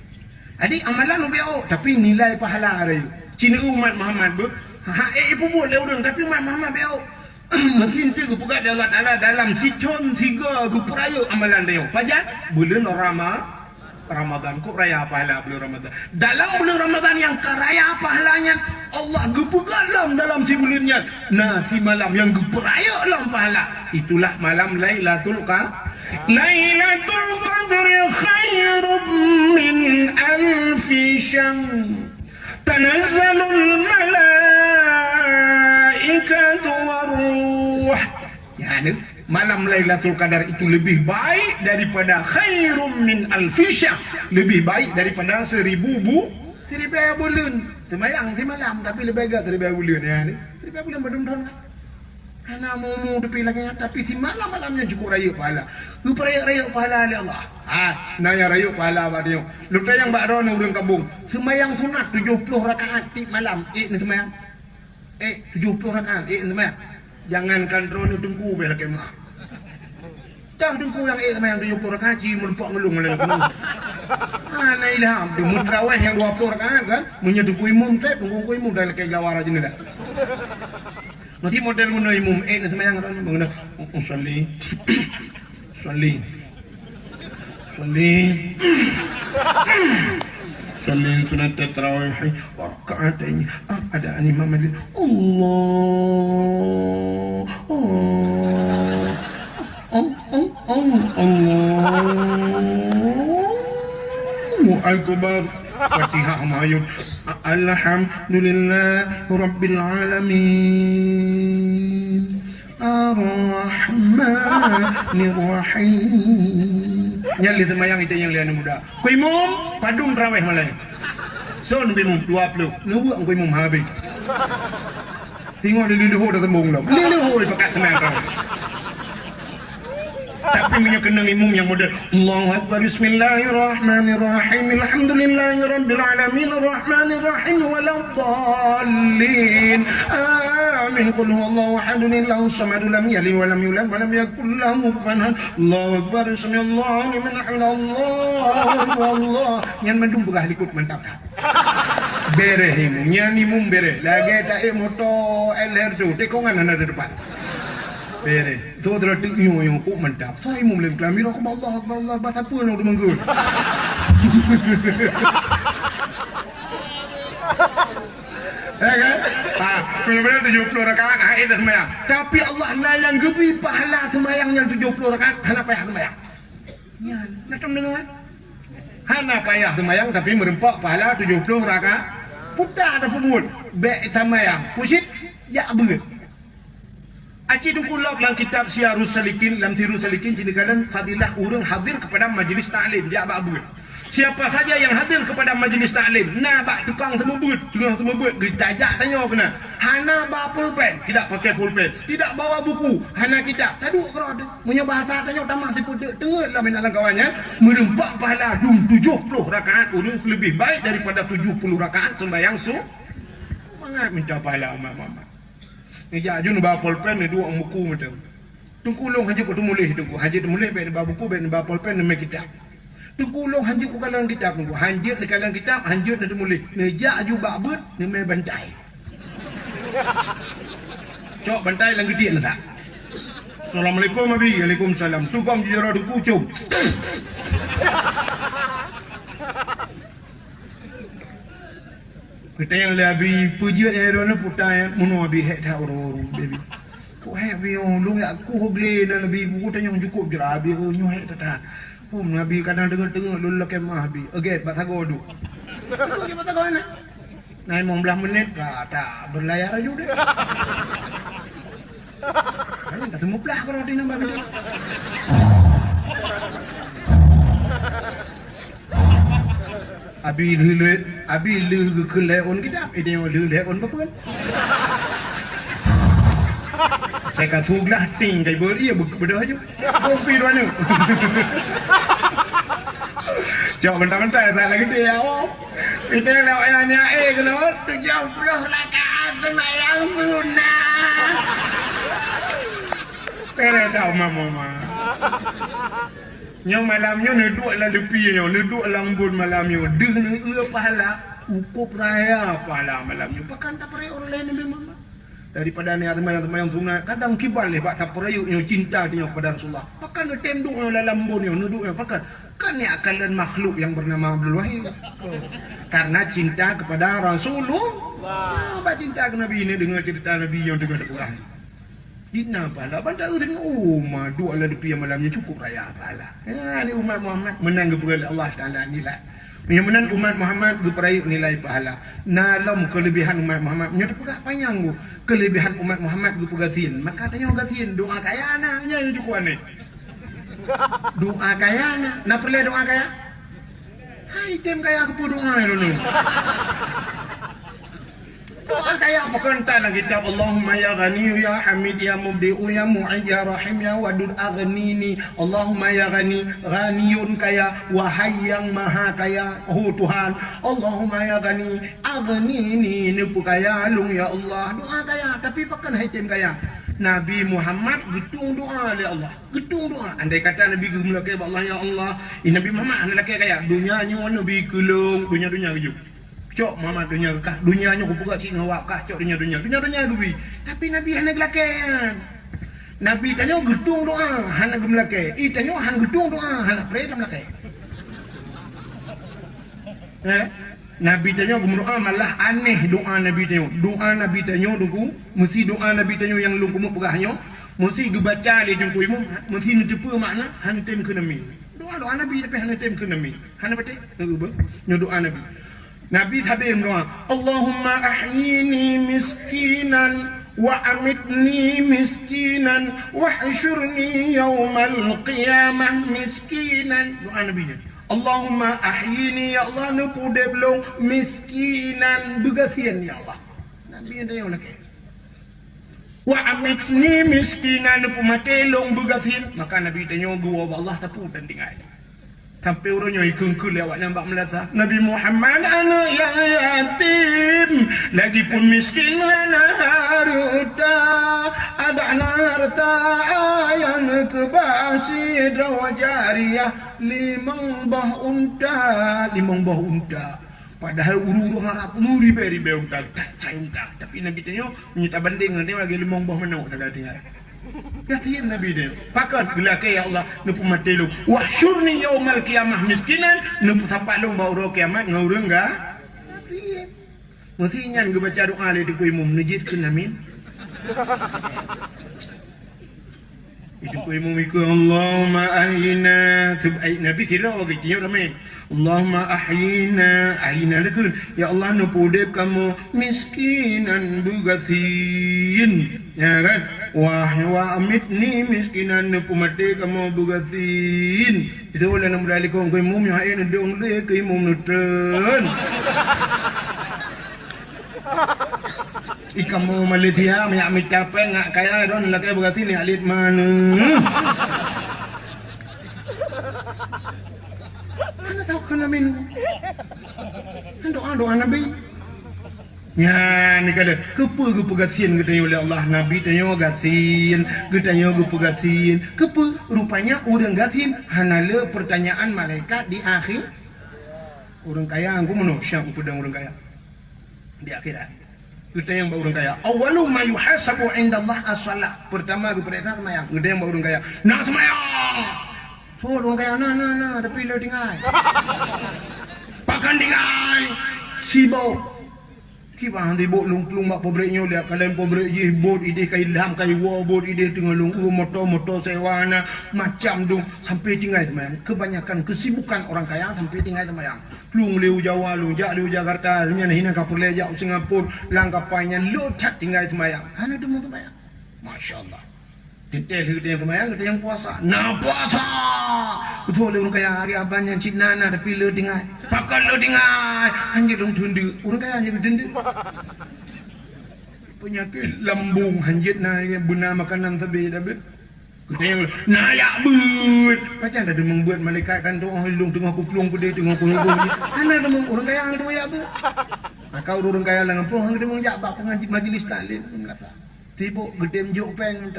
Jadi amalan lebih tapi nilai pahala ada. Cina umat Muhammad ber. Ibu buat le urang tapi umat Muhammad beau. Mesin tu pegat Allah Taala dalam siton 3 peraya amalan dia. Pajak bulan Ramadan kok raya pahala bulan Ramadan. Dalam bulan Ramadan yang karaya pahalanya Allah gepegat dalam si bulannya. Nah, si malam yang geperaya dalam pahala. Itulah malam Lailatul Qadar. Lailatul Qadar khairum min alfi syahr. Tanazzalul malaikatu waruh. Yani malam Lailatul Qadar itu lebih baik daripada khairum min alfi syahr, lebih baik daripada 1000 bulan. Semayang di malam tapi lebih baik daripada bulan ya ni. Daripada bulan badum-badum kan. Ana mau tepi lagi tapi si malamnya cukup raya pahala. Lu raya pahala oleh Allah. Nanya raya pahala apa dia. Lu tayang bak ron urang kampung. Semayang sunat 70 rakaat di malam. Ni semayang. 70 rakaat ni semayang. Jangankan ron tengku bela kemah. Dah tengku yang semayang 70 rakaat ci melempok ngelung oleh aku. Ana ilham di mutraweh yang 20 rakaat kan. Munya tengku imum teh tengku imum dah lekai jawara jenis dah. Nanti model guna imam nanti semayang orang guna usalli sunat tarawih rakaatnya ada imam adil Allahu akbar. Fatihah mayut. Alhamdulillah Rabbil Alamin. Ar-Rahmanir Rahim. Nyali semayang itu yang lian muda. Ku imam padung raweh malai. So nabi imam 20. Nubu ang ku imam habis. Tengok dia leluhur dah tembung dah. Leluhur pakat semayang raweh. Tapi punya kena imam yang model Allahu Akbar Bismillahirrahmanirrahim Alhamdulillahirabbil alamin arrahmanirrahim waladdallin amin qul huwallahu ahadun Allahu samad lam yalid wa lam yulad wa lam yakul lahu kufuwan ahad Allahu Akbar samiallahu liman hamidah Allah yang mendung begah likut mantap bere imam nyanyi imam bere lagi tak moto LR tu tekongan ada depan bere tu adalah yung kok mantap saya imam lebih kelamir aku Allah bahasa apa yang udah manggul kan benar-benar 70 rakaat itu semayang tapi Allah layan gebi pahala semayang yang 70 rakaat hana payah semayang ya macam dengan hana payah semayang tapi merempak pahala 70 rakaat putar ada pemul baik semayang pusit ya berat. Aci dungkulok dalam kitab Syiarus Salikin, dalam Syiarus Salikin ceritakan fadilah orang hadir kepada majlis taklim dia abad. Siapa saja yang hadir kepada majlis taklim, nak tukang semebut, ditajak tanya kena. Hana bawa pulpen, tidak pakai pulpen, tidak bawa buku, hana kitab. Taduk kerana punya bahasa tanya tamah si pudak, dengarlah minalang kawannya, merempak pahala 70 rakaat orang lebih baik daripada 70 rakaat sembahyang mangat minta pahala umat-umat. Ni jajun bawa pulpen ni dua buku macam. Tungkulong haji ku tumulih tu haji tumulih baik bawa buku baik bawa pulpen ni kitab. Tungkulong haji ku kalang kitab tu hanjut ni kalang kitab hanjut ni tumulih. Ni jaju babut ni mai bantai. Cok bantai lang gede lah tak. Assalamualaikum abi, waalaikumsalam. Tukang jero du kucum. Kita yang lebih pujian yang ada putai munu abi hek dah orang baby. Kau hek abi lu aku hogle dan lebih buku tanya cukup je abi nyu hek tata. Nabi kadang dengar lu lek mah abi. Aget batago du. Tu je batago na. 15 minit tak berlayar aja deh. Kan tak temu pelah kalau di nambah dia. Abi lu ke leon kita, ini lu leon apa kan? Saya kat suglah ting kai beri ya bedah aja. Kopi dua ni. Jauh bentar-bentar tak lagi dia. Kita lewat ayahnya kalau 70 rakaat sembahyang sunat. Pere dah mama. Yang malamnya ni duduk lah lepi yang duduk lambun malamnya deh ni pahala cukup raya pala malamnya. Pakan tak peraya orang lain Nabi Muhammad. Daripada ni temayang sunat, kadang kibal le tak peraya cinta dia kepada Rasulullah. Pakan tem doa dalam bonyo nuduk pakan. Kan ni akalan makhluk yang bernama Abdul Wahid. Karena cinta kepada Rasulullah. Apa cinta ke Nabi ini dengan cerita Nabi yang dengan Quran. Dina pala bandar tengok madu ala depi malamnya cukup raya pala. Ya ni umat Muhammad menang kepada Allah Taala nilai. Yang menang umat Muhammad geperai nilai pahala. Nalam kelebihan umat Muhammad nya pegah panjang bu. Kelebihan umat Muhammad gepegasin. Maka tanya gasin doa kaya anaknya yang cukup aneh. Doa kaya anak. Nak perlu doa kaya? Hai tem kaya kepu doa dulu. Doa kaya apa kata lagi kitab Allahumma ya ghani ya hamid ya mubdi'u ya mu'id ya rahim ya wadud aghnini Allahumma ya ghani ghaniyun kaya wahai yang maha kaya Tuhan Allahumma ya ghani aghnini nipu kaya lung ya Allah doa kaya tapi pakan haitim kaya Nabi Muhammad getung doa oleh Allah getung doa andai kata Nabi gemelakai Allah ya Allah Nabi Muhammad anak laki kaya dunianya Nabi kelung dunia kejuk cok mama dunia kah dunianya ku buka cik ngawak kah cok dunia gebi tapi Nabi hana gelakean Nabi tanya gedung doa hana gemlake tanya hana gedung doa hana pray gemlake Nabi tanya doa malah aneh doa Nabi tanya dungku mesti doa Nabi tanya yang lu kumu pegahnya mesti gebaca dia dungku imam mesti netepa makna hana tem ke Nabi doa Nabi tapi hana tem ke Nabi hana betul doa Nabi Nabi habis berdoa, Allahumma ahyini miskinan wa amitni miskinan wa hsyurni yawmal qiyamah miskinan. Doa Nabi. Allahumma ahyini ya Allah nupu deblong miskinan begasian ya Allah. Nabi ada yang lagi. Wa amitni miskinan nupu matelong begasian. Maka Nabi tanya gua Allah tapu dan tinggal. Sampai orangnya ikut lewat nampak melata Nabi Muhammad anak yang yatim lagipun miskin mana harta ada harta yang kebasi drawajariah limang bah unta padahal uru-uru harap ribe unta cacai unta tapi Nabi tanya menyita banding dia lagi limang bah menuk tak tinggal Yakin Nabi dia. Pakat gelakai ya Allah nupu mati lu. Wahsyurni yaumal qiyamah miskinan nupu sapak lu baru kiamat ngurung enggak? Nabi. Mesti nyan ge baca doa le di imam najidkeun amin. Itu ku imam iku Allahumma ahyina tubai Nabi sira gitu ramai. Allahumma ahyina lekun ya Allah nupu dep kamu miskinan bugasin ya kan wa amitni miskinan pumate kamu bugasin itu boleh nak balik kau imum yang hain dong le ke imum nutren ikamu Malaysia minyak amit capek ngak kaya don lakai bugasin ni alit mana anda tahu kan amin doa Nabi ya ni kata kepa gasian kita oleh Allah Nabi tanya gasin getanya gasin kepa rupanya orang gasin hanala pertanyaan malaikat di akhir orang kaya aku manusia aku pedang orang kaya di akhirat kita yang orang kaya awalu ma yuhasabu indallah as-salah pertama kepada semayang kita yang orang kaya nak semayang orang kaya nah tapi lo tinggal pakan tinggal sibuk kiba handi bot lung plung mak pobreknya dia kalian pobrek je bot ide kai dam kai wo bot ide tengah lung motor sewana macam dong sampai tinggal teman kebanyakan kesibukan orang kaya sampai tinggal teman plung leu Jawa lung jak leu Jakarta nya hina kapur lejak Singapura langkapanya lo cat tinggal teman hana demo teman masyaallah tintel dia teman yang puasa nah puasa betul orang kaya hari abang yang Cina tapi lo tinggal pakai lo tinggal hanya dong tundu orang kaya hanya tundu penyakit lambung hanya guna makanan tapi kita nayak but macam ada membuat malaikat kan tu orang tengah kuplung putih tengah kuplung mana ada orang kaya ada ya bu maka orang kaya lang pun ada mong jabak pengaji majlis taklim melata tibo gedem juk peng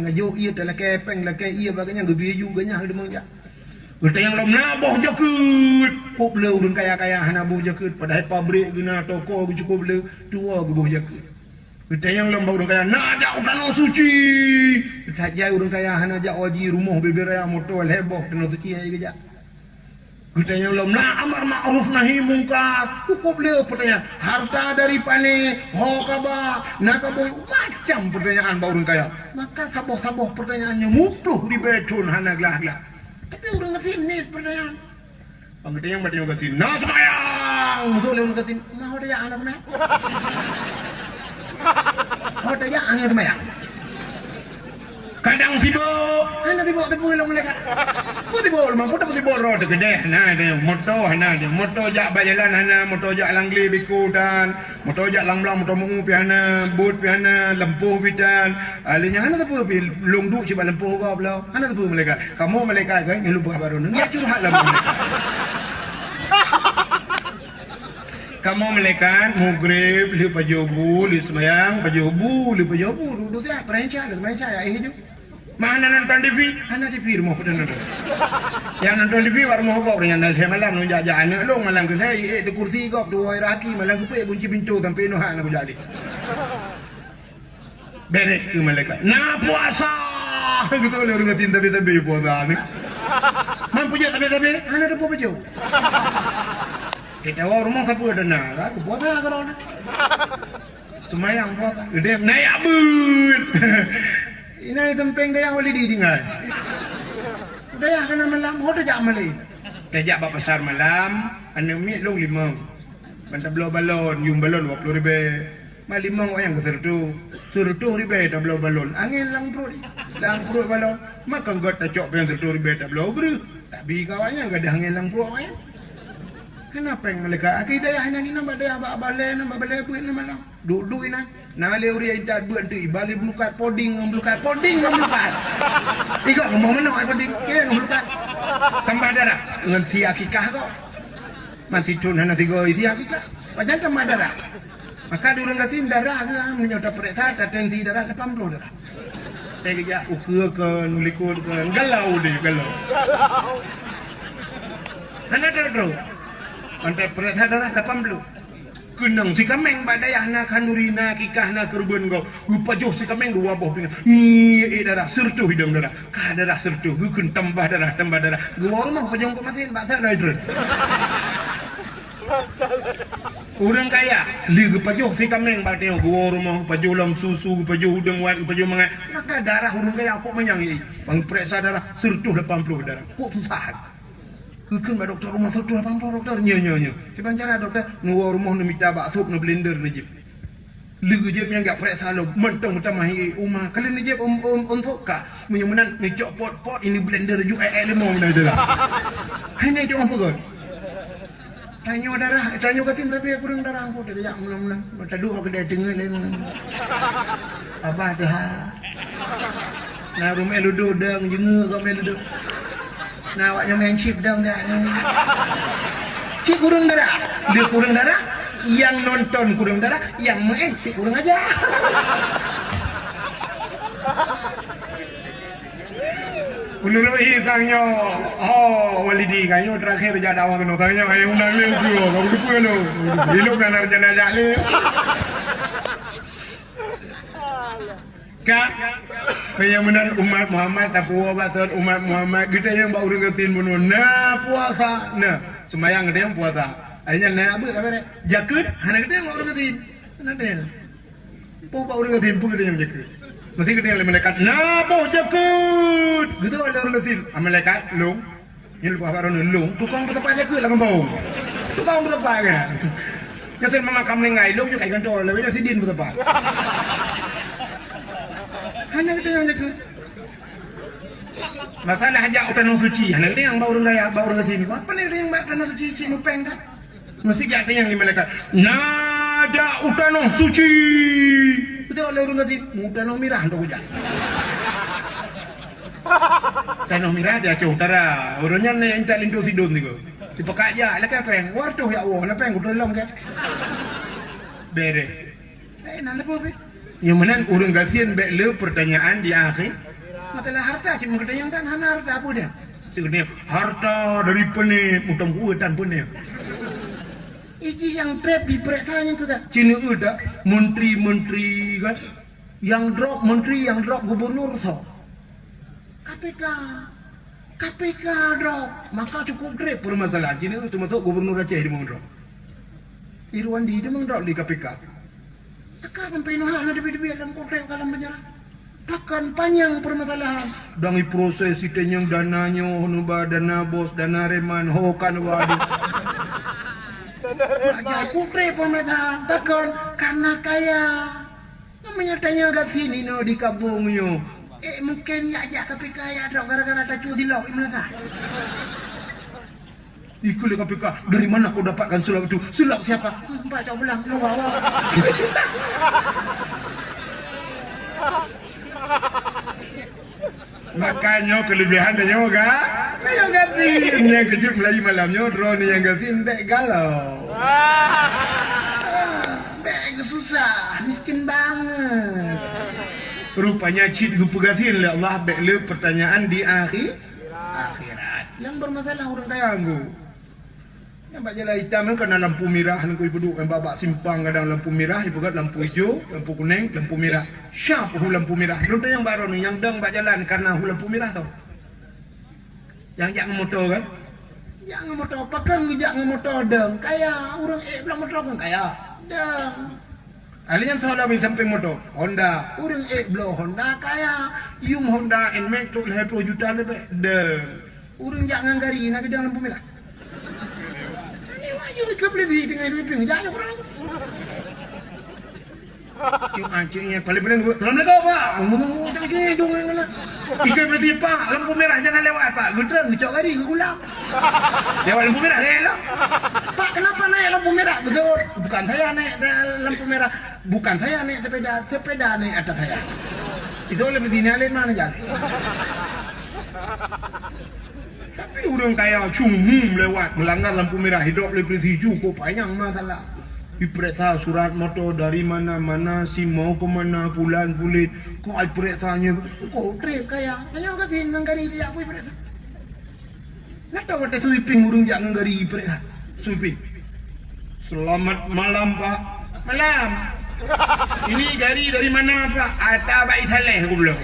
ngajok iya tak lakai peng lakai iya baganya gebi juga nya ada mong jak Kita yang lom naboh jakut. Kok beli urang kaya-kaya naboh jakut. Padahal pabrik guna toko cukup beli tua boh jakut. Kita yang lom urang kaya najak tanah suci. Kita jai urang kaya najak waji rumah beberaya motor heboh tanah suci ai gejak. Kita yang lom amar ma'ruf nahi mungkar. Cukup beli pertanyaan harta dari pane hokaba nakaboy macam pertanyaan bau urang kaya. Maka saboh-saboh pertanyaannya mupluh di betun hana gelah-gelah. Tapi orang kesini pertanyaan. Kita yang bertanya kesini, nah semayang. Betul orang kesini, mau dia anak mana? Mau dia anak semayang. Kadang sibuk, anak sibuk tapi belum mereka. Putih bol, mampu putih bol roda gede. Nah dia moto jak bajalan hana, moto jak langli bikutan, moto jak lang-lang, moto mungu piana, boot piana, lempuh bidan. Alinya hana tapi belum duk coba lempuh kau belau. Hana tapi mereka. Kamu mereka kan yang lupa kabar orang. Dia curhat lah mereka. Kamu melekat mugrib li pajobu li semayang pajobu li pajobu duduk ya perencah li semayang saya hijau. Mana nonton TV? Hana TV rumah pada nonton. Yang nonton TV baru mau kau dengan saya malam nunjuk anak lo malam ke saya di kursi kau dua raki malam ke kunci pintu sampai noh anak jadi. Berek ke malaikat. Nah puasa. Gitu oleh orang ngatin tapi puasa ni. Mampu je tapi hana ada apa jauh. Kita rumah sapu ada nak, puasa kalau semayang puasa. Dia naik abun. Ini tempeng dia boleh ditinggal. Udah ya kena malam, udah jak malam. Kejak bapa pasar malam, anu mi long limang. Banta belau balon, yung balon 20,000. Mal limang orang ke sertu ribe tak belau balon. Angin lang perut balon. Maka got tak cok yang sertu ribe tak belau bru. Tapi kawannya enggak ada angin lang perut awak. Kenapa yang mereka? Akidah yang ini nama dia balai buat nama lah. Duduk ini. Nale uri idat buat tu. Balik melukat poding. Ikut ngomong mana poding? Ya melukat. Tambah darah. Dengan si akikah kau. Masih cun hana tiga isi akikah. Wajan tambah darah. Maka diorang katin darah ke. Menyota periksa. Tensi darah 80 darah. Saya ukur ke nulikut ke. Galau dia galau. Hana terus. Antai periksa darah 80. Kenang si kameng badai anak kanurina kikahna kerbun kau. Lupa jauh si kameng dua buah pinggan. Darah sertuh hidung darah. Kah darah sertuh. Gukun tambah darah. Gua rumah pajong kau masin bahasa lain. Orang kaya, liga pajong si kameng badai gua rumah pajong lam susu, pajong udang wat, pajong mangat. Maka darah orang kaya kok menyangi. Bang periksa darah sertuh 80 darah. Kok susah. Kekun ba doktor rumah tu apa doktor nyo. Siapa cara doktor nuwa rumah nu minta baksup nu blender nu jip. Legu jip yang enggak periksa lo mentong mahi umah. Kalian ni jip untuk ka menyumenan ni cok pot ini blender ju lemau na dah. Hanya itu apa kau? Tanya katin tapi kurang darah aku dah jak mulang-mulang. Tadu aku dah dengar lain. Apa dah? Na rumah ludo dang jengu kau meludo. Nah, awaknya main chip dong dah. Cik kurang darah. Dia kurang darah. Yang nonton kurang darah. Yang main cik kurang aja. Menurut kangnya, walidi kangnya terakhir jadi awak kena tanya ayah undang le tu, kau lupa lo. Hidup dan arjana jale. Kak, keyamunan umat Muhammad tak puasa umat Muhammad kita yang baru ngatin bunuh na puasa na semayang kita yang puasa akhirnya na apa kabar jakut hana kita yang baru ngatin na dia baru ngatin pun kita yang jakut mesti kita yang malaikat na boh jakut gitu baru ngatin malaikat long yang lupa baru long tukang berapa jakut lah kau tukang berapa kan kasih mama kamu ngai long juga ikan tol lebih kasih din berapa hanya kita yang jaga. Masalah hajak tanah suci. Hanya kita yang baru gaya, baru ke sini. Apa ni yang bawa tanah suci cinu peng kan? Mesti kita yang lima lekat. Nada tanah suci. Betul oleh orang kata, tanah merah untuk hujan. Tanah merah dia cah utara. Orangnya ni yang tak lindu sidon ni ko. Dipakai aja, lekat peng. Wartuh ya Allah, lekat peng kutelam ke? Bere. Nanti apa? Yang mana orang gasian bela pertanyaan di akhir masalah harta si mengatakan kan hana harta apa dia Sebenarnya harta dari penit mutam kuatan penit. Iki yang trap di peretanya tu tak. Cina udah menteri-menteri kan yang drop menteri yang drop gubernur so. KPK drop. Maka cukup grab permasalahan Cina itu masuk gubernur Aceh dia drop. Irwandi dia drop di KPK. Maka sampai nuhana debi-debi dalam kontrak dalam penjara. Bahkan panjang permasalahan. Dangi proses itu yang dananya, honoba dana bos, dana reman, hokan waduh. Baca kontrak pemerintahan. Bahkan karena kaya. Namanya tanya kat sini no di kampungnya. Mungkin ya aja KPK ya drop gara-gara tak cuci silap pemerintahan. Ikut KPK. Dari mana kau dapatkan sulap itu? Sulap siapa? Pak coba bilang, lu bawa. Makanya kelebihan dan yoga. Yang gatin yang kejut Melayu malamnya drone yang gatin bek galau. Bek susah, miskin banget. Rupanya cid gue pegatin oleh Allah bek le pertanyaan di akhirat. Yang bermasalah orang kaya Tangguh. Yang bak jalan hitam kan kena lampu merah nak kau duduk yang babak simpang kadang lampu merah ibu kat lampu hijau, lampu kuning, lampu merah. Siapa hu lampu merah? Donta yang baru ni yang dang bak jalan karena hu lampu merah tau. Yang jangan motor kan? Jangan motor, pakai jangan motor dong. Kaya orang bilang motor kan kaya. Dong. Alian soalnya bisa sampai motor Honda. Orang belum Honda kaya. Yung Honda Nmax tu 10 juta lebih. Deng. Orang jangan gari nak dalam lampu merah. Ini wajib ikut beli dengan itu ping jangan orang. Cing paling Assalamualaikum Pak. Ngomong jangan dong yang ikut beli Pak. Lampu merah jangan lewat Pak. Gudran ngecok gari ke gulang. Lewat lampu merah elok. Pak kenapa naik lampu merah? Betul. Bukan saya naik lampu merah. Bukan saya naik sepeda naik atas saya. Itu lebih dinyalin mana jalan? Tapi orang kaya cumum lewat melanggar lampu merah hidup lebih hijau kok panjang masalah. Diperiksa surat motor dari mana-mana si mau ke mana bulan bulit kok ai periksanya kok trip kaya. Tanya kat sini ngari dia apa periksa. Nak tahu kata sweeping urung jangan ngari periksa. Sweeping. Selamat malam Pak. Malam. Ini gari dari mana Pak? Ada baik saleh aku belum.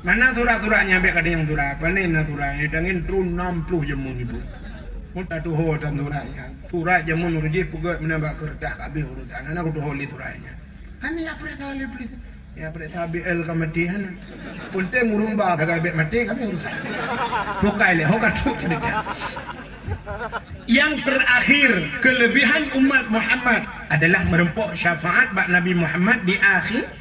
Mana surat-suratnya biar ada yang surat. Mana suratnya? Dangin turun 60 jamun ibu. Muta tu ho dan suratnya. Surat jamun urut pugat menambah kertas habis urutan. Anak tu holi suratnya. Hani apa periksa oleh polis? Ya periksa BL kamati hana. Punte ngurung ba kagak bet mati kami urusan. Hokai le hoka tu cerita. Yang terakhir kelebihan umat Muhammad adalah merempok syafaat bak Nabi Muhammad di akhir.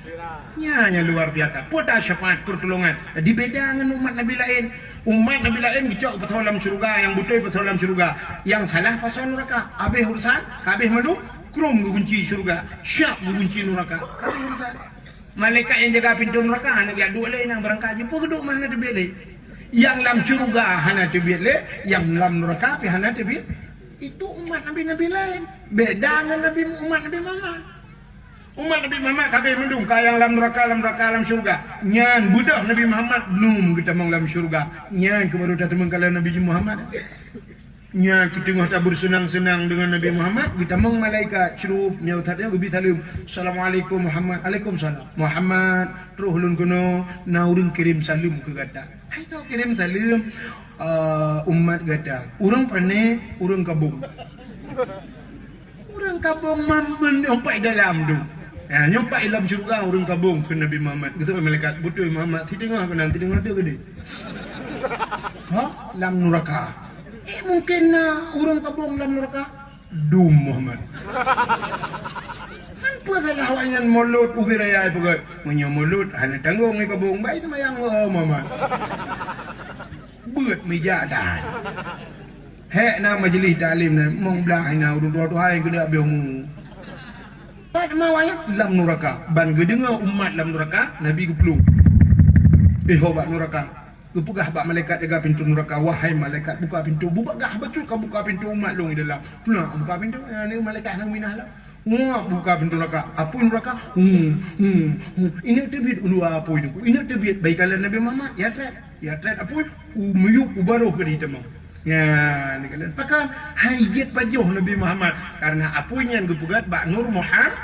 Nya luar biasa. Putar syafaat pertolongan. Jadi beda dengan umat Nabi lain. Umat Nabi lain gecok pasal dalam syurga, yang betul pasal dalam syurga. Yang salah pasal neraka. Habis urusan, habis malu, krum kunci syurga. Syak kunci neraka. Habis urusan. Malaikat yang jaga pintu neraka hanya dia dua lain yang berangkat je. Pun duduk mana tebiat le. Yang dalam syurga hanya tebiat le, yang dalam neraka pi hanya tebiat. Itu umat Nabi lain. Beda dengan umat Nabi Muhammad. Umat Nabi Muhammad kabeh mendung kaya yang dalam neraka dalam syurga. Nyan budak Nabi Muhammad belum kita mang dalam syurga. Nyan kebaru datang kalau Nabi Muhammad. Nyan kita tengah tak bersenang-senang dengan Nabi Muhammad, kita mang malaikat syurub nyautnya gubi salam. Assalamualaikum Muhammad. Waalaikumsalam. Muhammad ruhulun kuno naurun kirim salam ke gata. Hai tau kirim salam umat gata. Urang pane, urang kabung. Urang kabung mampen nyompai dalam tu. Ya, nyompai dalam syurga urang kabung ke Nabi Muhammad. Gitu malaikat betul Muhammad si tengah ke nanti tengah tu gede. Ha? Lam neraka. Mungkin urang kabung dalam neraka. Dum Muhammad. Apa salah awanyan mulut ubi raya pegat. Menyo mulut hanya tanggung ni kabung baik sama yang Muhammad. Buat meja dan. Hek na majlis taklim na mong belah na urung dua hai kena abihmu. Pat mawanya lam neraka. Ban gedenga umat lam neraka Nabi gepelung. Hobat neraka. Gepegah bak malaikat jaga pintu neraka. Wahai malaikat buka pintu. Bubagah betul kau buka pintu umat long di dalam. Pulang buka pintu. Ni malaikat nang minah lah. Muak buka pintu neraka. Apa neraka? Ini tebit ulu apa ini? Ini tebit baikalan Nabi Muhammad. Ya tret apa? Meyuk ubaruh ke di temang. Ya, ni kalian pakai hajat pajuh Nabi Muhammad karena apunya yang gepugat Bak Nur Muhammad.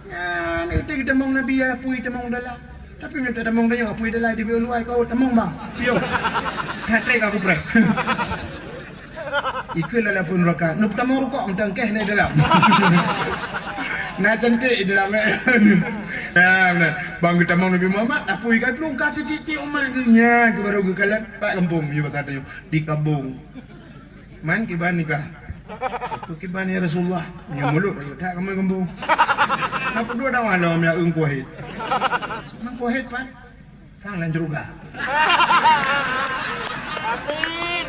Ya, ni kita temang Nabi ya apui temang dalam. Tapi minta temang dia apui dalam di beluai kau temang bang. Yo. Tret aku pray. Ikut dalam pun neraka. Nup tamang rukuk mentang keh ni dalam. Nah cantik dalam ya benar. Bang kita mau Nabi Muhammad apa ikan pelung kata titik umat ke nya ke baru ke kalat pak kampung you kata you di kabung. Man kiban nikah. Aku kiban ya Rasulullah. Nya mulut ayo tak kamu kampung. Apa dua dah malam ya ung kuahit. Mang kuahit pan. Kang lan juga. Amin.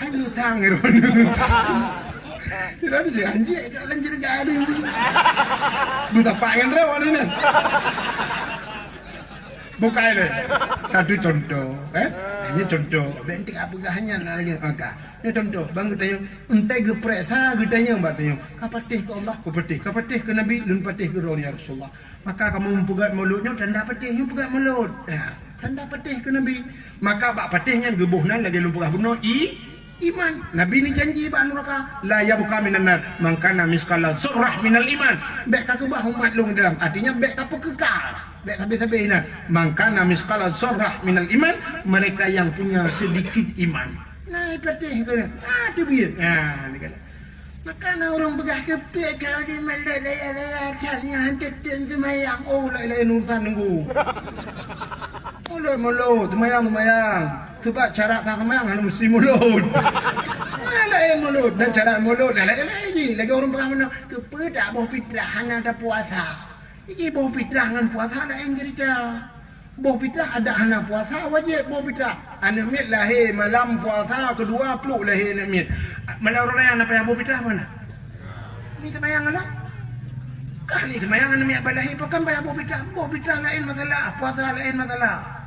Aduh sang ngeron. Tidak ada sih anjing, tak lanjut gado. Buta pakai rewan ini. Bukai le. Satu contoh, hanya contoh. Bentik apa hanya lagi angka. Ini contoh, bang kita yang entai geprek sa kita yang batanya. Kapatih ke Allah, kapatih ke Nabi, dan patih ke Rasulullah. Maka kamu mempegat mulutnya tanda patihnya pegat mulut. Ya, tanda patih ke Nabi. Maka bak patihnya gebuhnan lagi lumpur bunuh iman. Nabi ni janji ba neraka la yabqa minan nar man kana misqala surrah minal iman. Bek ka bah umat long dalam artinya bek tak kekal. Bek sabe-sabe ina man kana misqala surrah minal iman, mereka yang punya sedikit iman. Nah, patih tu. Tu biar. Ni kan. Maka orang begah kepek kalau di meledaya katnya hantetin semayang. Oh, lain urusan nunggu. Mulut semayang. Sebab cara tak semayang hanya mesti mulut. Lain mulut dan cara mulut lain lagi. Lagi orang begah mana kepe tak boh fitrah hanya ada puasa. Iki boh fitrah dengan puasa lain cerita. Boh fitrah ada hanya puasa wajib boh fitrah. Anak mit lahir malam puasa kedua peluk lahir anak mit. Mana orang yang apa yang boh fitrah mana? Ni semayang anak. Kali semayang anak mit balahir pakan bayar boh fitrah. Boh fitrah lain masalah, puasa lain masalah.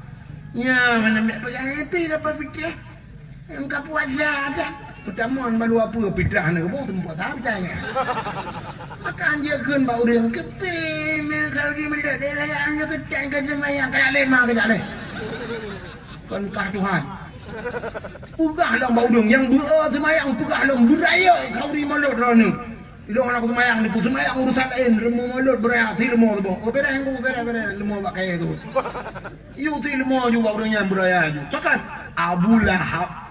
Ya, mana nak pergi happy apa fitrah? Engkau puasa ada. Pertemuan baru apa fitrah nak boh tempat tak percaya. Maka dia kan bau dia kepe kalau di mendak dia layan dia ketan ke semayang kayak lain mah kayak lain. Kan kah Tuhan. Pugahlah bau dong yang semayang pugahlah budaya kau di mulut rono. Ilong aku semayang di semayang urusan lain remu mulut beraya ti remu tu. Oh bera yang bera remu pakai tu. You ti remu juga orangnya beraya ju. Takkan Abu Lahab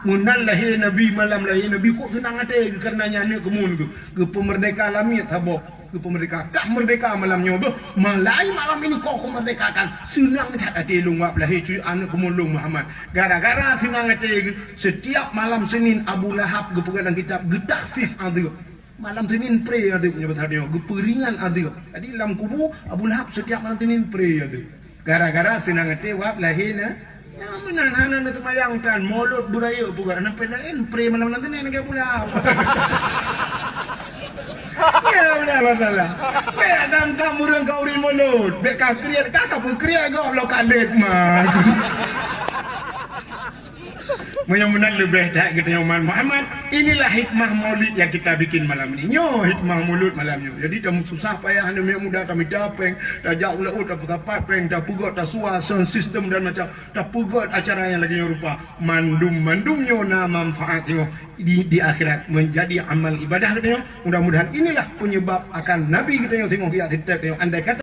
munal lahir Nabi malam lahir Nabi kok senang hati karenanya ni kemun ke pemerdeka alami sabo ke pemerdeka kah merdeka malamnya malai malam ini kok merdekakan senang hati lu ngap lahir cuy anak kemulung Muhammad gara-gara senang hati setiap malam Senin Abu Lahab ke pegang kitab getahfif ada malam Senin pray ada punya betadnya geperingan ada jadi dalam kubu Abu Lahab setiap malam Senin pray ada gara-gara senang hati wap lahirnya ya menahan na semayang tan mulut buraya pula nampai lain pray malam nanti ni nak pula. Ya benar masalah. Be adam kamu orang kau ri mulut. Be ka kriat ka pun kriat kau lo kadet mah. Mudah-mudahan lebih tak kita yang Muhammad. Inilah hikmah maulid yang kita bikin malam ini. Nyo hikmah mulut malam ni. Jadi kamu susah payah anda muda kami dapeng, dah jauh laut, dah dapat peng, dah pugot, dah suah, sound system dan macam, dah pugot acara yang lagi rupa mandumnya na manfaatnya di akhirat menjadi amal ibadah kita. Mudah-mudahan inilah penyebab akan Nabi kita yang tengok dia tidak tengok. Andai kata